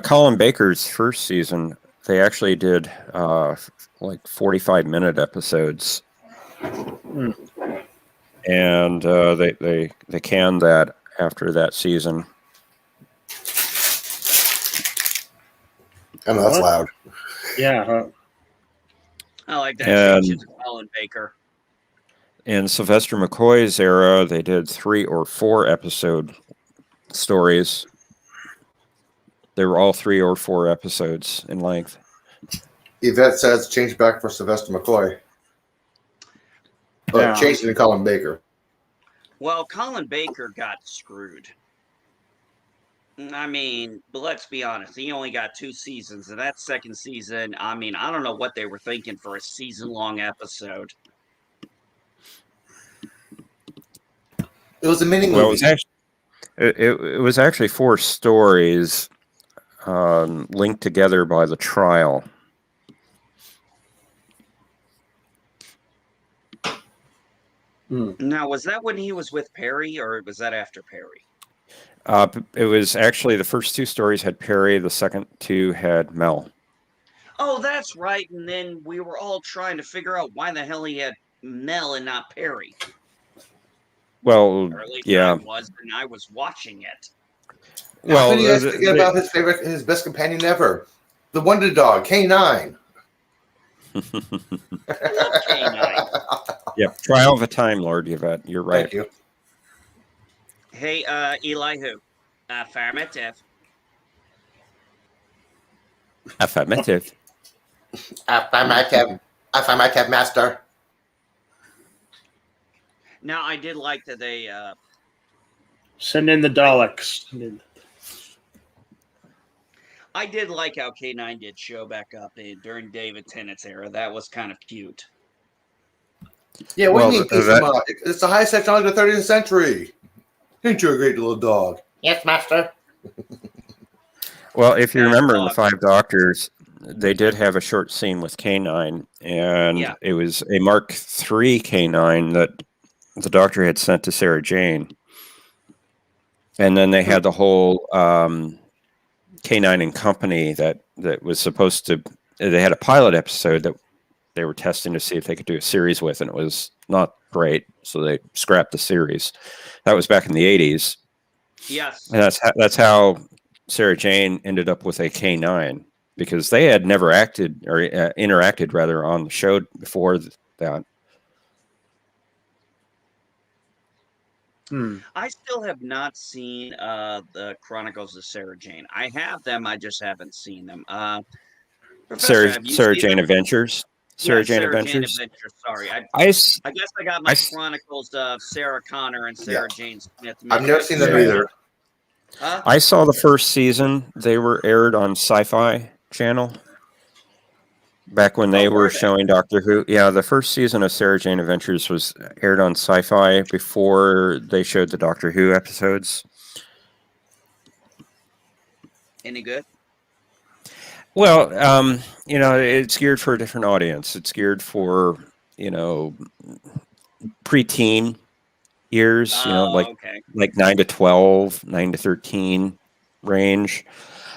Colin Baker's first season, they actually did 45-minute episodes, and they canned that after that season. I know that's loud. Yeah. Huh? I like that. Change it to Colin Baker. In Sylvester McCoy's era, they did 3 or 4 episode stories. They were all 3 or 4 episodes in length. Yvette says change back for Sylvester McCoy. But chasing and Colin Baker. Well, Colin Baker got screwed. I mean, but let's be honest. He only got 2 seasons, and that second season, I mean, I don't know what they were thinking for a season-long episode. It was a mini movie. Well, it was actually 4 stories linked together by the trial. Now, was that when he was with Perry, or was that after Perry? It was actually the first 2 stories had Perry, the second 2 had Mel. Oh, that's right. And then we were all trying to figure out why the hell he had Mel and not Perry. Well, Or at least yeah. I was, and I was watching it. Well, how do you guys forget about his best companion ever? The Wonder Dog, K9. Yep, trial of a Time Lord, Yvette. You're right. Thank you. Hey, Eli who? Affirmative. Affirmative. Affirmative, master. Now, I did like that they... Send in the Daleks. I did like how K9 did show back up during David Tennant's era. That was kind of cute. Yeah, what do you mean, piece him up? It's the highest technology of the 30th century. Ain't you a great little dog? Yes, master. Well, if you remember in the 5 Doctors, they did have a short scene with K9, and it was a Mark III K9 that the Doctor had sent to Sarah Jane. And then they had the whole K9 and Company that was supposed to... They had a pilot episode that they were testing to see if they could do a series with, and it was not great, so they scrapped the series. That was back in the 80s. Yes. And that's how Sarah Jane ended up with a K9, because they had never acted or interacted rather on the show before that. I still have not seen the Chronicles of Sarah Jane. I have them, I just haven't seen them. Sarah Jane Adventures. Sarah Jane Adventures. Sorry, I guess I got my Chronicles of Sarah Connor and Sarah Jane Smith. I've never seen them either. Huh? I saw the first season. They were aired on Sci-Fi Channel back when they were showing Doctor Who. Yeah, the first season of Sarah Jane Adventures was aired on Sci-Fi before they showed the Doctor Who episodes. Any good? Well, it's geared for a different audience. It's geared for, preteen years, like 9 to 12, 9 to 13 range.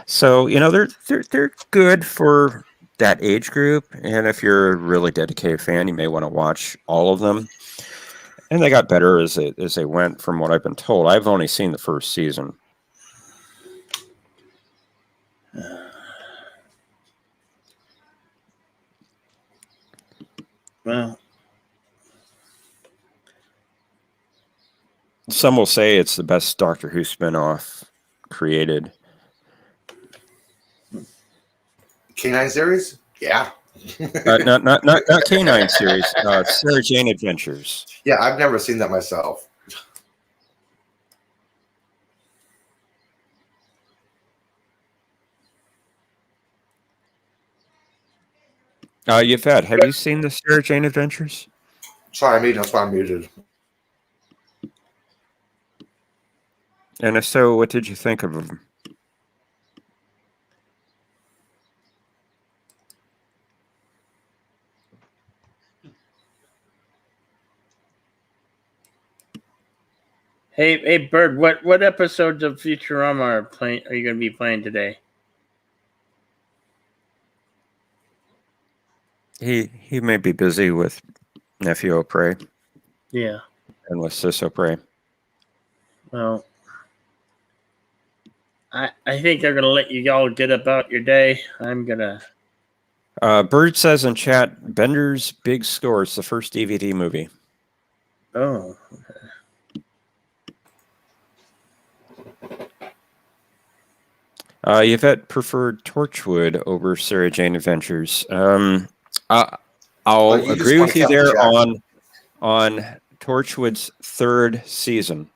So, they're good for that age group. And if you're a really dedicated fan, you may want to watch all of them. And they got better as they went, from what I've been told. I've only seen the first season. Well, some will say it's the best Doctor Who spinoff created. K9 series? Yeah. Not K9 series. Sarah Jane Adventures. Yeah, I've never seen that myself. Yvette, have you seen the Sarah Jane Adventures? Sorry, that's why I'm muted. And if so, what did you think of them? Hey, Bird, what episodes of Futurama are you going to be playing today? He may be busy with Nephew O'Prey. Yeah. And with Sis O'Prey. Well, I think they're going to let you all get about your day. I'm going to... Bird says in chat, Bender's Big Score is the first DVD movie. Oh. Yvette preferred Torchwood over Sarah Jane Adventures. I'll agree with you there on... on Torchwood's third season.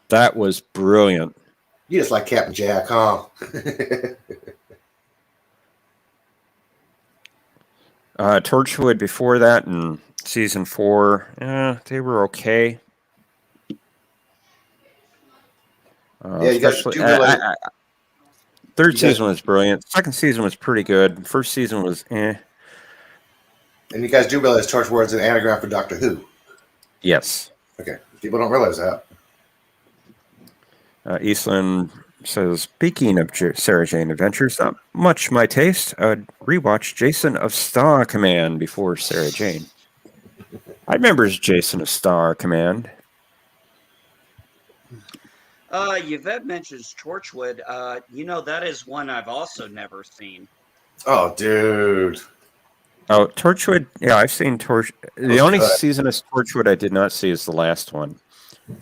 That was brilliant. You just like Captain Jack, huh? Torchwood before that in season 4, they were okay. Yeah, you got especially Jubilee. third season was brilliant. Second season was pretty good. First season was And you guys do realize Torchwood is an anagram for Doctor Who. Yes. Okay, people don't realize that. Eastland says, speaking of Sarah Jane Adventures, not much my taste. I would rewatch Jason of Star Command before Sarah Jane. I remember Jason of Star Command. Yvette mentions Torchwood. That is one I've also never seen. Oh, dude. Oh, Torchwood. Yeah, I've seen Torch. The only season of Torchwood I did not see is the last one,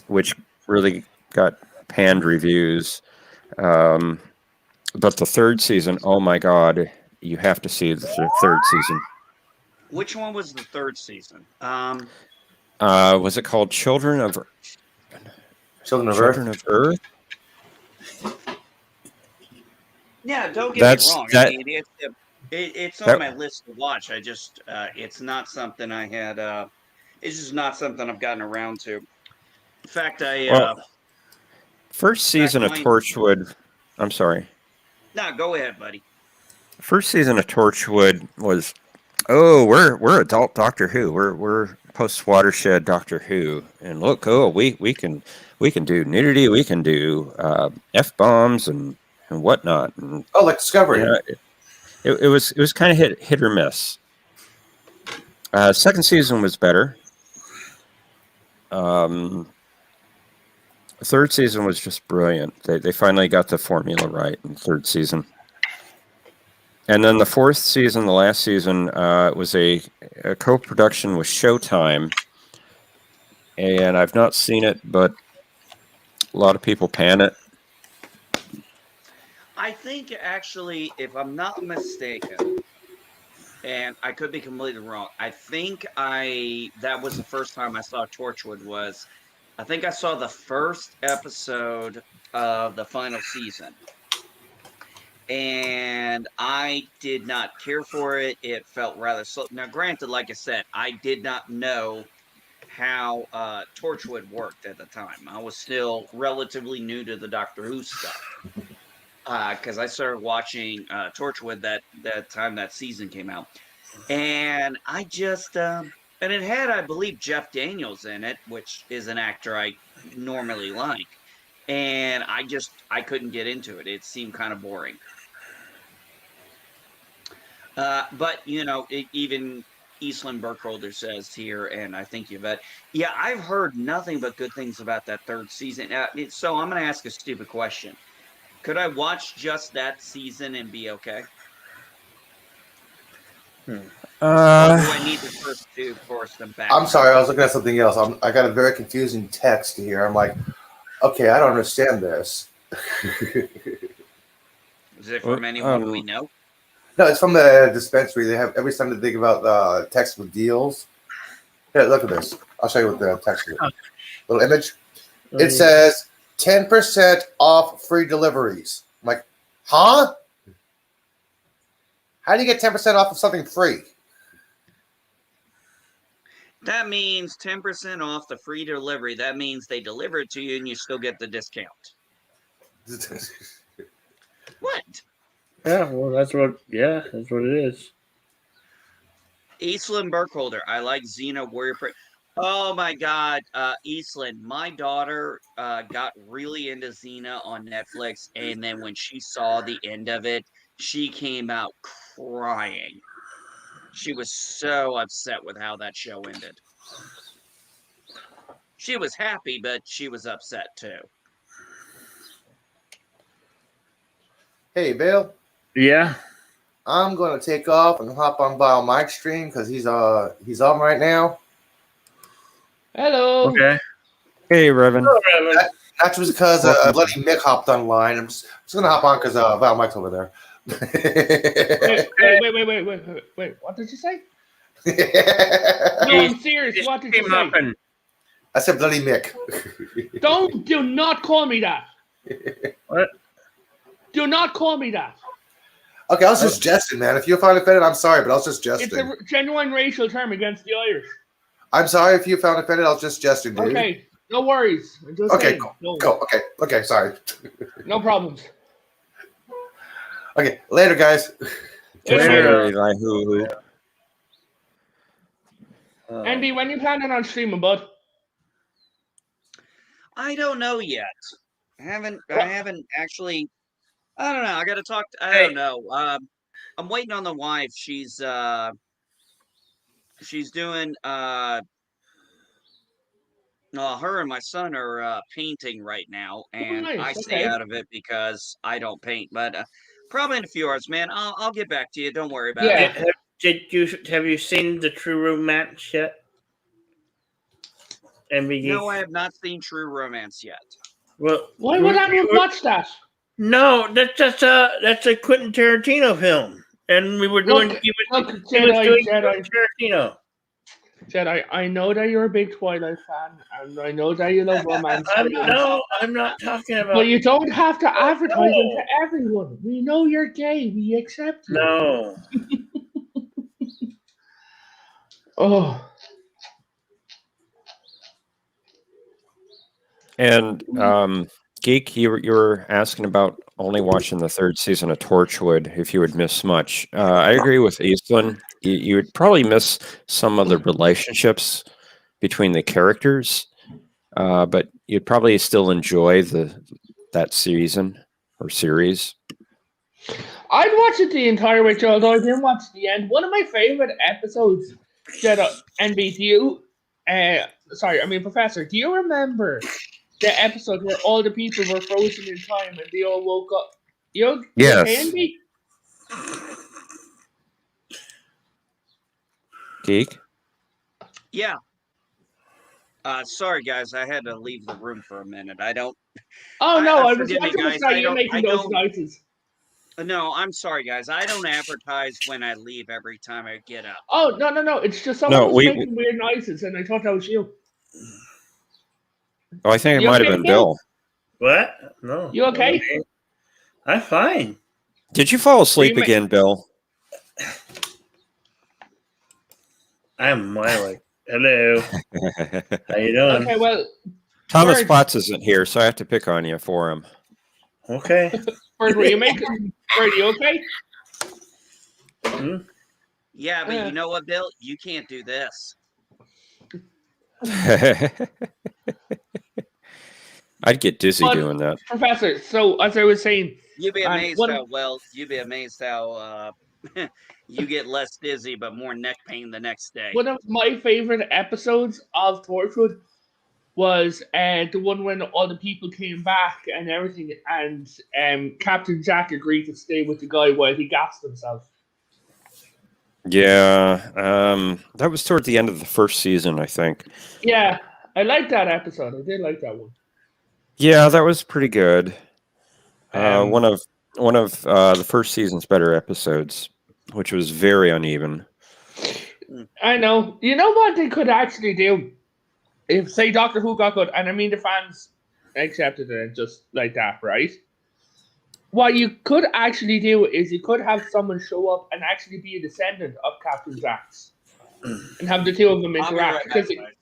which really got panned reviews. But the third season, oh my God, you have to see the third season. Which one was the third season? Was it called Children of Earth? Yeah, don't get me wrong. I mean, it's on my list to watch. I just, it's not something I had. It's just not something I've gotten around to. In fact, first season of Torchwood. I'm sorry. No, go ahead, buddy. First season of Torchwood was, we're adult Doctor Who. We're post Watershed Doctor Who, and look, we can do nudity, we can do F-bombs and whatnot. And, like Discovery. It was kind of hit or miss. Second season was better. Third season was just brilliant. They finally got the formula right in third season. And then the fourth season, the last season, was a co-production with Showtime. And I've not seen it, but a lot of people pan it. I think, actually, if I'm not mistaken, and I could be completely wrong, I think that was the first time I saw Torchwood I think I saw the first episode of the final season. And I did not care for it. It felt rather slow. Now, granted, like I said, I did not know how Torchwood worked at the time. I was still relatively new to the Doctor Who stuff. Because I started watching Torchwood that time that season came out. And I just... and it had, I believe, Jeff Daniels in it, which is an actor I normally like. And I couldn't get into it. It seemed kind of boring. But, even Eastland Burkholder says here, and I think Yvette, yeah, I've heard nothing but good things about that third season. So I'm going to ask a stupid question. Could I watch just that season and be okay? Or do I need the first two for some back? I'm sorry, I was looking at something else. I got a very confusing text here. I'm like, okay, I don't understand this. Is it from anyone we know? No, it's from the dispensary. They have every Sunday they give out text with deals. Here, look at this. I'll show you what the text is. Little image. It says 10% off free deliveries. I'm like, huh? How do you get 10% off of something free? That means 10% off the free delivery. That means they deliver it to you and you still get the discount. What? Yeah, well, that's what it is. Eastland Burkholder. I like Xena Warrior. Oh my God, Eastland. My daughter got really into Xena on Netflix, and then when she saw the end of it, she came out crying. She was so upset with how that show ended. She was happy, but she was upset too. Hey, Bill. Yeah. I'm gonna take off and hop on Bio Mike's stream because he's on right now. Hello. Okay. Hey, Reverend. Hello, Reverend. Not just because bloody Mick hopped online. I'm just gonna hop on because Val Mike's over there. Wait. What did you say? No, I'm serious. What did you Came say? up and I said bloody Mick. Do not call me that. what? Do not call me that. Okay, I was just jesting, man. If you found offended, I'm sorry, but I was just It's jesting. a genuine racial term against the Irish. I'm sorry if you found offended. I was just jesting, dude. Okay, no worries. I'm just Okay, saying. cool. No, Cool. Okay, sorry. no problems. Okay, later, guys. Catch you Later. later, Eli Hoo. Andy, when you planning on streaming, bud? I don't know yet. I haven't actually. I don't know. I got to talk. I Hey. don't know. I'm waiting on the wife. She's doing. Her and my son are painting right now, and nice, I stay okay. out of it because I don't paint. But probably in a few hours, man. I'll get back to you. Don't worry about Yeah. it. Have you seen the True Romance yet? MVG? No, I have not seen True Romance yet. Well, Why would anyone watch that? No, that's a Quentin Tarantino film, and we were doing. Look, he was Jedi, doing Jedi. Tarantino. Jedi, I know that you're a big Twilight fan, and I know that you love romance. I'm not talking about. But you don't have to advertise it to everyone. We know you're gay. We accept you. No. Oh. And Geek, you were asking about only watching the third season of Torchwood if you would miss much. I agree with Eastland. You would probably miss some of the relationships between the characters, but you'd probably still enjoy that season or series. I'd watch it the entire way through, although I didn't watch the end. One of my favorite episodes, Professor, do you remember the episode where all the people were frozen in time and they all woke up? Yes. Okay, Andy? Geek? Yeah. Sorry, guys. I had to leave the room for a minute. I don't. Oh, no, I was forgive me, going to guys. say I you're don't- making I those don't- noises. No, I'm sorry, guys. I don't advertise when I leave every time I get up. Oh, no. It's just someone No, was we- making weird noises, and I thought that was you. Oh, I think it You might have okay, been Bill? Bill. What? No. You okay? I'm fine. Did you fall asleep Remake- again, Bill? I'm Miley. Hello. How you doing? Okay, well, Thomas Bird. Potts isn't here, so I have to pick on you for him. Okay. Bird, were you making... Bird, you okay? Hmm? Yeah, but you know what, Bill? You can't do this. I'd get dizzy But- doing that. Professor, so as I was saying, You'd be And amazed one- you'd be amazed how you get less dizzy but more neck pain the next day. one of my favorite episodes of Torchwood was the one when all the people came back and everything, and Captain Jack agreed to stay with the guy while he gassed himself. Yeah, that was toward the end of the first season, I think. Yeah, I liked that episode. I did like that one. Yeah, that was pretty good. One of the first season's better episodes, which was very uneven. I know. You know what they could actually do? If, say, Doctor Who got good, and I mean the fans accepted it just like that, right? What you could actually do is you could have someone show up and actually be a descendant of Captain Jack's and have the two of them I'll be interact. right back, Because guys.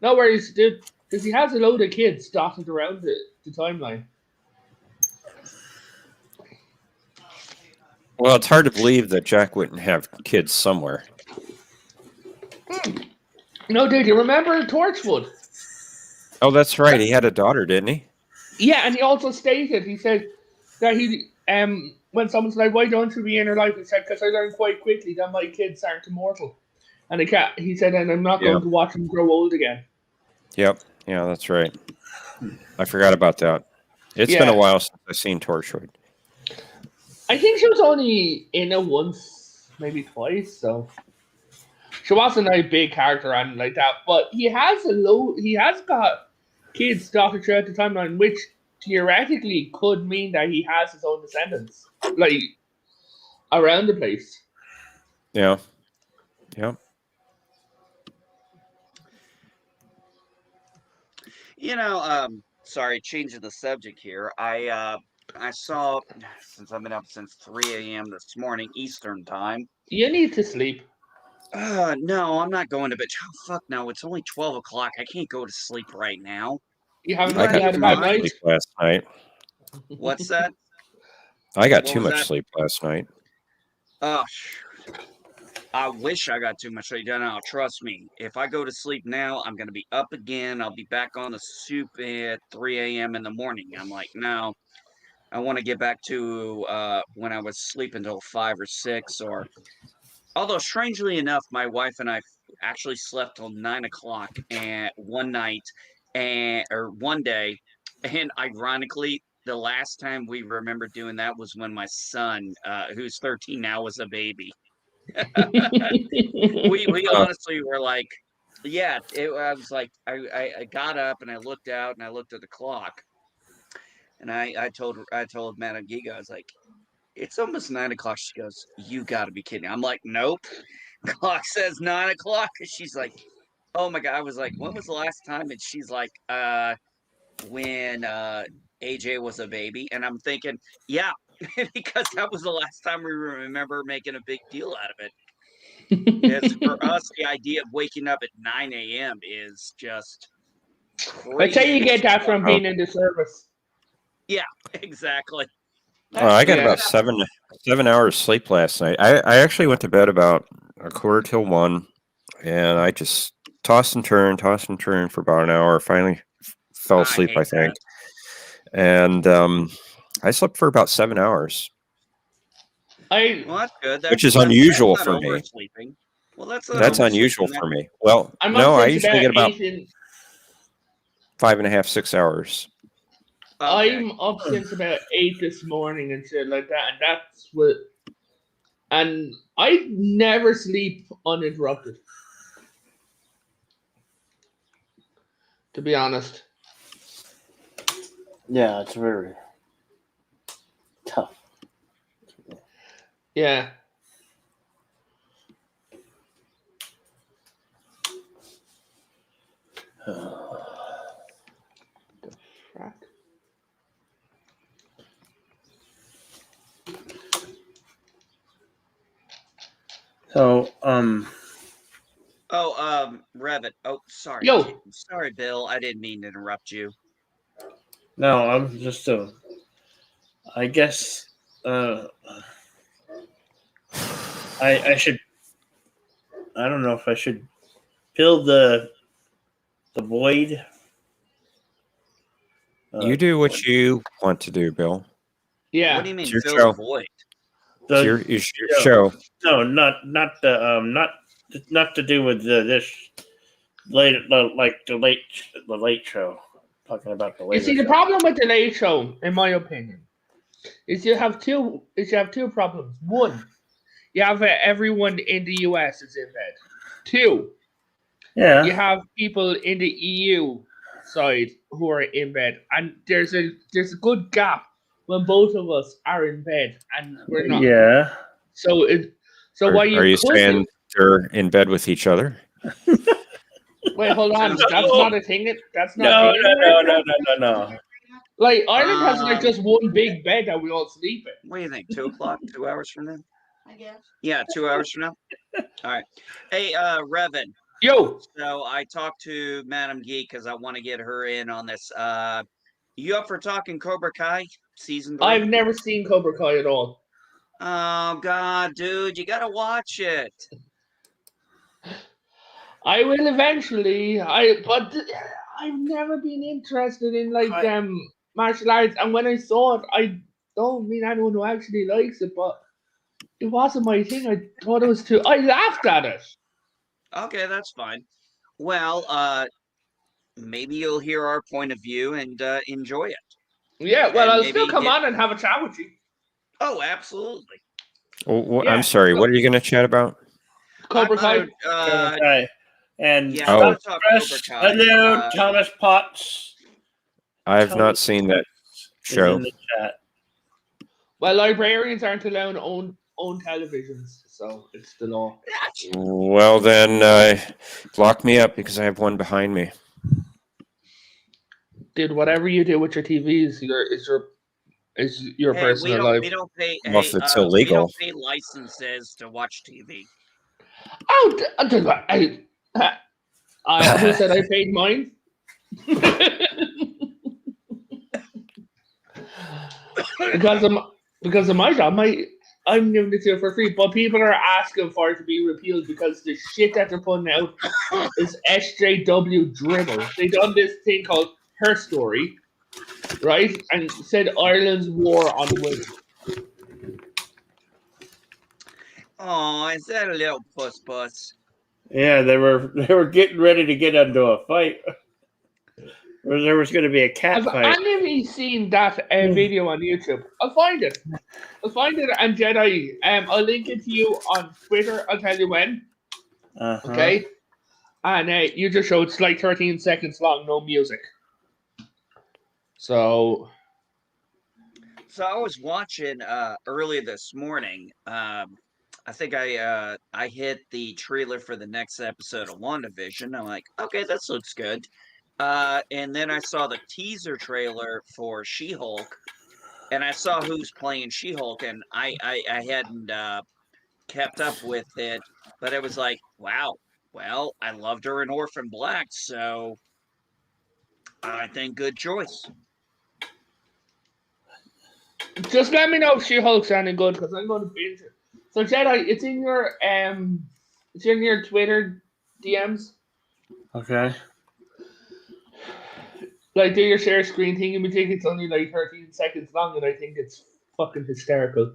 no worries, dude. Because he has a load of kids dotted around the timeline. Well, it's hard to believe that Jack wouldn't have kids somewhere. No, dude, you remember Torchwood? Oh, that's right. He had a daughter, didn't he? Yeah, and he also stated, he said that he, when someone's like, why don't you be in her life? He said, because I learned quite quickly that my kids aren't immortal. And he said, and I'm not going to watch them grow old again. Yep. Yeah, that's right. I forgot about that. It's been a while since I've seen Torchwood. I think she was only in it once, maybe twice, so she wasn't a big character or anything like that. But he has got kids dotted throughout the timeline, which theoretically could mean that he has his own descendants, like around the place. Yeah. Yeah. Sorry, changing the subject here. I saw, since I've been up since 3 a.m. this morning Eastern time. You need to sleep. No, I'm not going to bed. Oh, fuck no, it's only 12 o'clock. I can't go to sleep right now. You haven't I got had a too bad much night. sleep last night. What's that? I got What too was much that? sleep last night. Oh, I wish I got too much sleep. Now, trust me, if I go to sleep now, I'm going to be up again. I'll be back on the soup at 3 a.m. in the morning. I'm like, no, I want to get back to when I was sleeping until 5 or 6. Although, strangely enough, my wife and I actually slept till 9 o'clock one night or one day. And ironically, the last time we remember doing that was when my son, who's 13 now, was a baby. We honestly were like, yeah, I was like, I got up and I looked out and I looked at the clock, and I told Madame Giga, I was like, it's almost 9 o'clock. She goes, you got to be kidding. I'm like, nope. Clock says 9 o'clock. She's like, oh my god. I was like, when was the last time? And she's like, when AJ was a baby. And I'm thinking, yeah, because that was the last time we remember making a big deal out of it. Because for us, the idea of waking up at 9 a.m. is just crazy. I tell you get that from being in the service. Yeah, exactly. I got about 7 hours sleep last night. I actually went to bed about 1:45, and I just tossed and turned for about an hour. Finally fell asleep, I think. And I slept for about 7 hours. Well, that's good. Which is unusual for me. Oversleeping. Well, that's unusual for me. Well, no, I usually get about 5.5, 6 hours. Okay. I'm up since about 8 this morning and shit like that, and that's what. And I never sleep uninterrupted. To be honest. Yeah, it's very tough. Yeah. The frack? So, Revit. Oh, sorry. Yo. Sorry, Bill. I didn't mean to interrupt you. No, I'm just I guess I should. I don't know if I should fill the void. You do what you want to do, Bill. Yeah. What do you mean, It's your fill show. the void? It's your show. No, not to do with this late, like the late show. Talking about the You late. see, the problem with the Late Show, in my opinion, is you have two problems. One, you have everyone in the US is in bed. Two, you have people in the EU side who are in bed, and there's a good gap when both of us are in bed and we're not. Yeah. So Are you saying they're in bed with each other? Wait, hold on. That's not a thing. That's not. No. Like Ireland has like just one big bed that we all sleep in. What do you think? 2 o'clock? 2 hours from now? I guess. Yeah, 2 hours from now. All right. Hey, Revan. Yo. So I talked to Madam Geek because I want to get her in on this. You up for talking Cobra Kai season 3? I've never seen Cobra Kai at all. Oh God, dude, you gotta watch it. I will eventually. But I've never been interested in like martial arts, and when I saw it, I don't mean anyone who actually likes it, but it wasn't my thing. I thought it was too. I laughed at it. Okay, that's fine. Well, maybe you'll hear our point of view and enjoy it. Yeah, well, And I'll maybe still come on and have a chat with you. Oh, absolutely. I'm sorry. What are you going to chat about? Cobra Kai. Cobra Kai. And yeah, Thomas talk Press, Cobra Kai. hello, Thomas Potts. I have not seen that show. In the chat. Well, librarians aren't allowed to own televisions, so it's the law. Well, then lock me up because I have one behind me. Dude, whatever you do with your TV is your Hey, personal life. we don't pay. Well, if Hey, it's we illegal. don't pay licenses to watch TV. Oh, who said I paid mine? because of my job, I'm giving it to you for free, but people are asking for it to be repealed because the shit that they're putting out is SJW dribble. They done this thing called Her Story, right? And said Ireland's war on women. Oh, is that a little puss? Yeah, they were getting ready to get into a fight. There was going to be a cat Have fight. any of you seen that video on YouTube? I'll find it. And Jedi, I'll link it to you on Twitter. I'll tell you when. Uh-huh. Okay? And you just show it's like 13 seconds long, no music. So I was watching earlier this morning. I think I hit the trailer for the next episode of WandaVision. I'm like, okay, this looks good. And then I saw the teaser trailer for She-Hulk, and I saw who's playing She-Hulk, and I hadn't kept up with it, but it was like, wow, well, I loved her in Orphan Black, so I think good choice. just let me know if She-Hulk's any good, because I'm going to binge it. So Jedi, it's in your Twitter DMs. Okay. Like, do your share screen thing, and we think it's only like 13 seconds long, and I think it's fucking hysterical.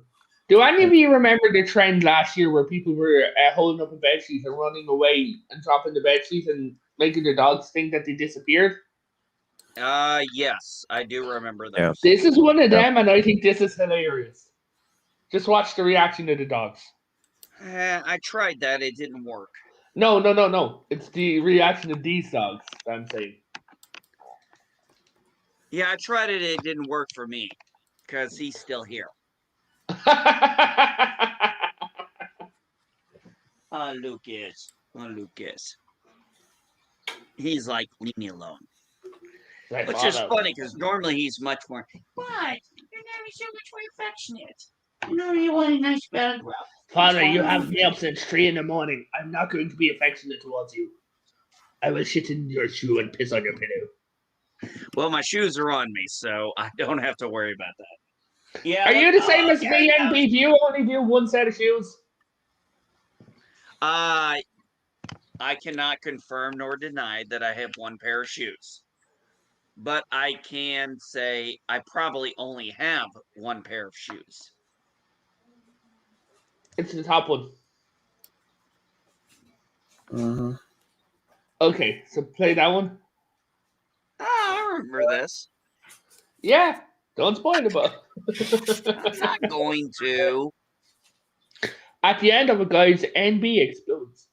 Do any of you remember the trend last year where people were holding up a bedsheet and running away and dropping the bedsheet and making their dogs think that they disappeared? Yes, I do remember those. Yeah. This is one of them, and I think this is hilarious. Just watch the reaction of the dogs. I tried that; it didn't work. No. It's the reaction of these dogs, I'm saying. Yeah, I tried it; it didn't work for me because he's still here. Lucas. He's like, leave me alone. Which is funny because normally he's much more. What? You're never so much more affectionate. You know you want a nice belly rub. Father, you have me up since 3 a.m. I'm not going to be affectionate towards you. I will shit in your shoe and piss on your pillow. Well, my shoes are on me, so I don't have to worry about that. Yeah. Are you the same as me, NB? Do you only do one set of shoes? I cannot confirm nor deny that I have one pair of shoes. But I can say I probably only have one pair of shoes. It's the top one. Mm-hmm. Okay, so play that one. I remember this. Yeah, don't spoil it, but I'm not going to. At the end of it, guys, NB explodes.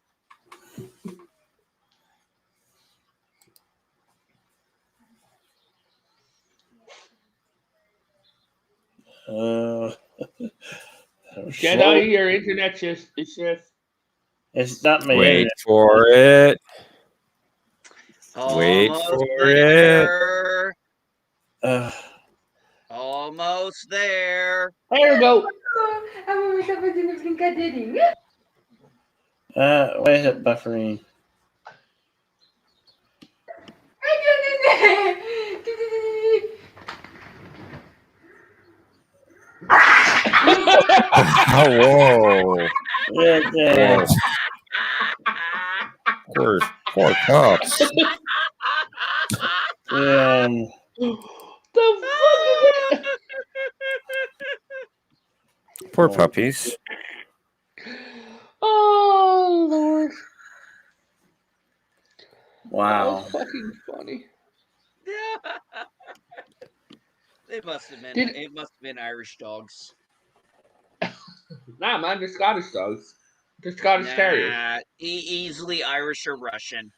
Jedi, your internet is shift. It's not me. Wait for it. Wait Almost for there. it. Almost there. There we go. Why is it buffering? Oh, whoa. Yeah. Poor cops. The fuck is that? Poor puppies. Oh, Lord. Wow. That was fucking funny. It must have been Irish dogs. Nah, man, they're Scottish dogs. They're Scottish Terriers. Easily Irish or Russian.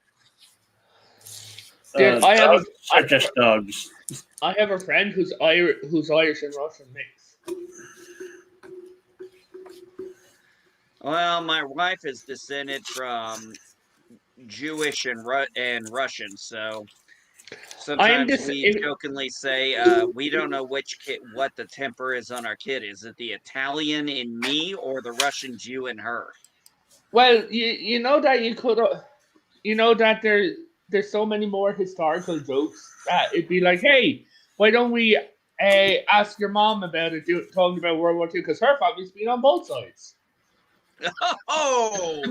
Dude, I have just dogs. I have a friend who's Irish and Russian mix. Well, my wife is descended from Jewish and Russian, so Sometimes just- we if- jokingly say we don't know which kid, what the temper is on our kid. Is it the Italian in me or the Russian Jew in her? Well, you know that you could, you know that there's so many more historical jokes that it'd be like, hey, why don't we ask your mom about it, talking about World War II, because her family's been on both sides. Oh,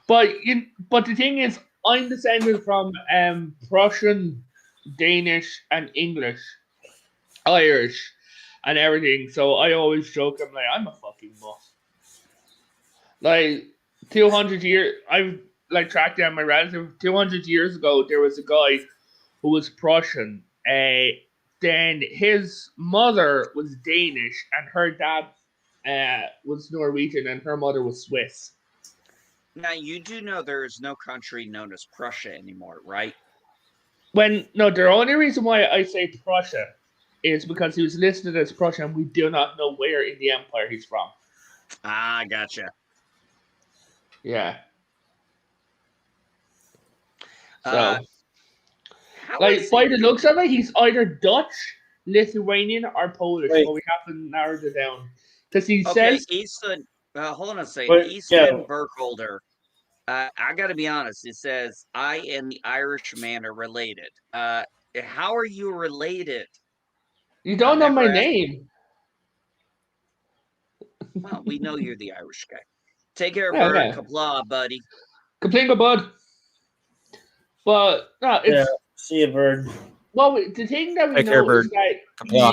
But the thing is, I'm descended from Prussian, Danish, and English, Irish, and everything. So I always joke, I'm like, I'm a fucking mutt. Like 200 years, I've like tracked down my relative. 200 years ago, there was a guy who was Prussian. Then his mother was Danish, and her dad was Norwegian, and her mother was Swiss. now you do know there is no country known as Prussia anymore, right? The only reason why I say Prussia is because he was listed as Prussia, and we do not know where in the empire he's from. Ah, gotcha. Yeah. So, How like, is by it- the looks of it, he's either Dutch, Lithuanian, or Polish, Wait. but we haven't narrowed it down. Because he Okay, says, Easton. Hold on a second. Wait, Easton yeah. Burkholder. I got to be honest. It says I and the Irishman are related. How are you related? you don't I've know my never asked- name. Well, we know you're the Irish guy. Take care, Yeah, Bert. yeah. Kapla, buddy. Kaplinga bud. But, no, it's... Yeah. See you, bird. Well, the thing that we Take care, know is bird. that Kapla.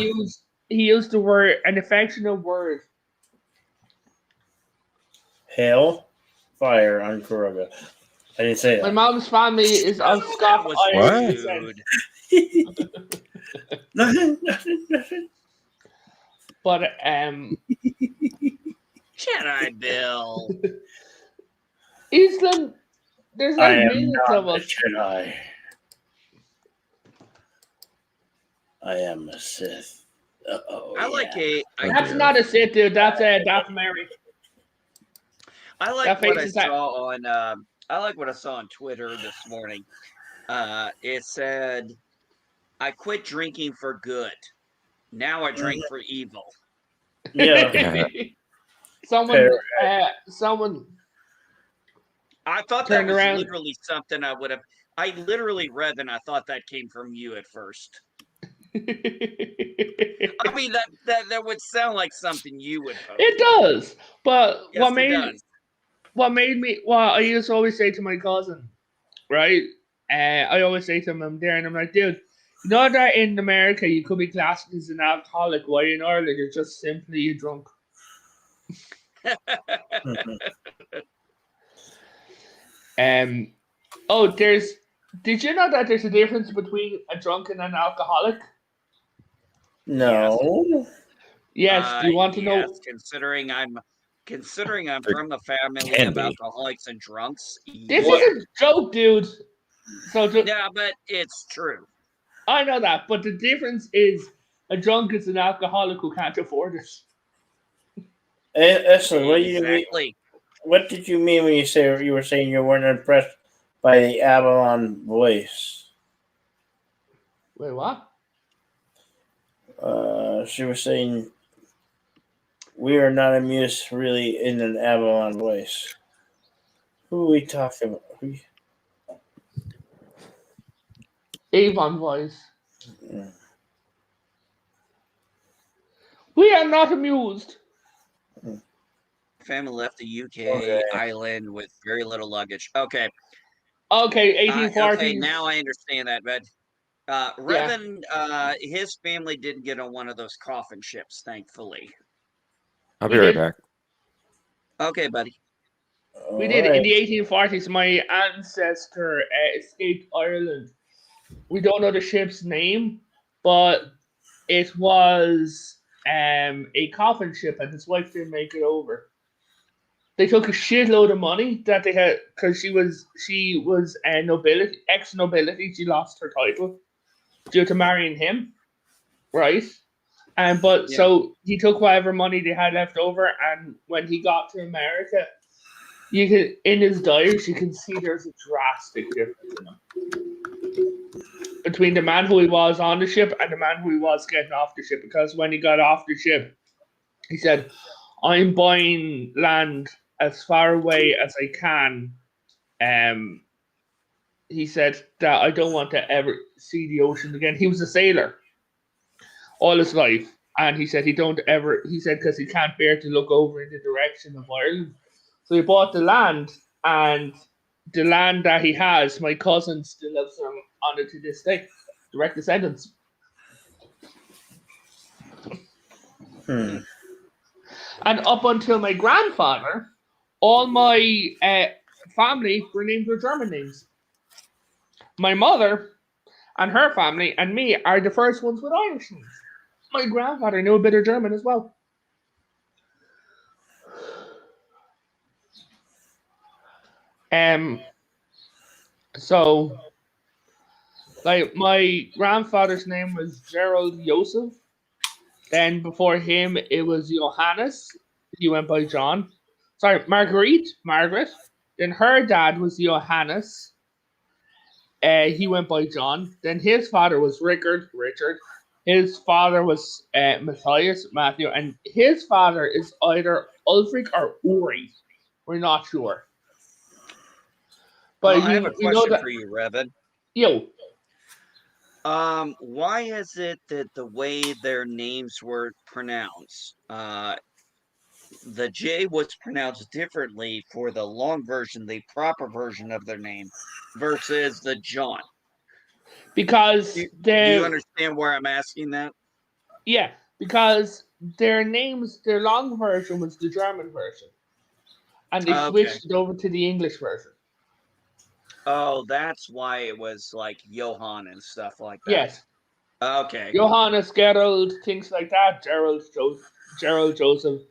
he used the word, an affectionate word. Hail, fire on Kuroga. I didn't say My that. mom's family is of That Scotch was Irish descent. rude. Nothing. But Jedi Bill. Eastland, there's I like am millions of not a us. Jedi. I am a Sith. Oh, I like a. That's not a Sith, dude. That's a Darth Mary. I That like what I face is that- saw on. I like what I saw on Twitter this morning. It said, "I quit drinking for good. Now I drink for evil." Yeah. Someone. I thought that Turned was around. literally something I would have. I literally read and I thought that came from you at first. I mean that would sound like something you would post. It does, but Yes, what it made does. I used to always say to my cousin, right? I always say to him, I'm there, and I'm like, dude, you know that in America you could be classed as an alcoholic, while in Ireland you're just simply a drunk. Did you know that there's a difference between a drunk and an alcoholic? No. Yes. Do you want to know? Yes, considering I'm from a family Can of be. alcoholics and drunks. This yeah. is a joke, dude. So Yeah, but it's true. I know that, but the difference is a drunk is an alcoholic who can't afford it. Listen, what do you mean? Exactly. What did you mean when you were saying you weren't impressed by the Avalon voice? Wait, what? She was saying we are not amused really in an Avalon voice. Who are we talking about? Avon voice. Yeah. We are not amused. Family left the UK Okay. island with very little luggage. Okay. Okay, 1840s. Okay, now I understand that, but Revan, his family didn't get on one of those coffin ships, thankfully. I'll be We right did. back. Okay, buddy. We did in the 1840s. My ancestor escaped Ireland. We don't know the ship's name, but it was a coffin ship, and his wife didn't make it over. They took a shitload of money that they had because she was a nobility, ex-nobility. She lost her title due to marrying him, right? So he took whatever money they had left over, and when he got to America, you can in his diaries you can see there's a drastic difference in him between the man who he was on the ship and the man who he was getting off the ship. Because when he got off the ship, he said, "I'm buying land as far away as I can." He said that I don't want to ever see the ocean again. He was a sailor all his life, and he said because he can't bear to look over in the direction of Ireland. So he bought the land, and the land that he has, my cousin still lives on it to this day. Direct descendants. And up until my grandfather, all my family were named with German names. My mother and her family and me are the first ones with Irish names. My grandfather knew a bit of German as well. So, like, my grandfather's name was Gerald Joseph. Then before him, it was Johannes. He went by John. Sorry, Margaret. Then her dad was Johannes. He went by John. Then his father was Richard. His father was Matthias, Matthew. And his father is either Ulrich or Uri. We're not sure. But Well, I have a question for you, Revan. Yo. Why is it that the way their names were pronounced, the J was pronounced differently for the long version, the proper version of their name, versus the John? Because do you understand where I'm asking that? Yeah, because their names, their long version was the German version, and they switched it over to the English version. Oh, that's why it was like Johann and stuff like that. Yes. Okay. Johannes, Gerald, things like that. Gerald Joseph, Gerald Joseph.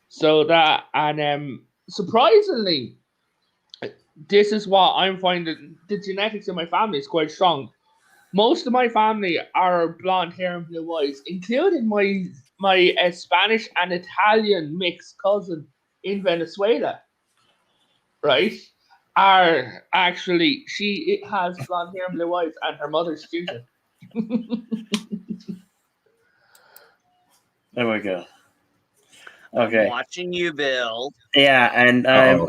So that, and surprisingly, this is what I'm finding. The genetics in my family is quite strong. Most of my family are blonde hair and blue eyes, including my Spanish and Italian mixed cousin in Venezuela. Right? She has blonde hair and blue eyes, and her mother's ginger. There we go. Okay. I'm watching you, Bill. Yeah, and I'm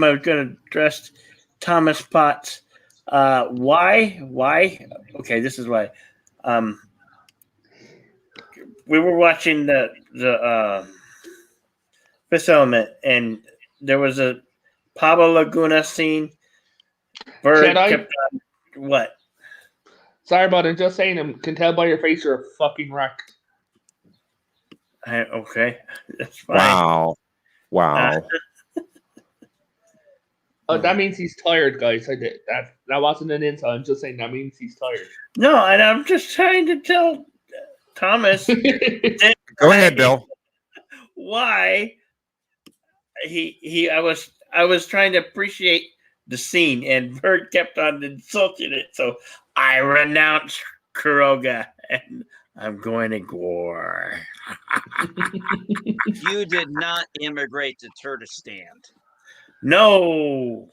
going to address Thomas Potts. Why? Okay, this is why. We were watching the Fifth Element, and there was a Pablo Laguna scene. Bird kept on. What? Sorry about it. Just saying, I can tell by your face you're a fucking wreck. Okay, that's fine. Wow. Oh, that means he's tired, guys. I did that. That wasn't an insult. I'm just saying that means he's tired. No, and I'm just trying to tell Thomas. Go ahead, Bill. Why I was trying to appreciate the scene, and Bird kept on insulting it. So I renounced Kuroga, and I'm going to Gore. You did not immigrate to Turkestan. No.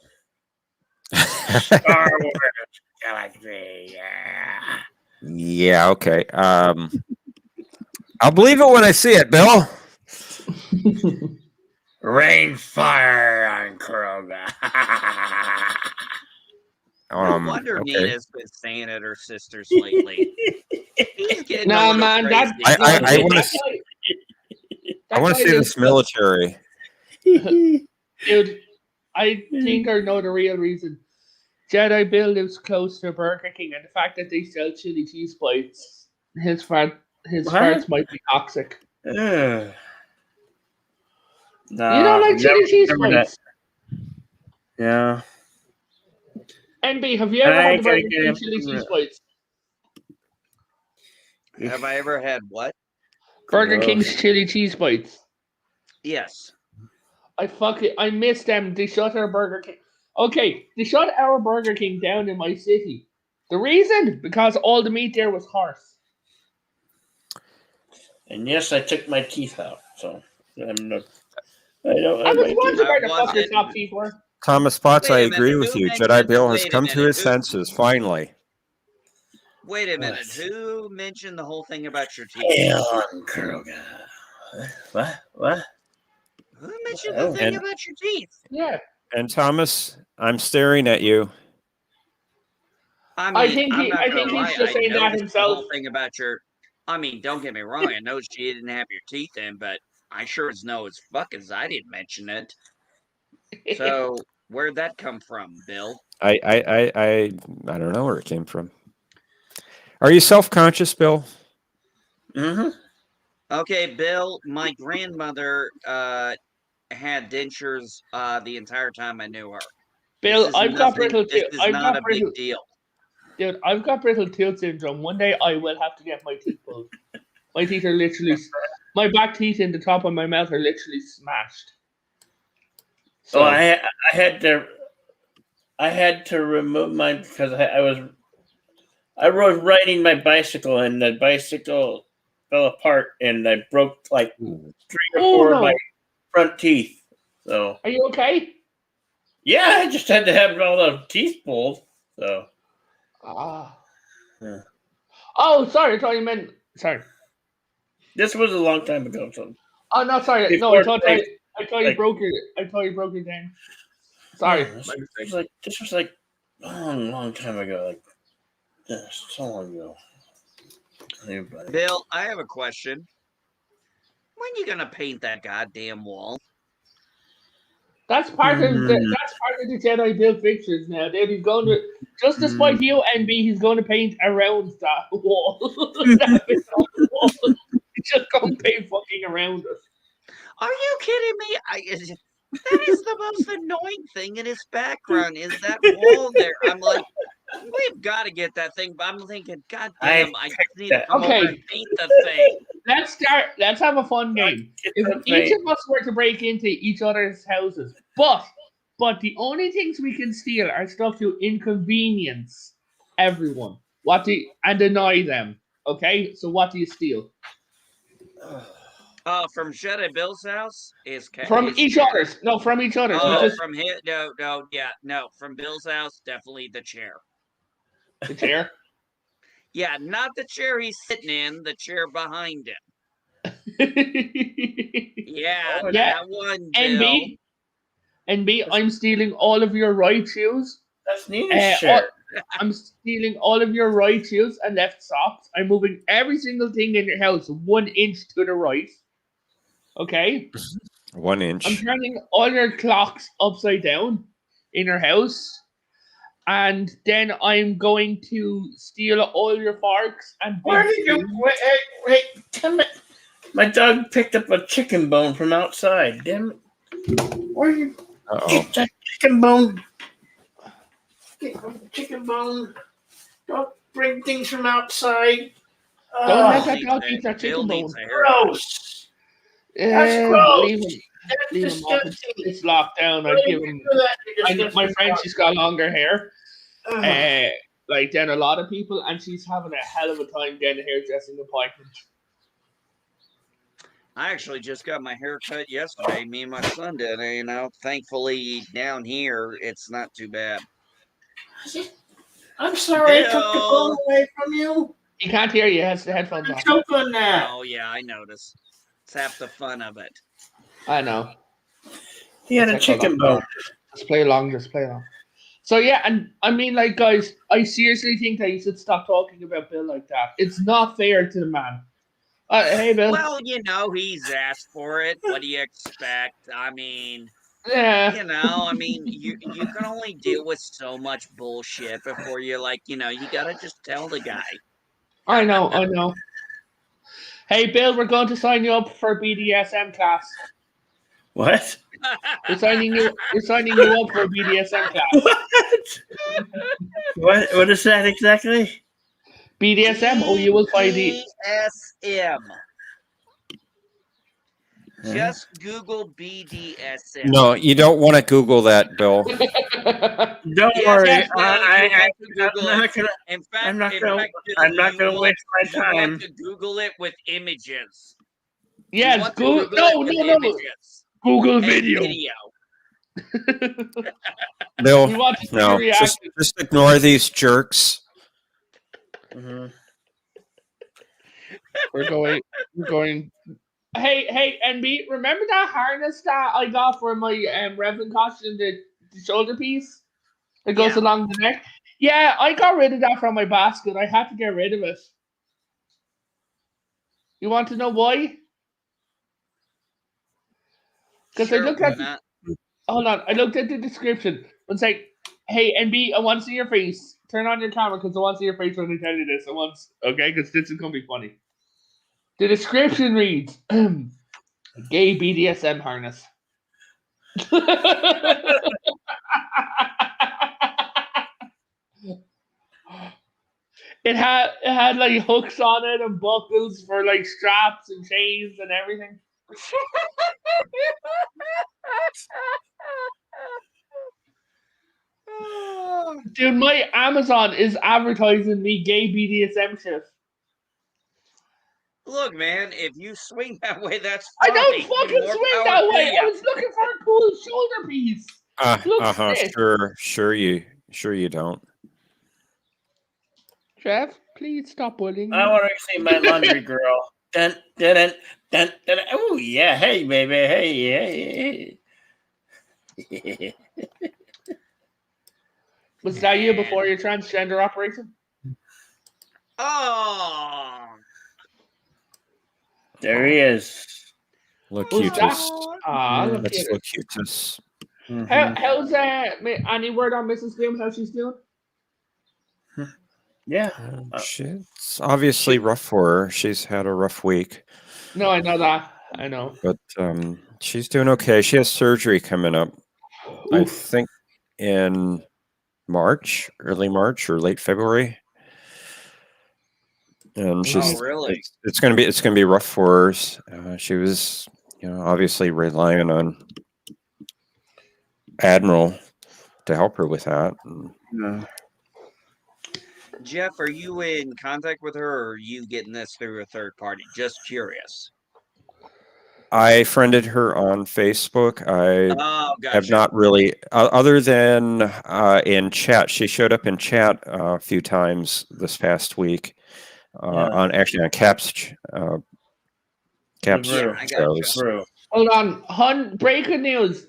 Star Wars Galaxy. Yeah. Yeah. Okay. I'll believe it when I see it, Bill. Rain fire on Kuroga. No wonder Nina's been staying at her sister's lately. No, man, I want to see this military. Dude, I think I know the real reason. Jedi Bill lives close to Burger King, and the fact that they sell chili cheese bites, his farts might be toxic. No, you don't like chili cheese bites? Yeah. NB, have you ever had the Burger King chili cheese bites? Have I ever had what? Burger King's chili cheese bites. Yes. I miss them. They shut our Burger King. Okay, they shut our Burger King down in my city. The reason? Because all the meat there was horse. And yes, I took my teeth out. So I'm not. I don't I have was my wondering teeth. where the fuck your wasn't- top teeth were. Thomas Potts, Wait I a agree minute, with who you. mentioned- Jedi Bill has wait a come to minute, his who- senses finally. Wait a minute. What? Who mentioned the whole thing about your teeth? Aeon Kuroga. What? What? Who mentioned the thing And- about your teeth? Yeah. And Thomas, I'm staring at you. I I mean, think I'm he- not I gonna think he's lie, just I saying that noticed the himself. whole thing about your. I mean, don't get me wrong. I noticed you didn't have your teeth in, but I sure as know as fuck as I didn't mention it. So where'd that come from, Bill? I don't know where it came from. Are you self-conscious, Bill? Mm-hmm. Okay, Bill. My grandmother had dentures the entire time I knew her. Bill, This is I've got nothing- brittle This teeth. is I've not got a big brittle. deal. Dude, I've got brittle tooth syndrome. One day I will have to get my teeth pulled. My teeth are literally, my back teeth in the top of my mouth are literally smashed. So I had to remove mine because I was riding my bicycle and the bicycle fell apart and I broke like 3 or 4 of my front teeth. So Are you okay? yeah, I just had to have all the teeth pulled. So Ah. Yeah. Oh, sorry. I thought you meant. Sorry. this was a long time ago. So Oh no, sorry. No, Before, I thought you like- broke your. I thought you broke your thing. Sorry. Yeah, this was like long time ago. Like so long ago. Anybody. Bill, I have a question. When you gonna paint that goddamn wall? That's part of the Jedi build fixtures now. Dude, he's going to just despite you and me, he's going to paint around that wall. That bit on the wall. He's just going to paint fucking around it. Are you kidding me? That is the most annoying thing in his background is that wall there. I'm like, we've got to get that thing. But I'm thinking, God damn, I just need to come over Okay. and paint the thing. Let's have a fun game. If each of us were to break into each other's houses, but the only things we can steal are stuff to inconvenience everyone. And annoy them. Okay? So what do you steal? From Jedi Bill's house is From each other's. No, from each other's. Oh, We just- from his no. From Bill's house, definitely the chair. the chair? Yeah, not the chair he's sitting in, the chair behind him. Yeah, Yeah. that one, And Bill. B, I'm stealing all of your right shoes. That's Nina's chair. I'm stealing all of your right shoes and left socks. I'm moving every single thing in your house 1 inch to the right. Okay? 1 inch. I'm turning all your clocks upside down in your house. And then I'm going to steal all your forks and Where did you wait? Damn it! My dog picked up a chicken bone from outside. Damn it! Where you get that chicken bone? Get the chicken bone. Don't bring things from outside. Don't let that dog eat that chicken bone. Gross. That's gross. Leave him. That's Leave him off. disgusting. It's locked down. Why I'd did give you him. do that? You I know my disgusting friend, dog. she's got longer hair. Ugh. Like than a lot of people, and she's having a hell of a time getting a hairdressing appointment. I actually just got my hair cut yesterday. Me and my son did. You know, thankfully down here it's not too bad. I'm sorry I took the Bill. bone away from you. He can't hear you. He has the headphones on. Choke on that. Oh yeah, I noticed. It's half the fun of it. I know. He had a Let's chicken bone. Just play along. Just play along. So yeah, and I mean, like, guys, I seriously think that you should stop talking about Bill like that. It's not fair to the man. Hey, Bill. Well, you know, he's asked for it. What do you expect? I mean, Yeah. you know, I mean, you can only deal with so much bullshit before you you gotta just tell the guy. I know. Hey, Bill, we're going to sign you up for BDSM class. What? We're signing you up for a BDSM class. What is that exactly? BDSM, or you will find it. BDSM. Just Google BDSM. No, you don't want to Google that, Bill. Don't Yes, worry. yes, Bill, you have to Google I'm it. not gonna. In fact, I'm not in gonna. fact, I'm not you gonna want- waste my You time. have to Google it with images. Yes, want to Google. Google it with No. images Google and video. Bill, We want to see no, your reaction. just ignore these jerks. Mhm. We're going. Hey, NB, remember that harness that I got for my Reverend costume, the shoulder piece that goes Yeah. along the neck? Yeah, I got rid of that from my basket. I had to get rid of it. You want to know why? Because Sure, I looked why at not? hold on, I looked at the description. It's like, hey, NB, I want to see your face. Turn on your camera because I want to see your face when I tell you this. Okay, because this is gonna be funny. The description reads, "Gay BDSM harness." It had like hooks on it and buckles for like straps and chains and everything. Dude, my Amazon is advertising me gay BDSM shit. Look, man, if you swing that way, that's I fine. don't fucking More swing power that to way. ya. I was looking for a cool shoulder piece. Look sick. Sure you don't. Trev, please stop bullying I me. want to see my laundry girl. Dun, dun, dun, dun, dun. Oh yeah, hey baby, hey. Was that you before your transgender operation? Oh, There he is. Look Who's that? cutus. Look Let's at look it. cutus. How's any word on Mrs. Kim? How she's doing? Yeah. It's obviously rough for her. She's had a rough week. No, I know that. I know. But she's doing okay. She has surgery coming up. I think in March, early March or late February. And she's really? it's gonna be rough for her. She was, obviously relying on Admiral to help her with that. Jeff, are you in contact with her, or are you getting this through a third party? Just curious. I friended her on Facebook. I have gotcha. not really, other than in chat. She showed up in chat a few times this past week on Caps shows. Hold on, breaking news.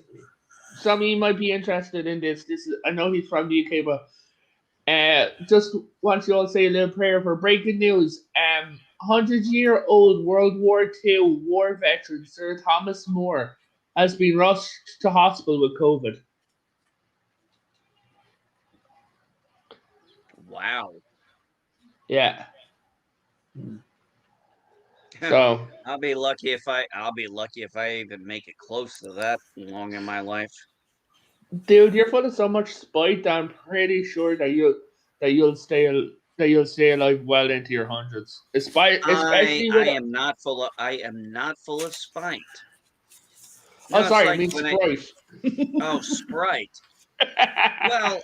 Some of you might be interested in this. I know he's from the UK, but just want you all to say a little prayer for breaking news. 100-year-old World War II war veteran Sir Thomas More has been rushed to hospital with COVID. Wow. Yeah. So I'll be lucky if I even make it close to that long in my life. dude, you're full of so much spite that I'm pretty sure that you'll stay alive well into your hundreds. Especially I am not full of spite. Oh, sorry, I mean Sprite. Sprite. Well,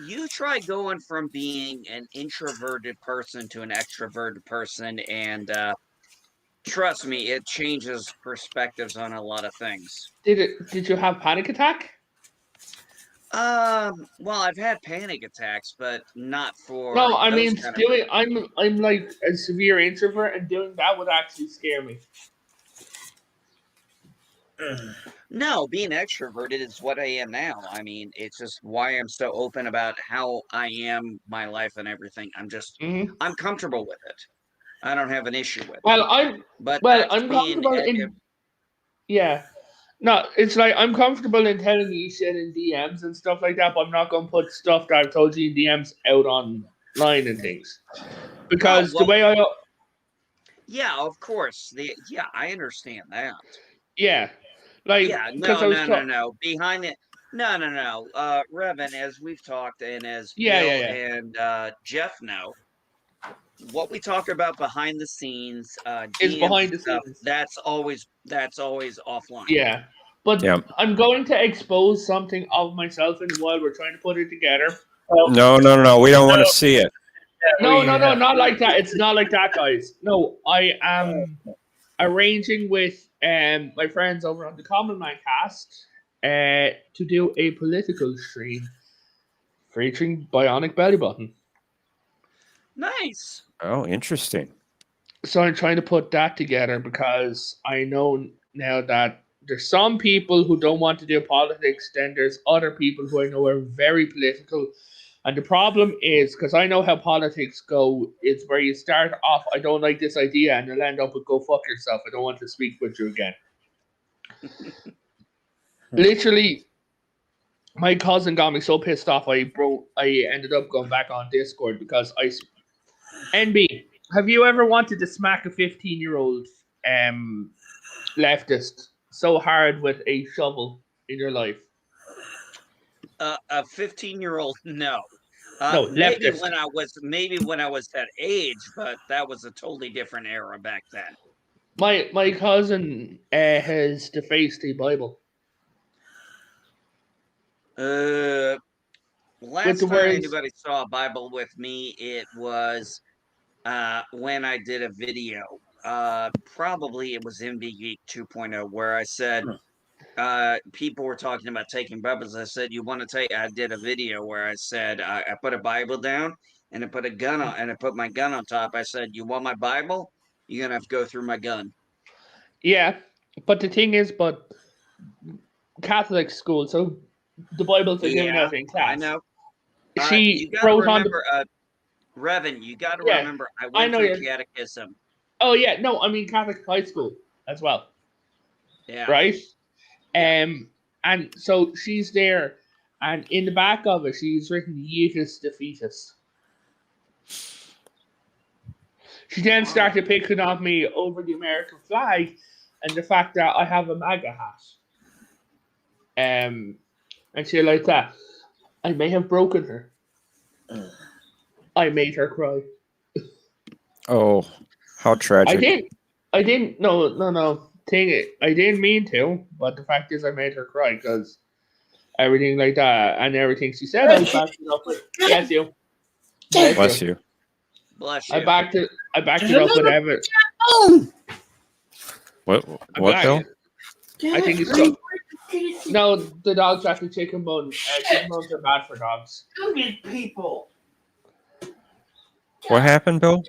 you try going from being an introverted person to an extroverted person, and trust me, it changes perspectives on a lot of things. Did you have panic attack? Well, I've had panic attacks, but not for. No, I mean I'm like a severe introvert, and doing that would actually scare me. No, being extroverted is what I am now. I mean, it's just why I'm so open about how I am, my life, and everything. I'm comfortable with it. I don't have an issue with it. I'm comfortable yeah. No, it's like I'm comfortable in telling you shit in DMs and stuff like that, but I'm not gonna put stuff that I've told you in DMs out online and things. Because the way I yeah, of course. I understand that. Yeah. Like no. Behind it. No. Revan, as we've talked and as Bill and Jeff know, what we talk about behind the scenes is behind the scenes. That's always offline. Yeah. But I'm going to expose something of myself and while we're trying to put it together. No. We don't want to see it. No, not like that. It's not like that, guys. No, I am arranging with my friends over on the Common Man cast to do a political stream featuring Bionic Belly Button. Nice. Oh, interesting. So I'm trying to put that together because I know now that there's some people who don't want to do politics, then there's other people who I know are very political. And the problem is, because I know how politics go, it's where you start off, I don't like this idea, and you'll end up with go fuck yourself. I don't want to speak with you again. Literally, my cousin got me so pissed off, I ended up going back on Discord because NB, have you ever wanted to smack a 15-year-old leftist so hard with a shovel in your life? A 15-year-old, no. No, maybe leftist. when I was that age, but that was a totally different era back then. My cousin has defaced a Bible. Last With the time words- anybody saw a Bible with me, it was when I did a video. Probably it was MV Geek 2.0, where I said people were talking about taking Bibles. I said, "You want to take?" I did a video where I said I put a Bible down and I put a gun on, and I put my gun on top. I said, "You want my Bible? You're gonna have to go through my gun." Yeah, but the thing is, Catholic school, so the Bible's are given out in class. I know. She you gotta wrote on remember, Revan, you got to Yeah, remember, I I went know through you're- catechism. Oh yeah, no, I mean Catholic high school as well. Yeah. Right? And so she's there, and in the back of it, she's written "Yeetus Defeatus." She then started picking on me over the American flag and the fact that I have a MAGA hat. And shit like that. I may have broken her. I made her cry. Oh, how tragic. I didn't. No. I didn't mean to, but the fact is, I made her cry because everything like that and everything she said, I backed it up with. Bless you. Bless you. Bless you. I backed it up with evidence. What, Bill? I think it's so. No, the dogs have to chicken bone. Chicken bones are bad for dogs. Stupid people. What happened, Bill?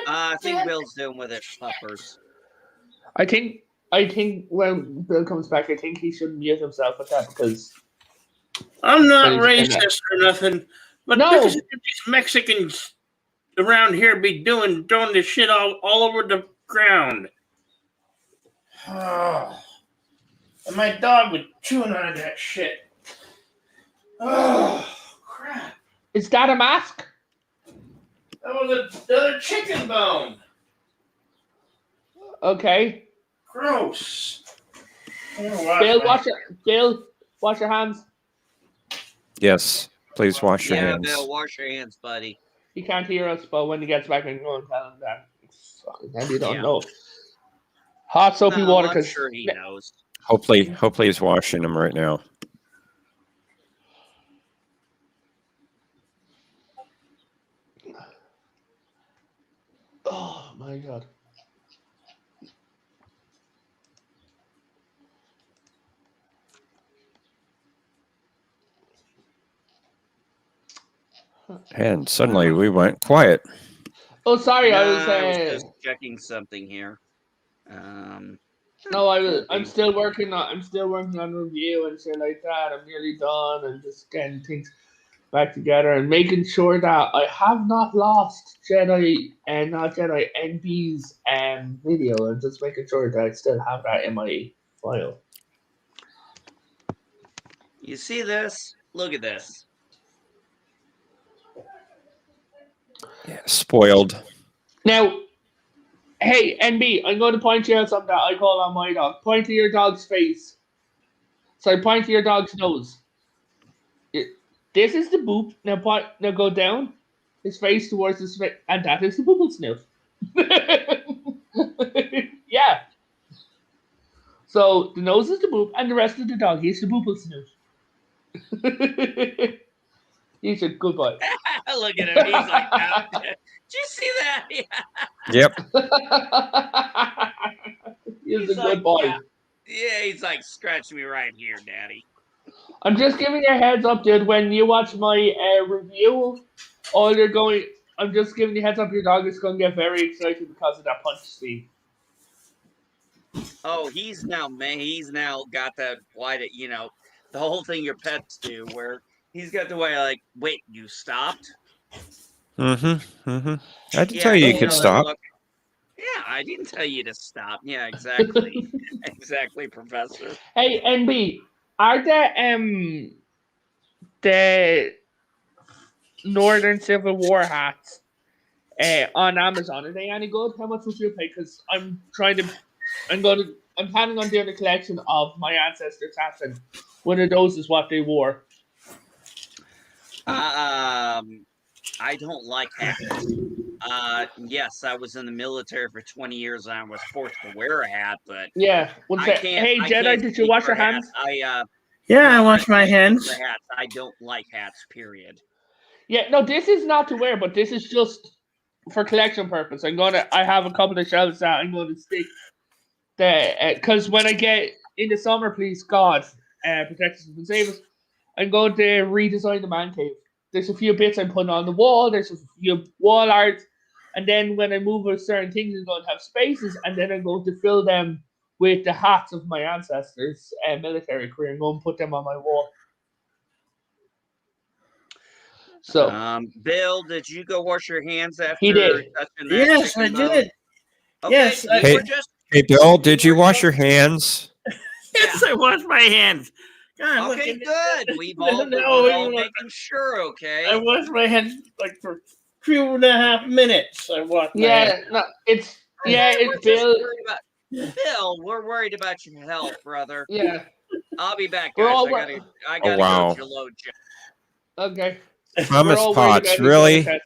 I think Bill's doing with it, puppers. I think when Bill comes back, I think he should mute himself with that because I'm not But he's racist or nothing, but No. because of these Mexicans around here be throwing this shit all over the ground. Oh. And my dog was chewing on that shit. Oh, crap. Is that a mask? That was another chicken bone. Okay. Gross. Bill, wash your hands. Yes. Please wash your Yeah, hands. Bill, wash your hands, buddy. He can't hear us, but when he gets back, I'm going to tell him that. Fucking hell, you don't Yeah. know. Hot soapy No, water, I'm because sure he knows. Hopefully he's washing them right now. oh my god. And suddenly we went quiet. Oh, sorry, I was. just checking something here. No, I'm still working on review and shit like that. I'm nearly done and just getting things back together and making sure that I have not lost Jedi and not Jedi NB's video and just making sure that I still have that in my file. You see this? Look at this. Yeah, spoiled. Now, hey, NB, I'm going to point you out something that I call on my dog. Point to your dog's face. Sorry, point to your dog's nose. This is the boop. Now go down. His face towards his face, and that is the bubble sniff. Yeah. So the nose is the boop, and the rest of the dog is the bubble sniff. He's a good boy. Look at him. He's like, did you see that? Yep. He's a like, good boy. Yeah, he's like, scratch me right here, Daddy. I'm just giving you a heads up, dude. When you watch my review, I'm just giving you a heads up. Your dog is going to get very excited because of that punch scene. Oh, he's now got that the whole thing your pets do, where he's got the way like, wait, you stopped? I didn't tell you could stop. Look, yeah, I didn't tell you to stop. Yeah, exactly. Exactly, Professor. Hey, NB, are the Northern Civil War hats on Amazon? Are they any good? How much would you pay? Because I'm planning on doing a collection of my ancestors' hats, and one of those is what they wore. I don't like hats. Yes, I was in the military for 20 years and I was forced to wear a hat, but yeah. Hey, Jedi, did you wash your hands? I wash my hands. Hats. I don't like hats, period. Yeah, no, this is not to wear, but this is just for collection purpose. I have a couple of shelves that I'm going to stick because when I get in the summer, please God, protect us and save us, I'm going to redesign the man cave. There's a few bits I'm putting on the wall. There's a few wall art. And then when I move with certain things, I'm going to have spaces. And then I'm going to fill them with the hats of my ancestors' military career. I'm going to put them on my wall. So, Bill, did you go wash your hands after? He did. Yes, I did. Okay, Yes. Hey, Bill, did you wash your hands? Yes, I washed my hands. God, okay, good. We've all making sure. Okay. I washed my hands like for 2.5 minutes. I washed. My hands. No, it's Bill. Bill, we're worried about your health, brother. Yeah. I'll be back, guys. I gotta go to load you. Okay. Thomas Potts, really? I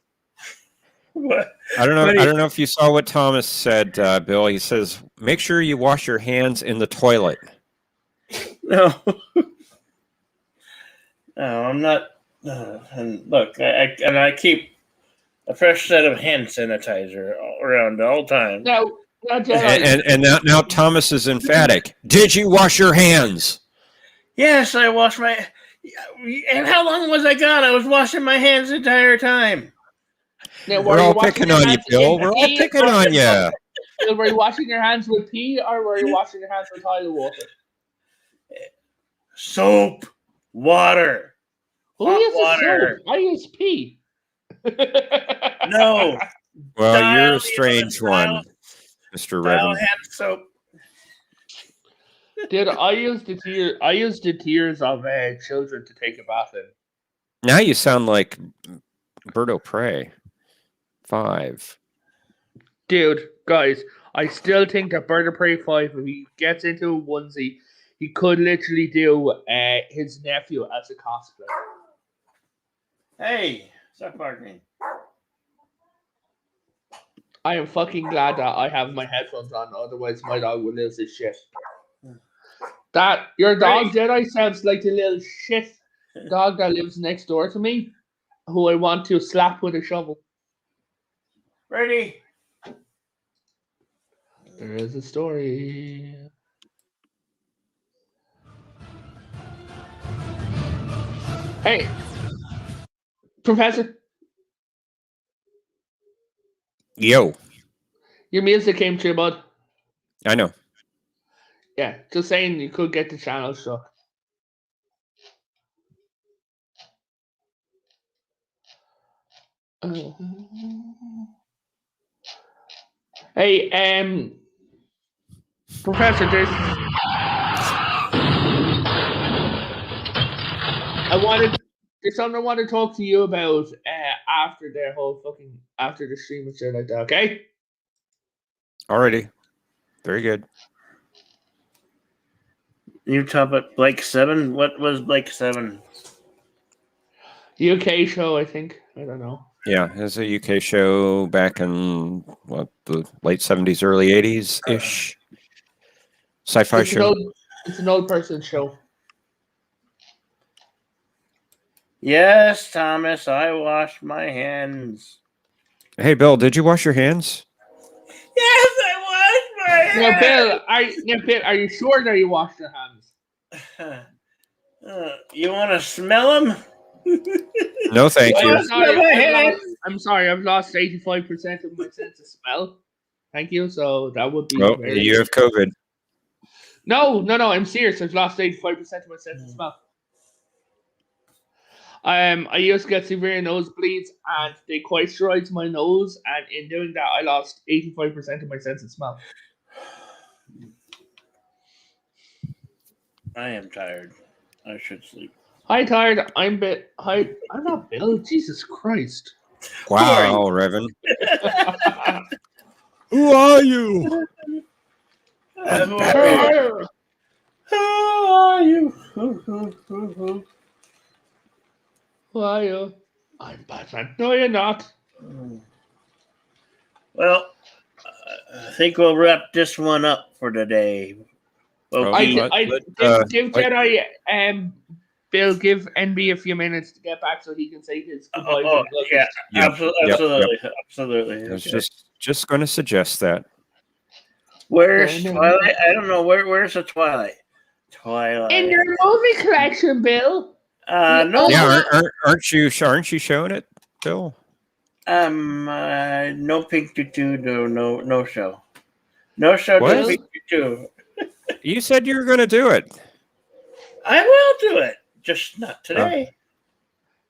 don't know. I don't know if you saw what Thomas said, Bill. He says, "Make sure you wash your hands in the toilet." No. No, I'm not. And look, I keep a fresh set of hand sanitizer around all the time. No, and now Thomas is emphatic. Did you wash your hands? Yes, I washed my. And how long was I gone? I was washing my hands the entire time. Now, we're all picking on you, Bill. We're all picking on you. Were you washing your hands with pee, or were you washing your hands with toilet water? Soap, water. Who uses soap? I use pee. No. Well, you're a strange one, Mr. Reverend. Hand soap. Dude, I use the tears of children to take a bath in. Now you sound like Bert O'Prey. 5. Dude, guys, I still think that Bert O'Prey 5, if he gets into a onesie, he could literally do his nephew as a cosplay. Hey, stop barking. I am fucking glad that I have my headphones on, otherwise my dog would lose his shit. That your dog Jedi sounds like the little shit dog that lives next door to me, who I want to slap with a shovel. Ready? There is a story. Hey, Professor. Yo. Your music came through, bud. I know. Yeah, just saying you could get the channel stuck. Hey, Professor, there's something I want to talk to you about after the stream and shit like that, okay? Alrighty. Very good. You talk about Blake 7? What was Blake 7? UK show, I think. I don't know. Yeah, it was a UK show back in the late 70s, early 80s ish. Sci-fi show. It's an old person show. Yes, Thomas, I washed my hands. Hey, Bill, did you wash your hands? Yes, I washed my Now, hands. Bill, are you sure that you washed your hands? You want to smell them? No, thank you. I'm sorry, I've lost 85% of my sense of smell. Thank you. So that would be. Oh, you have COVID. No, I'm serious. I've lost 85% of my sense of smell. I used to get severe nosebleeds, and they quite steroids my nose, and in doing that, I lost 85% of my sense of smell. I am tired. I should sleep. Hi, tired. I'm not Bill. Jesus Christ. Wow, Revan. Who are you? Who are you? Who are you? I'm Batman. No, you're not. Well, I think we'll wrap this one up for today. Give Jedi Bill, give NB a few minutes to get back so he can say his goodbyes. Yeah, Yep, absolutely. yep. Absolutely. I was just going to suggest that. Where's Twilight? I don't know. Where's the Twilight? Twilight. In your movie collection, Bill. No. Yeah, aren't you showing it, Bill? No Pink Tutu, no show. No show, What? no Pink Tutu. You said you were going to do it. I will do it, just not today.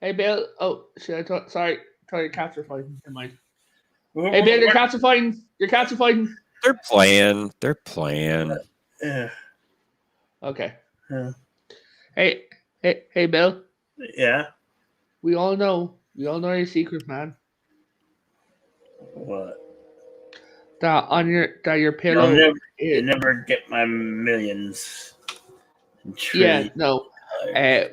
Hey, Bill. Oh, shit, sorry, your cats are fighting. Never mind. Hey, Bill, your cats are fighting. They're playing. Yeah. Okay. Yeah. Hey, Bill. Yeah. We all know your secret, man. What? That your pillow. You never get my millions. Yeah, no.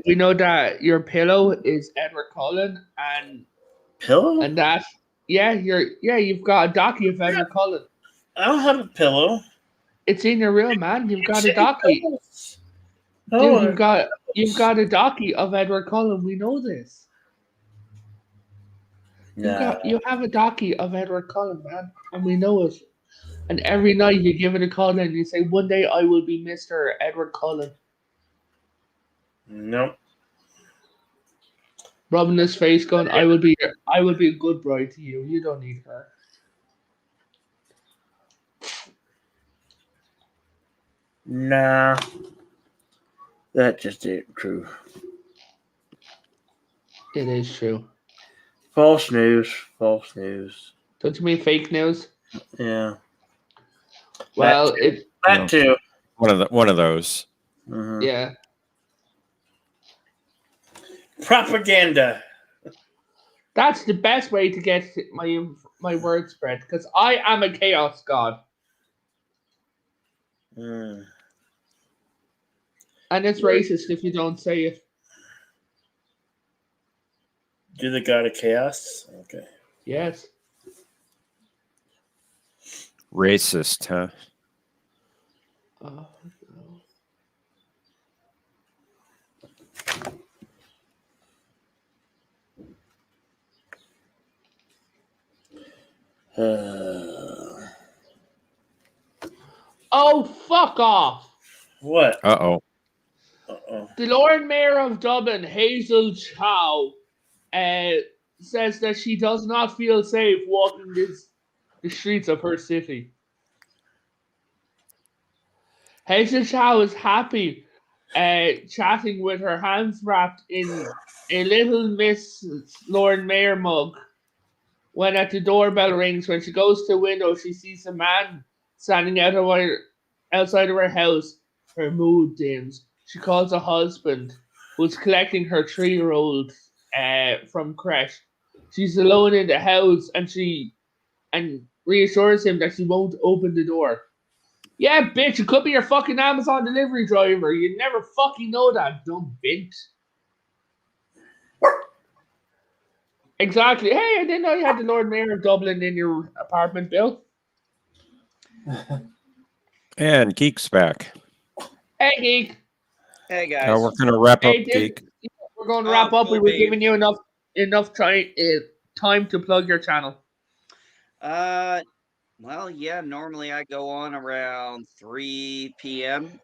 We know that your pillow is Edward Cullen, and pillow, and that you've got a docky of Edward Cullen. I don't have a pillow. It's in your room, man. You've got a docky. Oh, Dude, you've got a docky of Edward Cullen. We know this. You have a docky of Edward Cullen, man, and we know it. And every night you give it a call and you say, "One day I will be Mr. Edward Cullen." Nope. Rubbing his face, going, "I will be a good bride to you. You don't need her." Nah, that just ain't true. It is true. False news. Don't you mean fake news? Yeah. Well, that too. One of those. Mm-hmm. Yeah. Propaganda. That's the best way to get my word spread, because I am a chaos god. Mm. And it's racist if you don't say it. You're the god of chaos? Okay. Yes. Racist, huh? Oh, no. Oh, fuck off. What? Uh-oh. The Lord Mayor of Dublin, Hazel Chow, says that she does not feel safe walking the streets of her city. Hazel Chow is happy chatting with her hands wrapped in a little Miss Lord Mayor mug when at the doorbell rings. When she goes to the window, she sees a man standing outside of her house. Her mood dims. She calls a husband who's collecting her 3-year-old from creche. She's alone in the house and reassures him that she won't open the door. Yeah, bitch, it could be your fucking Amazon delivery driver. You never fucking know that, dumb bitch. Exactly. Hey, I didn't know you had the Lord Mayor of Dublin in your apartment, Bill. And Geek's back. Hey, Geek. Hey, guys. Now we're going to wrap up Hey, Geek. we're going to wrap up. We cool were beans. giving you enough time to plug your channel. Well, yeah, normally I go on around 3 p.m.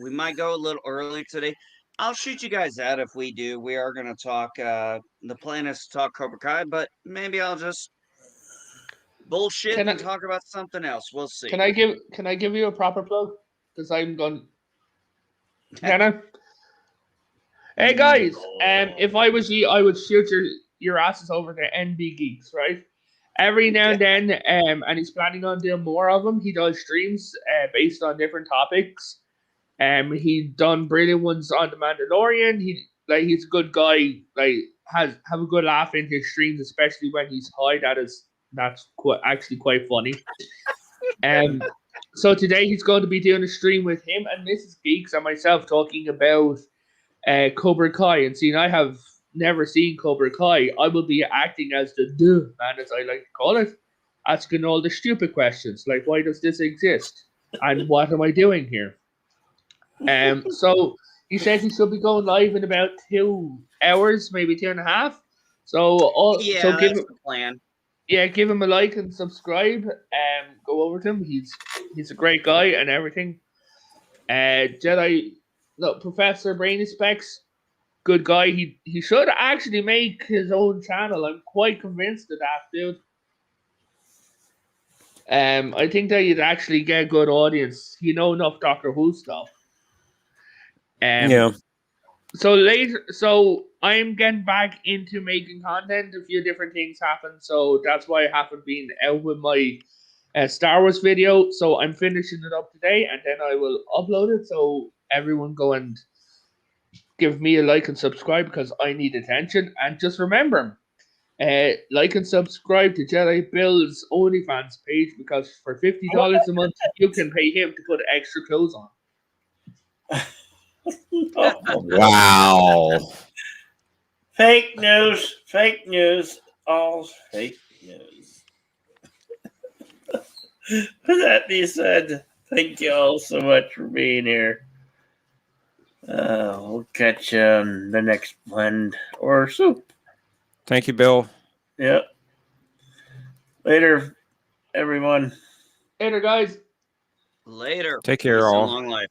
We might go a little early today. I'll shoot you guys out if we do. We are going to talk, the plan is to talk Cobra Kai, but maybe I'll just bullshit Can I- and talk about something else. We'll see. Can I give you a proper plug? Because I'm going. Can I? Hey guys, if I was you, I would shoot your asses over to NB Geeks, right? Every now and then, and he's planning on doing more of them. He does streams based on different topics. He done brilliant ones on The Mandalorian. He's a good guy. Like have a good laugh in his streams, especially when he's high. That's quite funny. So today he's going to be doing a stream with him and Mrs. Geeks and myself talking about Cobra Kai. And seeing I have never seen Cobra Kai, I will be acting as the man, as I like to call it, asking all the stupid questions like, why does this exist? And what am I doing here? So he said he should be going live in about 2 hours, maybe 2.5. So Yeah, that's the plan. Yeah, give him a like and subscribe. Go over to him. He's a great guy and everything. Professor Brainy Specs, good guy. He should actually make his own channel. I'm quite convinced of that, dude. I think that you'd actually get a good audience. You know enough Doctor Who stuff. Yeah. So I'm getting back into making content. A few different things happened, so that's why I haven't been out with my Star Wars video. So I'm finishing it up today, and then I will upload it. So everyone go and give me a like and subscribe because I need attention. And just remember, like and subscribe to Jedi Bill's OnlyFans page because for $50 a month you can pay him to put extra clothes on. Wow. Fake news. Fake news. All fake news. With that being said, thank you all so much for being here. We'll catch you on the next blend or soup. Thank you, Bill. Yep. Later, everyone. Later, guys. Later. Take care, Peace and all. long life.